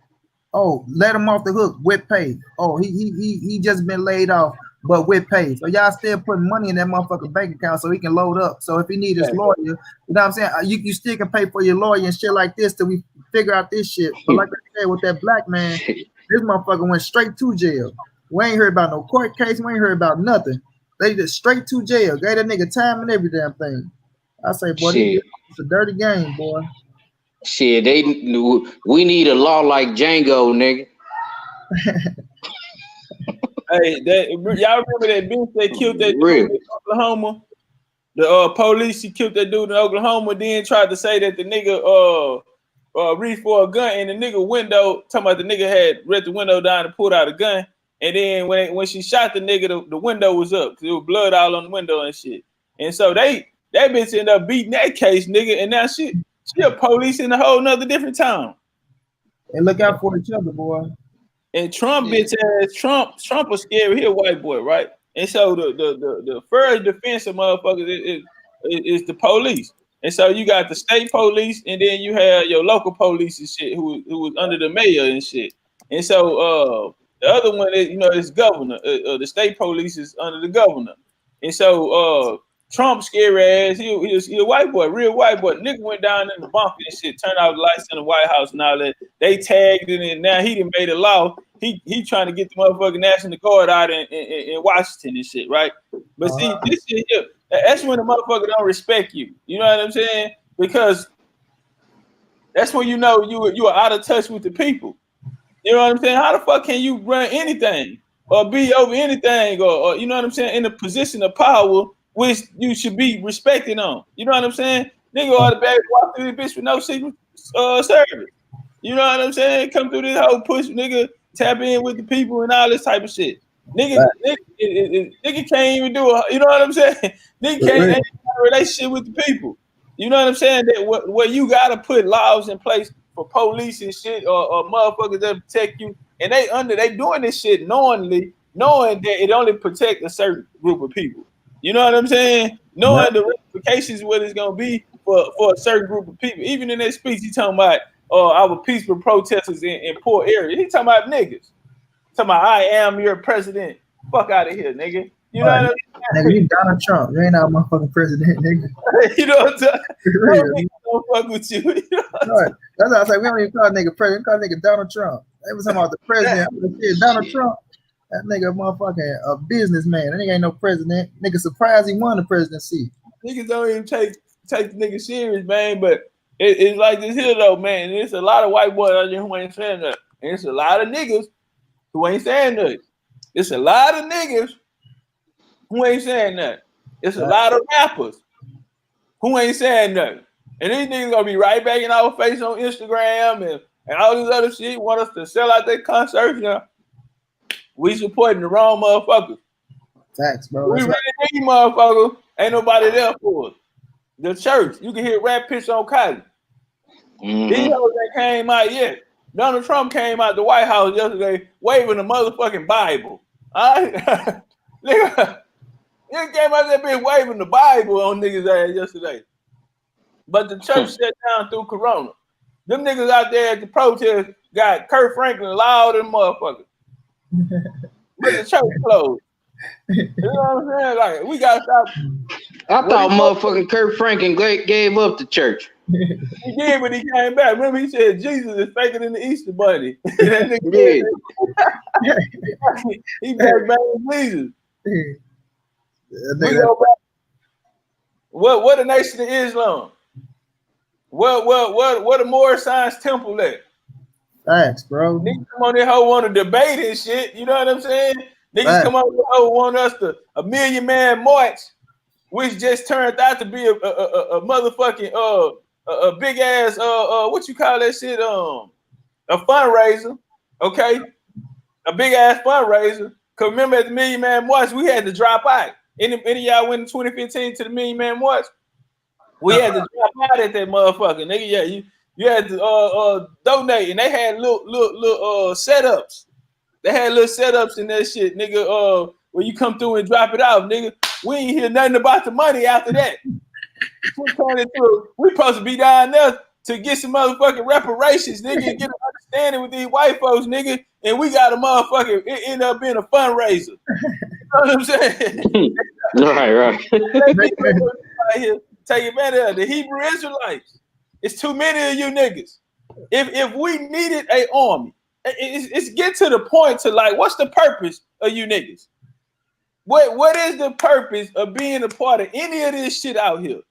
oh, let him off the hook with pay. Oh, he just been laid off, but with pay. So y'all still putting money in that motherfucking bank account so he can load up. So if he need his lawyer, you know what I'm saying? You still can pay for your lawyer and shit like this till we figure out this shit. But like I said, with that black man, this motherfucker went straight to jail. We ain't heard about no court case. We ain't heard about nothing. They just straight to jail. Gave that nigga time and every damn thing. I say, boy, it's a dirty game, boy. Shit, we need a law like Django, nigga. Hey, y'all remember that bitch they killed that dude in Oklahoma? The police, he killed that dude in Oklahoma, then tried to say that the nigga reached for a gun in the nigga window, talking about the nigga had ripped the window down and pulled out a gun. And then when she shot the nigga, the window was up because there was blood all on the window and shit. And so that bitch ended up beating that case, nigga, and now she a police in a whole nother different town. And look out for each other, boy. And Trump bitch ass, Trump was scary. He a white boy, right? And so the first defense of motherfuckers is the police. And so you got the state police, and then you have your local police and shit who was under the mayor and shit. And so the other one is, is governor. The state police is under the governor. And so Trump scary ass, he a white boy, real white boy. Nigga went down in the bunker and shit, turned out the lights in the White House and all that. They tagged it, and now he done made a law. He trying to get the motherfucking National Guard out in Washington and shit, right? But see, this shit here, that's when the motherfucker don't respect you. You know what I'm saying? Because that's when you know you are out of touch with the people. You know what I'm saying? How the fuck can you run anything or be over anything or you know what I'm saying, in a position of power which you should be respected on? You know what I'm saying? Nigga ought to be able to walk through this bitch with no secret service. You know what I'm saying? Come through this whole push, nigga, tap in with the people and all this type of shit. Nigga can't even do it. You know what I'm saying? Nigga can't have a relationship with the people. You know what I'm saying? That where you gotta put laws in place for police and shit or motherfuckers that protect you, and they doing this shit knowingly, knowing that it only protect a certain group of people. You know what I'm saying? Knowing the ramifications, what it's gonna be for a certain group of people. Even in that speech, he talking about our peaceful protesters in poor areas. He talking about niggas. Talking about I am your president. Fuck out of here, nigga. You know what I'm saying? Nigga, you Donald Trump. You ain't our motherfucking president, nigga. You know what I'm saying? No nigga don't fuck with you. You know right. That's why I say we don't even call nigga president. We call nigga Donald Trump. They was talking about the president. Donald Trump. That nigga motherfucking a businessman. That nigga ain't no president. Nigga surprised he won the presidency. Niggas don't even take the nigga serious, man. But it's like this here though, man. There's a lot of white boys out there who ain't saying that. And it's a lot of niggas who ain't saying that. It's a lot of niggas who ain't saying that. It's a lot of rappers who ain't saying nothing. And these niggas gonna be right back in our face on Instagram and all this other shit. Want us to sell out their concerts now. We supporting the wrong motherfuckers. Facts, bro. We really need motherfuckers. Ain't nobody there for us. The church. You can hear rap pitch on Cotton. These hoes ain't came out yet. Donald Trump came out the White House yesterday waving the motherfucking Bible. All right? Nigga, he came out there bitch waving the Bible on niggas' ass yesterday. But the church shut down through Corona. Them niggas out there at the protest got Kurt Franklin loud and motherfucker. But the church closed. You know what I'm saying? Like, we gotta stop. I thought motherfucking Kurt Franklin gave up the church. He did when he came back. Remember, he said Jesus is faker than the Easter Bunny. That nigga he back with Jesus. We go back. What the Nation of Islam? What the Moorish Science Temple at? Thanks, bro. Niggas come on there whole want to debate and shit. You know what I'm saying? Niggas come on there whole want us to a Million Man March, which just turned out to be a motherfucking a big ass what you call that shit a fundraiser, okay? A big ass fundraiser. Cause remember at the Million Man March we had to drop out. Any of y'all went in 2015 to the Million Man March? We had to drop out at that motherfucker, nigga. Yeah, you had to donate, and they had little setups. They had little setups in that shit, nigga. When you come through and drop it off, nigga, we ain't hear nothing about the money after that. We supposed to be down there to get some motherfucking reparations, nigga, and get an understanding with these white folks, nigga. And we got a motherfucker. It ended up being a fundraiser. You know what I'm saying? Right. Take advantage of the Hebrew Israelites. It's too many of you niggas. If we needed an army, it's get to the point to like, what's the purpose of you niggas? What is the purpose of being a part of any of this shit out here?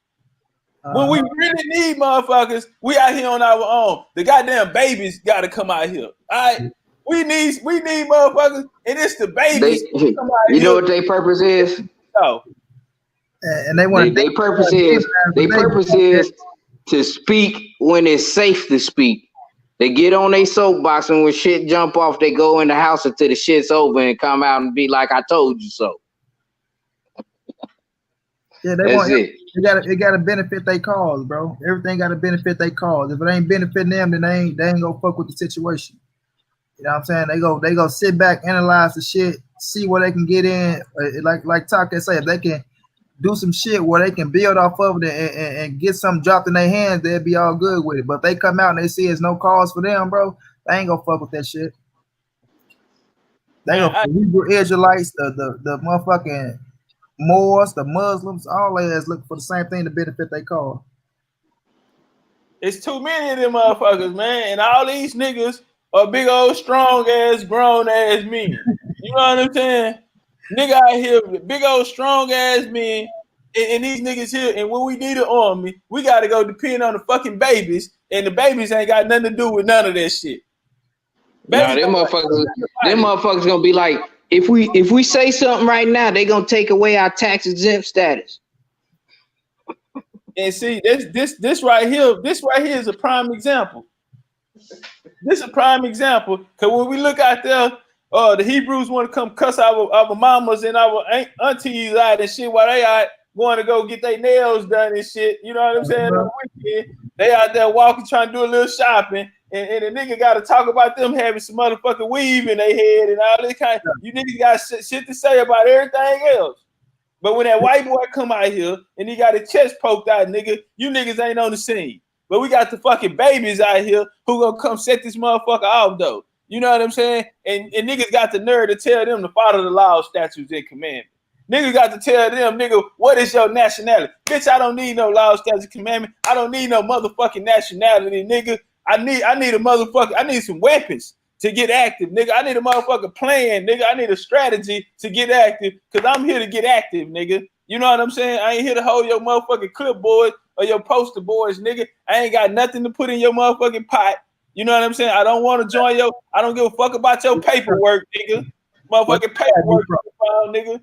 When we really need motherfuckers, we out here on our own. The goddamn babies got to come out here. All right, we need motherfuckers, and it's the babies. You know what their purpose is? No. And they want their purpose is to speak when it's safe to speak. They get on their soapbox, and when shit jump off, they go in the house until the shit's over and come out and be like, "I told you so." Yeah, it got to benefit their cause, bro. Everything got to benefit their cause. If it ain't benefiting them, then they ain't gonna fuck with the situation. You know what I'm saying? They go sit back, analyze the shit, see where they can get in. Like TOPCATZ say, if they can do some shit where they can build off of it and get something dropped in their hands, they'll be all good with it. But if they come out and they see it's no cause for them, bro, they ain't gonna fuck with that shit. They gonna Hebrew Israelites, the motherfucking Moors, the Muslims, all they is looking for the same thing to benefit their cause. It's too many of them motherfuckers, man. And all these niggas are big old strong ass grown ass men. You know what I'm saying? Nigga out here, big old strong ass men, and these niggas here. And when we need an army, we gotta go depend on the fucking babies, and the babies ain't got nothing to do with none of that shit. Nah, them motherfuckers gonna be like, if we say something right now, they gonna take away our tax exempt status. And see, this right here is a prime example. This is a prime example, because when we look out there, the Hebrews want to come cuss our mamas and our aunties out and shit while they out going to go get their nails done and shit. You know what I'm saying? On the weekend, they out there walking, trying to do a little shopping, and the nigga got to talk about them having some motherfucking weave in their head and all this kind of. You niggas got shit to say about everything else. But when that white boy come out here and he got his chest poked out, nigga, you niggas ain't on the scene. But we got the fucking babies out here who gonna come set this motherfucker off though. You know what I'm saying? And niggas got the nerve to tell them to follow the laws, statutes, and commandments. Niggas got to tell them, nigga, what is your nationality? Bitch, I don't need no laws, statutes, and commandments. I don't need no motherfucking nationality, nigga. I need a motherfucker. I need some weapons to get active, nigga. I need a motherfucking plan, nigga. I need a strategy to get active, because I'm here to get active, nigga. You know what I'm saying? I ain't here to hold your motherfucking clipboard or your poster boards, nigga. I ain't got nothing to put in your motherfucking pot. You know what I'm saying? I don't want to join your, I don't give a fuck about your paperwork, nigga. Motherfucking paperwork, nigga.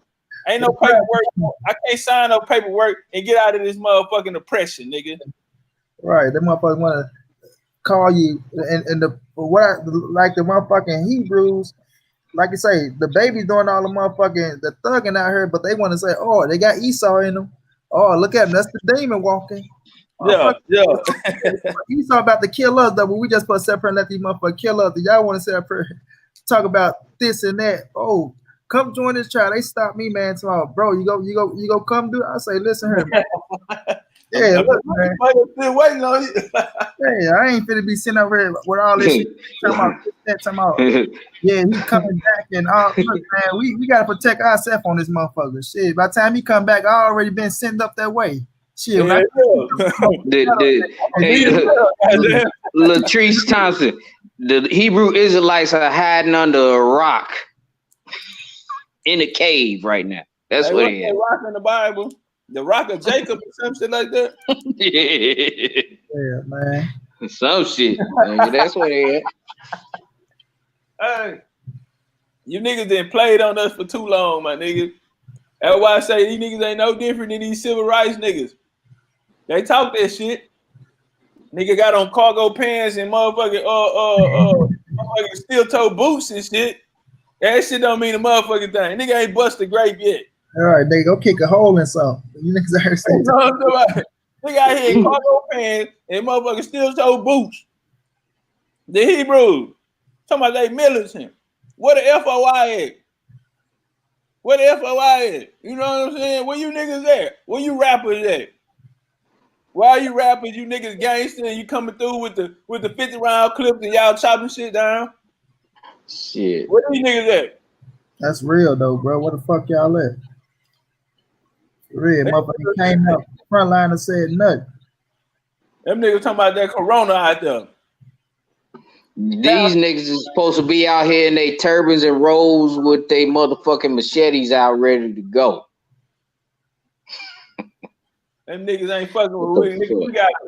Ain't no paperwork. I can't sign no paperwork and get out of this motherfucking oppression, nigga. Right. That motherfuckers want to call you and the like the motherfucking Hebrews, like you say, the babies doing all the motherfucking the thugging out here, but they want to say, oh, they got Esau in them. Oh, look at them, that's the demon walking. Yeah, yeah. He's talking about to kill us, though, but we just put separate and let these motherfuckers kill us. Y'all want to separate, talk about this and that. Oh, come join this trial. They stopped me, man. So, bro, you go come do it. I say, listen here, man. Yeah, look, man. Still waiting on you. Yeah, I ain't finna be sitting over here with all this shit. Talking about, yeah, he coming back and all. Look, man, we gotta protect ourselves on this motherfucker. Shit, by the time he come back, I already been sent up that way. Shit, Yeah, Latrice Thompson, the Hebrew Israelites are hiding under a rock in a cave right now. That's what it is. Rock in the Bible, the rock of Jacob or something like that. Yeah, man. Some shit. Man. That's what it is. Hey, you niggas done played on us for too long, my niggas. That's why I say these niggas ain't no different than these civil rights niggas. They talk that shit. Nigga got on cargo pants and motherfucking motherfucking steel toe boots and shit. That shit don't mean a motherfucking thing. Nigga ain't bust a grape yet. All right, they go kick a hole in something. You niggas heard say Nigga out here in cargo pants and motherfucking steel toe boots. The Hebrews talking about they militant. Where the FOI at? Where the FOI at? You know what I'm saying? Where you niggas at? Where you rappers at? Why are you rappers? You niggas gangster and you coming through with the 50-round clips and y'all chopping shit down? Shit. Where these niggas at? That's real though, bro. What the fuck y'all at? Real motherfucker came up front line and said nothing. Them niggas talking about that corona out there. These niggas is supposed to be out here in their turbans and robes with their motherfucking machetes out ready to go. Them niggas ain't fucking with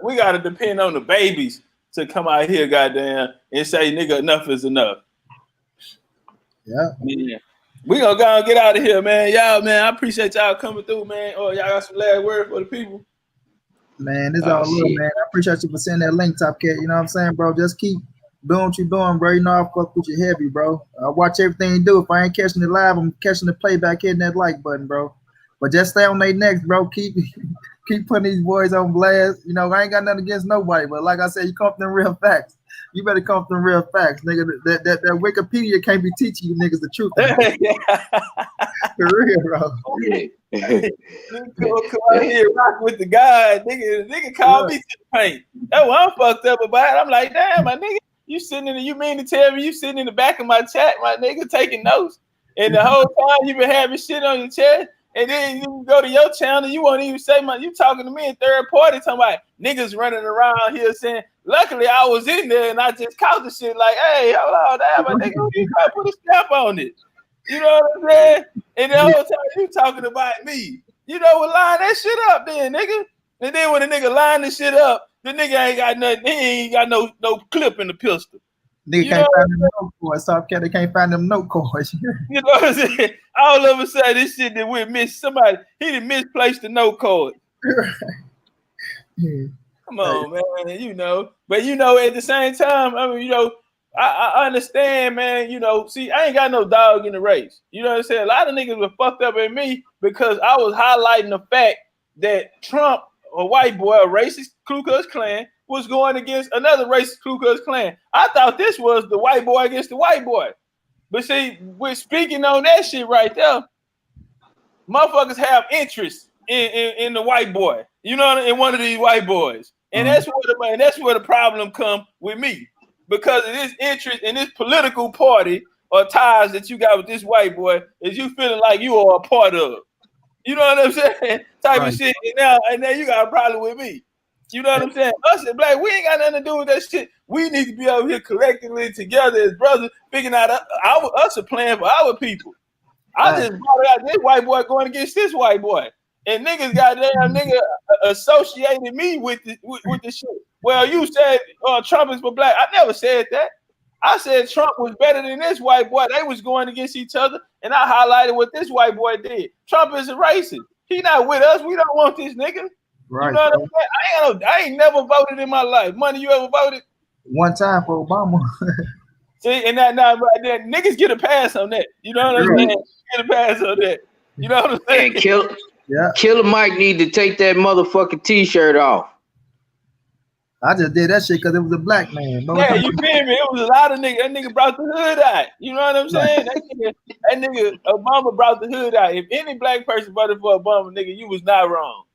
we gotta depend on the babies to come out here, goddamn, and say nigga enough is enough. Yeah. We gonna go and get out of here, man. Y'all, man, I appreciate y'all coming through, man. Oh, y'all got some last word for the people? Man, this all love, man. I appreciate you for sending that link, Top Cat. You know what I'm saying, bro? Just keep doing what you're doing, bro. You know I fuck with you heavy, bro. I watch everything you do. If I ain't catching it live, I'm catching the playback, hitting that like button, bro. But just stay on their necks, bro. Keep putting these boys on blast. You know, I ain't got nothing against nobody, but like I said, you come from them real facts. You better come from real facts, nigga. That Wikipedia can't be teaching you niggas the truth. For real, bro. Come out here, rock with the God, nigga called me to the paint. That's what I'm fucked up about it. I'm like, damn, my nigga, you mean to tell me you sitting in the back of my chat, my nigga, taking notes, and the whole time you been having shit on your chest. And then you go to your channel, you won't even say you talking to me in third party, talking about niggas running around here saying, luckily I was in there and I just caught the shit like, hey, hold on, damn, my nigga, you gotta put a stamp on it. You know what I'm saying? And the whole time you talking about me. You know what, line that shit up then, nigga. And then when the nigga line the shit up, the nigga ain't got nothing, he ain't got no clip in the pistol. Nigga can't find them note cards. Top Cat, they can't find them note cards. You know what I'm saying? All of a sudden, this shit that we missed somebody, he done misplaced the note card. Come on, man. You know, but you know, at the same time, I mean, you know, I understand, man. You know, see, I ain't got no dog in the race. You know what I'm saying? A lot of niggas were fucked up at me because I was highlighting the fact that Trump, a white boy, a racist Ku Klux Klan, was going against another racist Ku Klux Klan. I thought this was the white boy against the white boy. But see, we're speaking on that shit right there. Motherfuckers have interest in the white boy. You know, in one of these white boys. And that's where the problem come with me. Because of this interest in this political party or ties that you got with this white boy is you feeling like you are a part of. You know what I'm saying? Type of shit. And now you got a problem with me. You know what I'm saying? Us and black, we ain't got nothing to do with that shit. We need to be over here collectively together as brothers, figuring out us a plan for our people. I just brought out this white boy going against this white boy. And niggas goddamn nigga associated me with the shit. Well, you said Trump is for black. I never said that. I said Trump was better than this white boy. They was going against each other, and I highlighted what this white boy did. Trump is a racist. He not with us. We don't want this nigga. Right. You know what I'm saying? I ain't never voted in my life. Money, you ever voted? One time for Obama. See, and now niggas get a pass on that. You know what I'm saying? Get a pass on that. You know what I'm saying? And Killer Mike need to take that motherfucking t-shirt off. I just did that shit because it was a black man. Bro. Yeah, you feel me? It was a lot of niggas. That nigga brought the hood out. You know what I'm saying? That nigga Obama brought the hood out. If any black person voted for Obama, nigga, you was not wrong.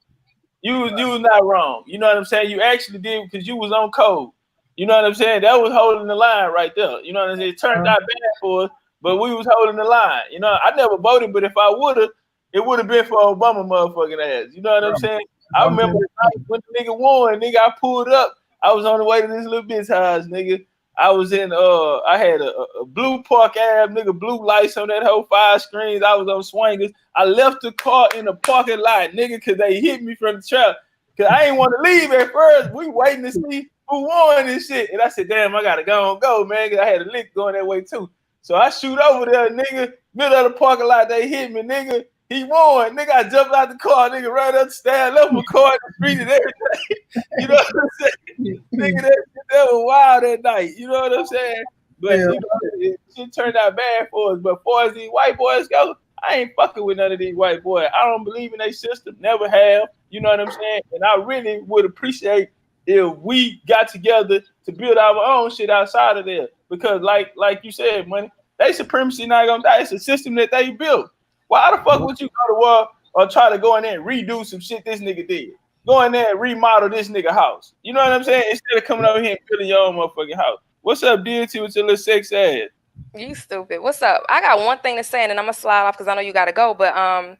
You was not wrong. You know what I'm saying? You actually did because you was on code. You know what I'm saying? That was holding the line right there. You know what I'm saying? It turned out bad for us, but we was holding the line. You know, I never voted, but if I would have, it would have been for Obama motherfucking ass. You know what I'm saying? I remember the night when the nigga won, nigga, I pulled up. I was on the way to this little bitch house, nigga. I was in I had a blue park ab, nigga, blue lights on that whole 5 screens. I was on swingers. I left the car in the parking lot, nigga, cause they hit me from the trap. Cause I ain't want to leave at first. We waiting to see who won this shit. And I said, damn, I gotta go, man. Cause I had a lick going that way too. So I shoot over there, nigga, middle of the parking lot, they hit me, nigga. He won, nigga. I jumped out the car, nigga, right up the stand, left my car in the street and everything. You know what I'm saying? Nigga, that was wild that night. You know what I'm saying? But you know, it turned out bad for us. But far as these white boys go, I ain't fucking with none of these white boys. I don't believe in their system, never have. You know what I'm saying? And I really would appreciate if we got together to build our own shit outside of there. Because like you said, money, they supremacy not gonna die. It's a system that they built. Why the fuck would you go to war or try to go in there and redo some shit this nigga did? Go in there and remodel this nigga house. You know what I'm saying? Instead of coming over here and building your own motherfucking house. What's up, DT, with your little sex ass? You stupid. What's up? I got one thing to say, and then I'm gonna slide off because I know you gotta go. But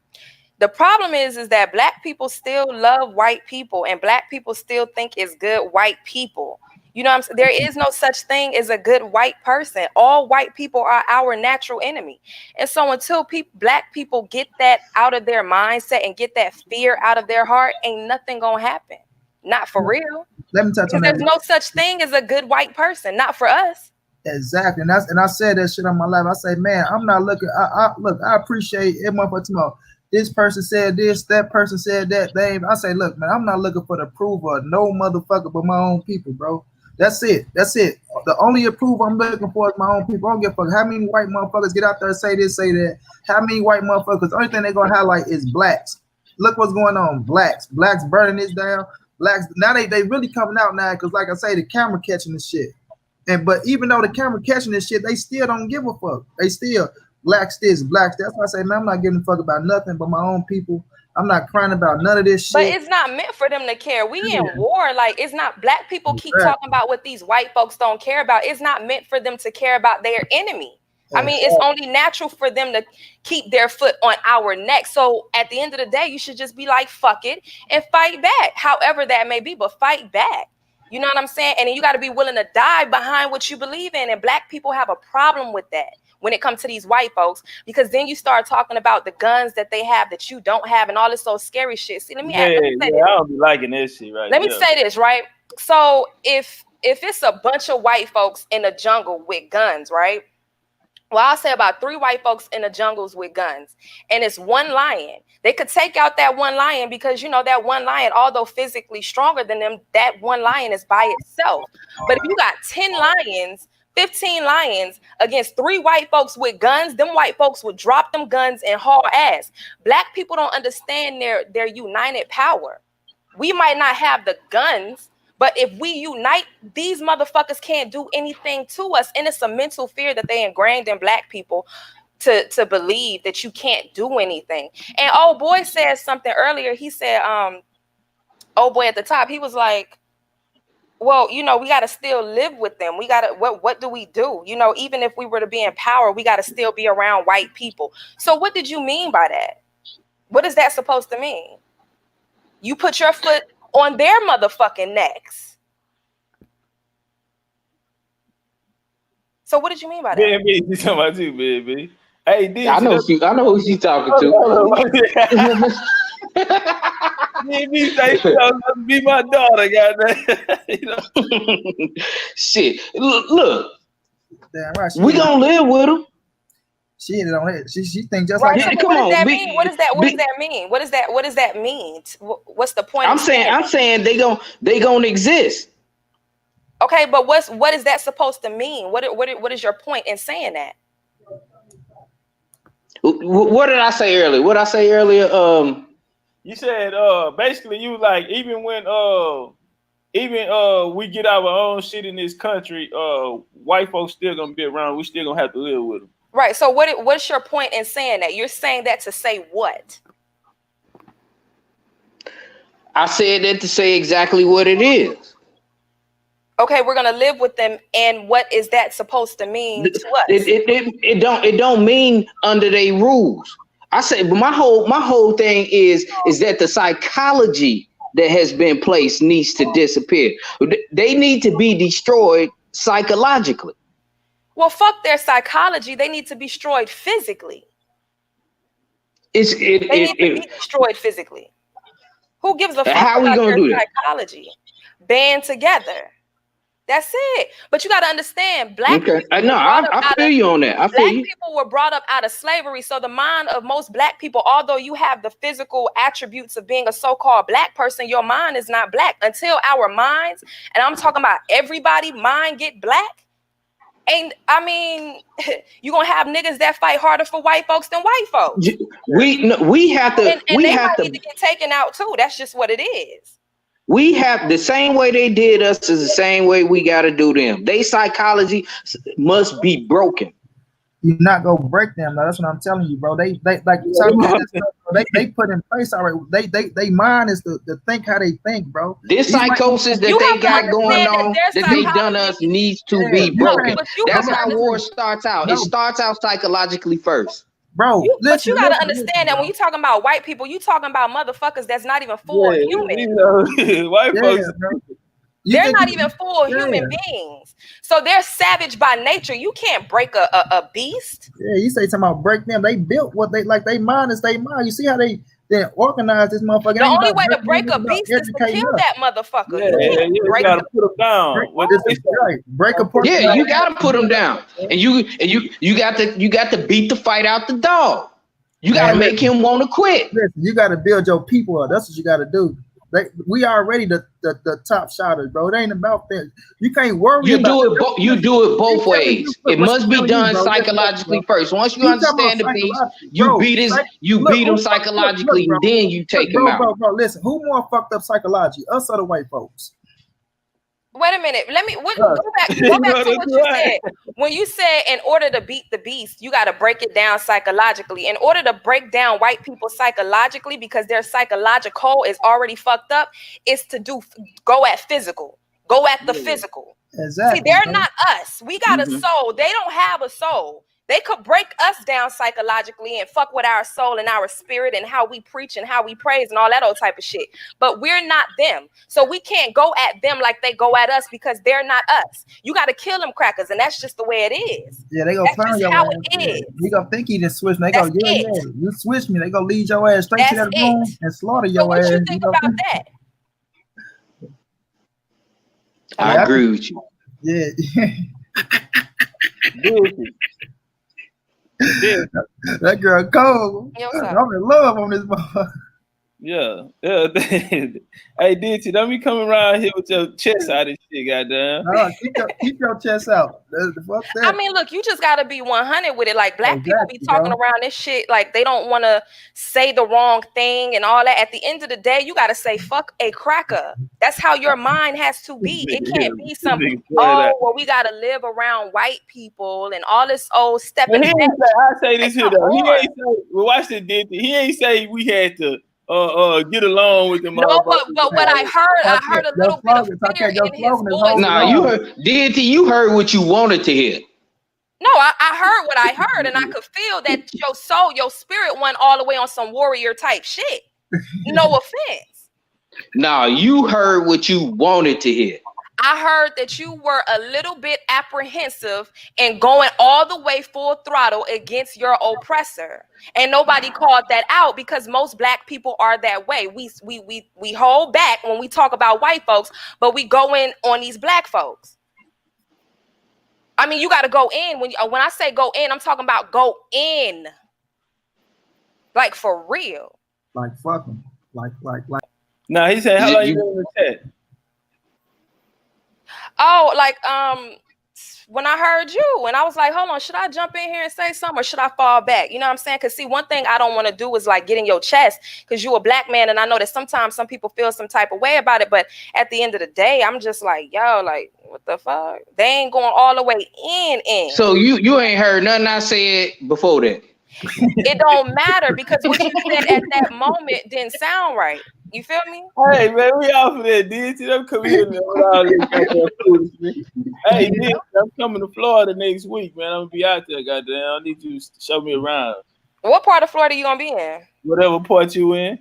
the problem is that black people still love white people, and black people still think it's good white people. You know what I'm saying? There is no such thing as a good white person. All white people are our natural enemy. And so until black people get that out of their mindset and get that fear out of their heart, ain't nothing gonna happen. Not for real. Let me touch on that. There's no such thing as a good white person. Not for us. Exactly. And I said that shit on my live. I say, man, I'm not looking. Look, I appreciate it, motherfucker. Tomorrow. This person said this, that person said that. I say, look, man, I'm not looking for the approval of no motherfucker but my own people, bro. That's it. The only approval I'm looking for is my own people. I don't give a fuck how many white motherfuckers get out there and say this, say that. How many white motherfuckers? The only thing they're gonna highlight is blacks. Look what's going on. Blacks burning this down. Blacks now they really coming out now because, like I say, the camera catching this shit. But even though the camera catching this shit, they still don't give a fuck. They still blacks this, blacks that. That's why I say, man, I'm not giving a fuck about nothing but my own people. I'm not crying about none of this shit. But it's not meant for them to care. We in war. Like, it's not. Black people keep talking about what these white folks don't care about. It's not meant for them to care about their enemy. I mean, it's only natural for them to keep their foot on our neck. So at the end of the day, you should just be like, fuck it, and fight back. However that may be, but fight back. You know what I'm saying? And then you got to be willing to die behind what you believe in. And black people have a problem with that when it comes to these white folks, because then you start talking about the guns that they have that you don't have and all this so scary shit. See, let me say this. I don't be liking this shit right Let me say this, right? So if it's a bunch of white folks in the jungle with guns, right? Well, I'll say about 3 white folks in the jungles with guns, and it's one lion. They could take out that one lion because, you know, that one lion, although physically stronger than them, that one lion is by itself. But if you got 10 lions, 15 lions against 3 white folks with guns, them white folks would drop them guns and haul ass. Black people don't understand their united power. We might not have the guns, but if we unite, these motherfuckers can't do anything to us. And it's a mental fear that they ingrained in black people to believe that you can't do anything. And old boy said something earlier. He said, old boy at the top, he was like, well, you know, we got to still live with them. We got to, what do we do? You know, even if we were to be in power, we got to still be around white people. So what did you mean by that? What is that supposed to mean? You put your foot on their motherfucking necks. So what did you mean by that? Baby, you talking about you, baby. Hey, I know who she's talking to. Be my daughter, goddamn. You know? Shit. Look. Damn right. We gonna live with them. She thinks just right, like so that. what does that mean? What does that mean? What does that mean? What's the point? I'm saying they gonna exist. Okay, but what is that supposed to mean? What is your point in saying that? What did I say earlier? What I say earlier? You said basically you like even when even we get our own shit in this country, white folks still gonna be around. We still gonna have to live with them. Right. So what's your point in saying that? You're saying that to say what? I said that to say exactly what it is. Okay, we're gonna live with them, and what is that supposed to mean to us? It don't mean under their rules. I say, but my whole thing is that the psychology that has been placed needs to disappear. They need to be destroyed psychologically. Well, fuck their psychology. They need to be destroyed physically. They need to be destroyed physically. Who gives a fuck about their psychology? Band together. That's it. But you got to understand, black people. No, I feel you on that. I feel you. Black people were brought up out of slavery. So the mind of most black people, although you have the physical attributes of being a so-called black person, your mind is not black. Until our minds, and I'm talking about everybody, mind get black. And I mean, you gonna have niggas that fight harder for white folks than white folks. We have to. And they might need to get taken out too. That's just what it is. We have the same way they did us is the same way we got to do them. They psychology must be broken. You're not gonna break them. That's what I'm telling you, bro. They like they put in place already. They mind is to think how they think, bro. This psychosis that they got going on, that they done us, needs to be broken. That's how war starts out. It starts out psychologically first. Bro, but you gotta understand that when you talking about white people, you talking about motherfuckers that's not even full human. White folks, they're not even full human beings. So they're savage by nature. You can't break a beast. Yeah, you say something about break them. They built what they like. They mind is they mind. You see how they organize this motherfucker. The only way to break a beast is to kill that motherfucker. You gotta put them down. Break apart. Yeah, you gotta put them down, and you got to beat the fight out the dog. You gotta make him want to quit. Listen, you gotta build your people up. That's what you gotta do. We already the top shotters, bro. It ain't about that. You can't worry. You do it both ways. It must be done psychologically first. Once you understand the beast, you beat them psychologically, and then you take them out. Bro, listen. Who more fucked up psychology, us or the white folks? Wait a minute. Go back to what you said. When you said in order to beat the beast, you got to break it down psychologically. In order to break down white people psychologically, because their psychological is already fucked up, is to go at physical. Go at the physical. Exactly. See, they're not us. We got a soul. They don't have a soul. They could break us down psychologically and fuck with our soul and our spirit and how we preach and how we praise and all that old type of shit. But we're not them. So we can't go at them like they go at us because they're not us. You got to kill them crackers, and that's just the way it is. Yeah, they gonna find your ass. You gonna think you just switch me. They go, yeah, you switch me. They gonna lead your ass straight to that room and slaughter your ass. What you think about that? I agree with you. Yeah. That girl cold. I'm in love on this boy. Yeah. Hey, DT, don't be coming around here with your chest out and shit, goddamn. No, keep your chest out. Fuck that. I mean, look, you just gotta be 100 with it. Like black people be talking around this shit, like they don't want to say the wrong thing and all that. At the end of the day, you gotta say fuck a cracker. That's how your mind has to be. It can't be something. Well, we gotta live around white people and all this old stepping. I say this here though. He ain't say. Well, watch this, DT. He ain't say we had to get along with them. No, but what I heard a little bit of fear in his voice. Nah, you heard, DT, you heard what you wanted to hear. No, I heard what I heard, and I could feel that your soul, your spirit went all the way on some warrior type shit. No offense. Nah, you heard what you wanted to hear. I heard that you were a little bit apprehensive and going all the way full throttle against your oppressor. And nobody called that out because most black people are that way. We hold back when we talk about white folks, but we go in on these black folks. I mean, you got to go in. When I say go in, I'm talking about go in. Like for real. Like fuck them. Like. Nah, he said, how long you been in the chat? Oh, like when I heard you, and I was like, hold on, should I jump in here and say something or should I fall back? You know what I'm saying? Because see, one thing I don't want to do is like get in your chest because you a black man, and I know that sometimes some people feel some type of way about it, but at the end of the day, I'm just like, yo, like, what the fuck? They ain't going all the way in. So you ain't heard nothing I said before that. It don't matter because what you said at that moment didn't sound right. You feel me? Hey man, we off of that, DT. Them come here with all this goddamn foolishness. Hey, DT, I'm coming to Florida next week, man. I'm gonna be out there, goddamn. I need you to show me around. What part of Florida you gonna be in? Whatever part you in.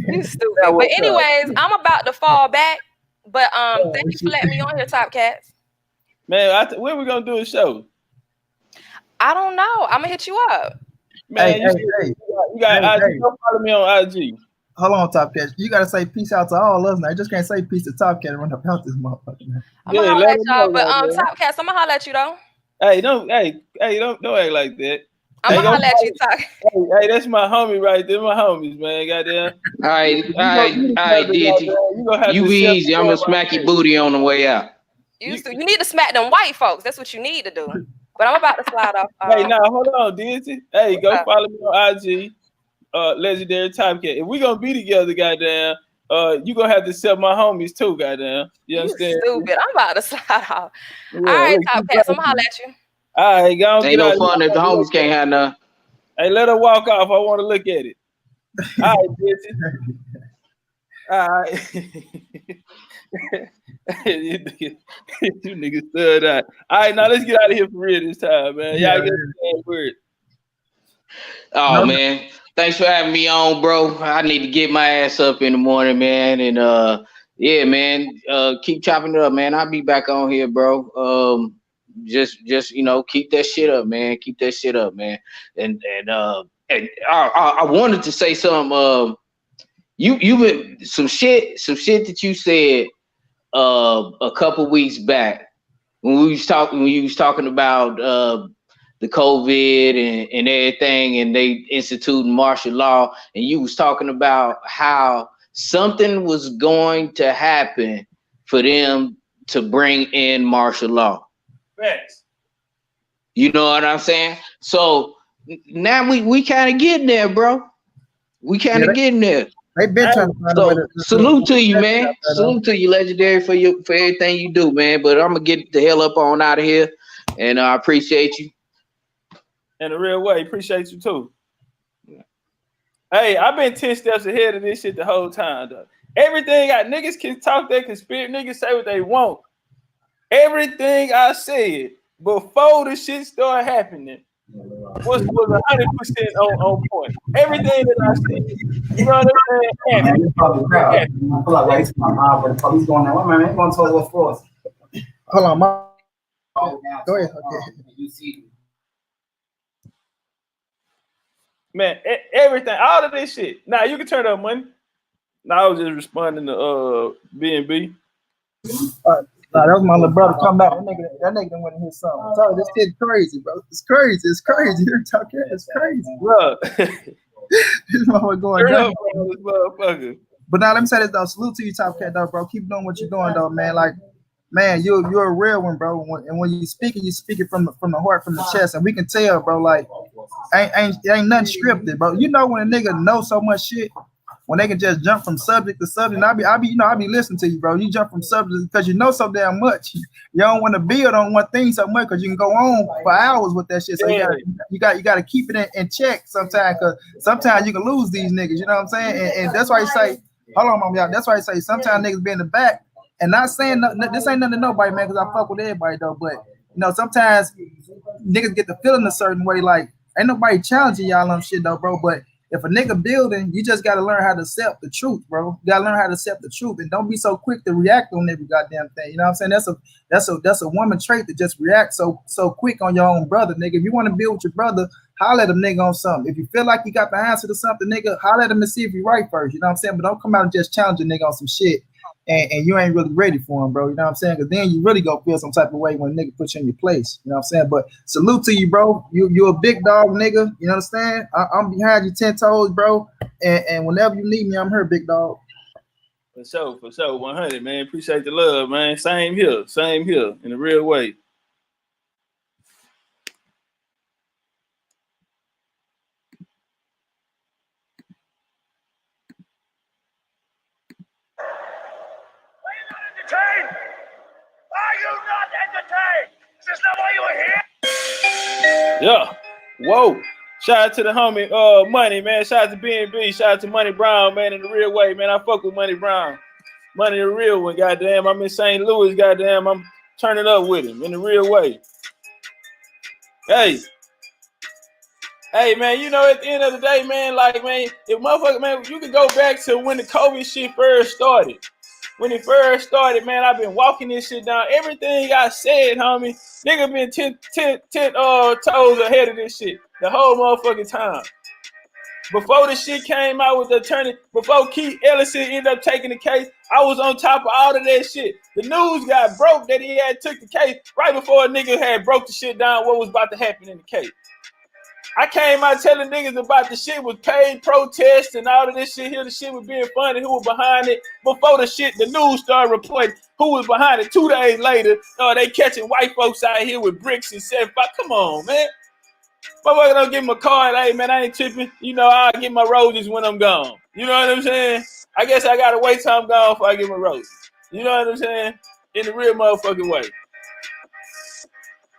You stupid. But anyways, I'm about to fall back. But thank you for letting me on here, TOPCATZ. Man, when we gonna do a show? I don't know. I'm gonna hit you up. Man, you got IG. Go follow me on IG. Hold on, TOPCATZ. You gotta say peace out to all of us now. You just can't say peace to TOPCATZ and run about this motherfucker. I'm gonna holler at y'all, but TOPCATZ, I'm gonna holler at you though. Hey, don't act like that. I'm gonna holler at you, TOPCATZ. Hey, that's my homie right there. My homies, man. Goddamn. All right, DT. You be easy. I'm gonna smack your booty on the way out. You need to smack them white folks. That's what you need to do. But I'm about to slide off. Hey, now hold on, DT. Hey, go follow me on IG. Legendary TOPCATZ. If we gonna be together, goddamn, you gonna have to accept my homies too, goddamn. You understand? Stupid. I'm about to slide off. Yeah, all right, TOPCATZ. I'm gonna holler at you. All right, go on. Ain't no fun if the homies can't have none. Hey, let her walk off. I want to look at it. All right, bitch. All right. you niggas stood out. All right, now let's get out of here for real this time, man. Y'all get the word. Oh man, thanks for having me on, bro. I need to get my ass up in the morning, man, and yeah, man, keep chopping it up, man. I'll be back on here, bro. Just keep that shit up, man. Keep that shit up, man. And I wanted to say something. You been some shit that you said a couple weeks back when you was talking about the COVID and everything, and they instituting martial law, and you was talking about how something was going to happen for them to bring in martial law. Facts. You know what I'm saying? So now we kind of getting there, bro. We kind of getting there. They been trying to find a way to salute to you, man. Salute to you, Legendary, for everything you do, man. But I'm gonna get the hell up on out of here, and I appreciate you. In a real way, appreciate you too. Hey, I've been 10 steps ahead of this shit the whole time, though. Everything niggas can talk their conspiracy, niggas say what they want. Everything I said before the shit started happening was 100% on point. Everything that I said, you know what I'm saying? I feel like it's my mom, but the police going there. Man, ain't going to tell us what's for us. Hold on, go ahead. Okay. Man, everything, all of this shit. Now you can turn up money. Now I was just responding to B&B. Nah, that was my little brother come back. That nigga done went and hit something. I'm sorry, this shit crazy, bro. It's crazy. It's crazy. You're talking. It's crazy, bro. This motherfucker going down. This motherfucker. But now let me say this though. Salute to you, TOPCATZ, though, bro. Keep doing what you're doing, though, man. Like, man, you're a real one, bro. And when you speak it from the heart, from the chest, and we can tell, bro. Like, ain't nothing scripted, bro. You know when a nigga knows so much shit. When they can just jump from subject to subject, and I be listening to you, bro. You jump from subject because you know so damn much. You don't want to build on one thing so much because you can go on for hours with that shit. So you got to keep it in check sometimes, because sometimes you can lose these niggas. You know what I'm saying? And that's why you say, hold on, mom, y'all. That's why you say sometimes niggas be in the back, and not saying this ain't nothing to nobody, man, because I fuck with everybody though. But you know, sometimes niggas get the feeling a certain way, like ain't nobody challenging y'all on shit though, bro. But if a nigga building, you just gotta learn how to accept the truth, bro. You gotta learn how to accept the truth, and don't be so quick to react on every goddamn thing. You know what I'm saying? That's a woman trait to just react so quick on your own brother, nigga. If you want to build with your brother, holler at a nigga on something. If you feel like you got the answer to something, nigga, holler at him and see if you're right first. You know what I'm saying? But don't come out and just challenge a nigga on some shit and you ain't really ready for him, bro. You know what I'm saying? Because then you really go feel some type of way when a nigga puts you in your place. You know what I'm saying? But salute to you, bro. You a big dog, nigga. You understand? I'm behind you 10 toes, bro. And whenever you need me, I'm here, big dog. For sure. 100, man. Appreciate the love, man. Same here. In a real way. That's not why you were here. Yeah. Whoa. Shout out to the homie Money, man. Shout out to B&B. Shout out to Money Brown, man, in the real way, man. I fuck with Money Brown. Money the real one, goddamn. I'm in St. Louis, goddamn. I'm turning up with him in the real way. Hey, man, you know, at the end of the day, man, like, man, if motherfucker, man, you can go back to when the COVID shit first started. When it first started, man, I've been walking this shit down. Everything I said, homie, nigga been 10 toes ahead of this shit the whole motherfucking time. Before the shit came out with the attorney, before Keith Ellison ended up taking the case, I was on top of all of that shit. The news got broke that he had took the case right before a nigga had broke the shit down what was about to happen in the case. I came out telling niggas about the shit was paid protests and all of this shit here. The shit was being funny, who was behind it. Before the shit, the news started reporting who was behind it. 2 days later, they catching white folks out here with bricks and 75. Come on, man. Motherfucker don't give him a card. Hey, man, I ain't tripping. You know, I'll get my roses when I'm gone. You know what I'm saying? I guess I got to wait till I'm gone before I get my roses. You know what I'm saying? In the real motherfucking way.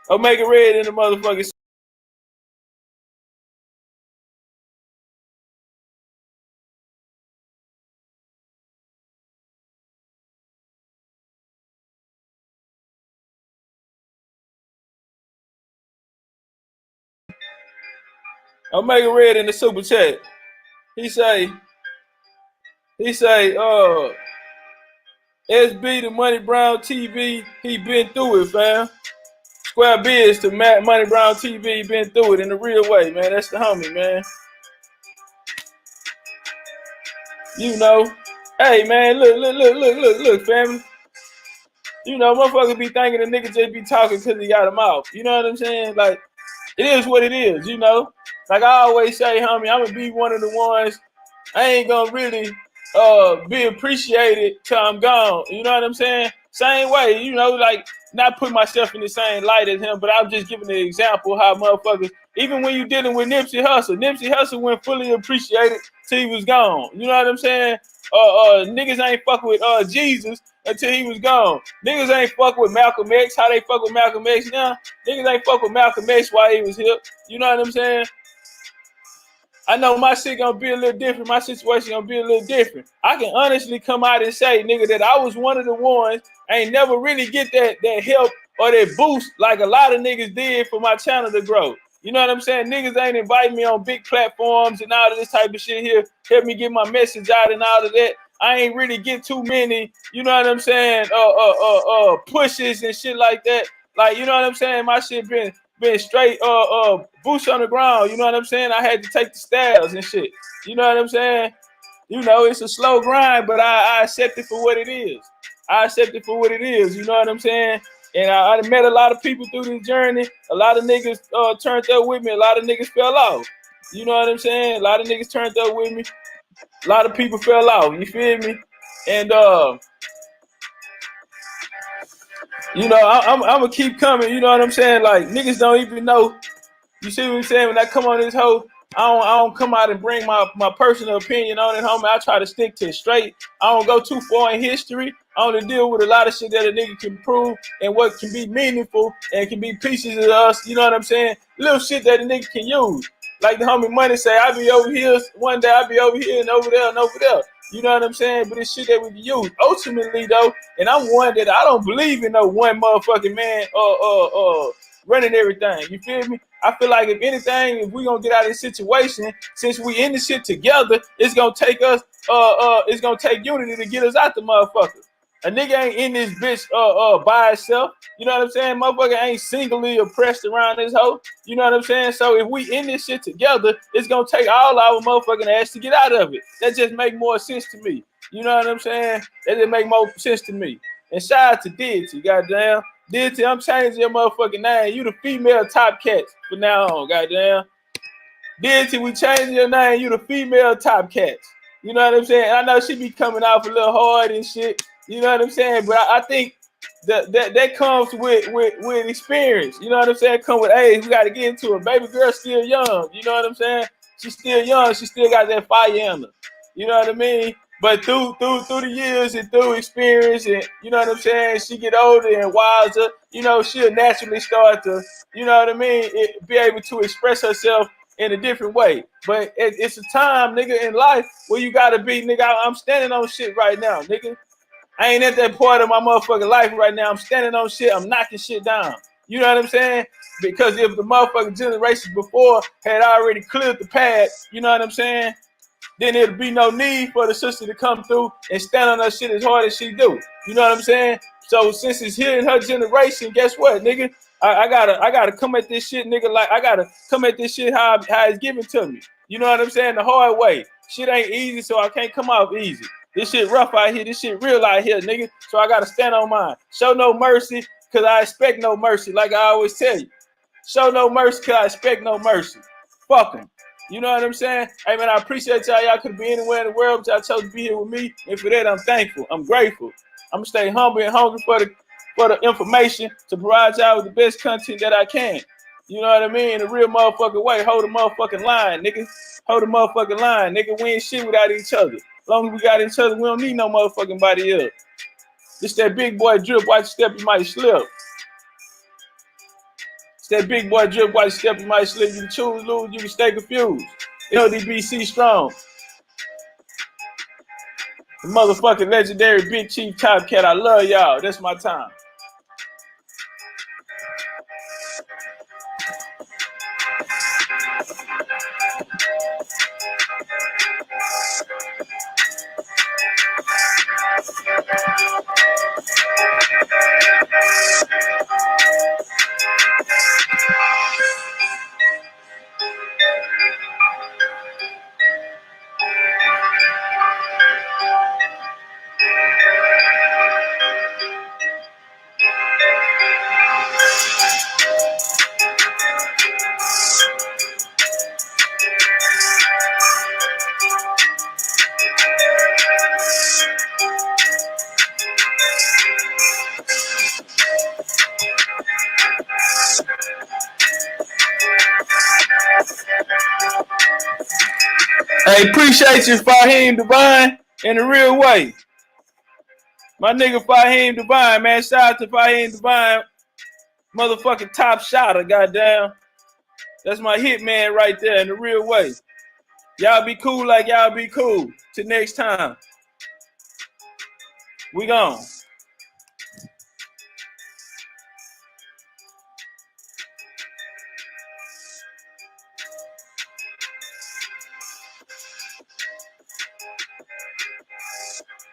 Or make it red in the motherfucking... Omega Red in the super chat. He say, SB the Money Brown TV, he been through it, fam. Square Biz to Money Brown TV, been through it in the real way, man. That's the homie, man. You know. Hey, man, look, family. You know, motherfuckers be thinking the nigga just be talking because he got a mouth. You know what I'm saying? Like, it is what it is, you know? Like I always say, homie, I'm going to be one of the ones, I ain't going to really be appreciated till I'm gone. You know what I'm saying? Same way, you know, like, not put myself in the same light as him, but I'm just giving an example how motherfuckers, even when you dealing with Nipsey Hussle went fully appreciated till he was gone. You know what I'm saying? Niggas ain't fucking with Jesus until he was gone. Niggas ain't fuck with Malcolm X. How they fuck with Malcolm X now? Niggas ain't fuck with Malcolm X while he was here. You know what I'm saying? I know my shit gonna be a little different. My situation gonna be a little different. I can honestly come out and say, nigga, that I was one of the ones ain't never really get that help or that boost like a lot of niggas did for my channel to grow. You know what I'm saying? Niggas ain't invite me on big platforms and all of this type of shit here. Help me get my message out and all of that. I ain't really get too many, you know what I'm saying, pushes and shit like that. Like, you know what I'm saying? My shit been straight boots on the ground. You know what I'm saying? I had to take the styles and shit. You know what I'm saying? You know, it's a slow grind, but I accept it for what it is. I accept it for what it is. You know what I'm saying? And I met a lot of people through this journey. A lot of niggas turned up with me. A lot of niggas fell off. You know what I'm saying? A lot of niggas turned up with me. A lot of people fell off. You feel me? And you know, I'm gonna keep coming. You know what I'm saying? Like niggas don't even know. You see what I'm saying? When I come on this hoe, I don't come out and bring my personal opinion on it, homie. I try to stick to it straight. I don't go too far in history. I only deal with a lot of shit that a nigga can prove and what can be meaningful and can be pieces of us. You know what I'm saying? Little shit that a nigga can use. Like the homie Money say, I be over here one day, I be over here and over there and over there. You know what I'm saying? But it's shit that we can use. Ultimately, though, and I'm one that I don't believe in no one motherfucking man running everything. You feel me? I feel like if anything, if we gonna get out of this situation, since we in this shit together, it's gonna take us, it's gonna take unity to get us out the motherfucker. A nigga ain't in this bitch by itself. You know what I'm saying? Motherfucker ain't singly oppressed around this hoe. You know what I'm saying? So if we in this shit together, it's gonna take all our motherfucking ass to get out of it. That just make more sense to me. You know what I'm saying? That just make more sense to me. And shout out to Gadite, goddamn. Gadite, I'm changing your motherfucking name. You the female TOPCATZ from now on, goddamn. Gadite, we changing your name. You the female TOPCATZ. You know what I'm saying? I know she be coming off a little hard and shit. You know what I'm saying? But I think that comes with experience. You know what I'm saying? Come with age. We got to get into it. Baby girl still young. You know what I'm saying? She's still young. She still got that fire in her. You know what I mean? But through the years and through experience, and you know what I'm saying, she get older and wiser, you know, she'll naturally start to, you know what I mean, be able to express herself in a different way. But it's a time, nigga, in life where you gotta be, nigga. I'm standing on shit right now, nigga. I ain't at that part of my motherfucking life right now. I'm standing on shit. I'm knocking shit down. You know what I'm saying? Because if the motherfucking generations before had already cleared the path, you know what I'm saying, then there'd be no need for the sister to come through and stand on her shit as hard as she do. You know what I'm saying? So since it's here in her generation, guess what, nigga? I gotta come at this shit, nigga. Like I gotta come at this shit how it's given to me. You know what I'm saying? The hard way. Shit ain't easy, so I can't come off easy. This shit rough out here. This shit real out here, nigga. So I gotta stand on mine. Show no mercy, cause I expect no mercy. Like I always tell you. Show no mercy, cause I expect no mercy. Fuck them. You know what I'm saying? Hey man, I appreciate y'all. Y'all could be anywhere in the world, but y'all chose to be here with me. And for that, I'm thankful. I'm grateful. I'm gonna stay humble and hungry for the information to provide y'all with the best content that I can. You know what I mean? In a real motherfucking way. Hold the motherfucking line, nigga. Hold the motherfucking line, nigga. We ain't shit without each other. As long as we got each other, we don't need no motherfucking body else. This that big boy drip. Watch step, you might slip. It's that big boy drip, watch step, you might slip. You can choose, lose, you can stay confused. LDBC strong. The motherfucking legendary Big Chief TOPCATZ. I love y'all. That's my time. Hey, appreciate you, Fahim Divine, in a real way. My nigga Fahim Divine, man. Shout out to Fahim Divine. Motherfucking top shotter, goddamn. That's my hit man right there in a real way. Y'all be cool like y'all be cool. Till next time. We gone.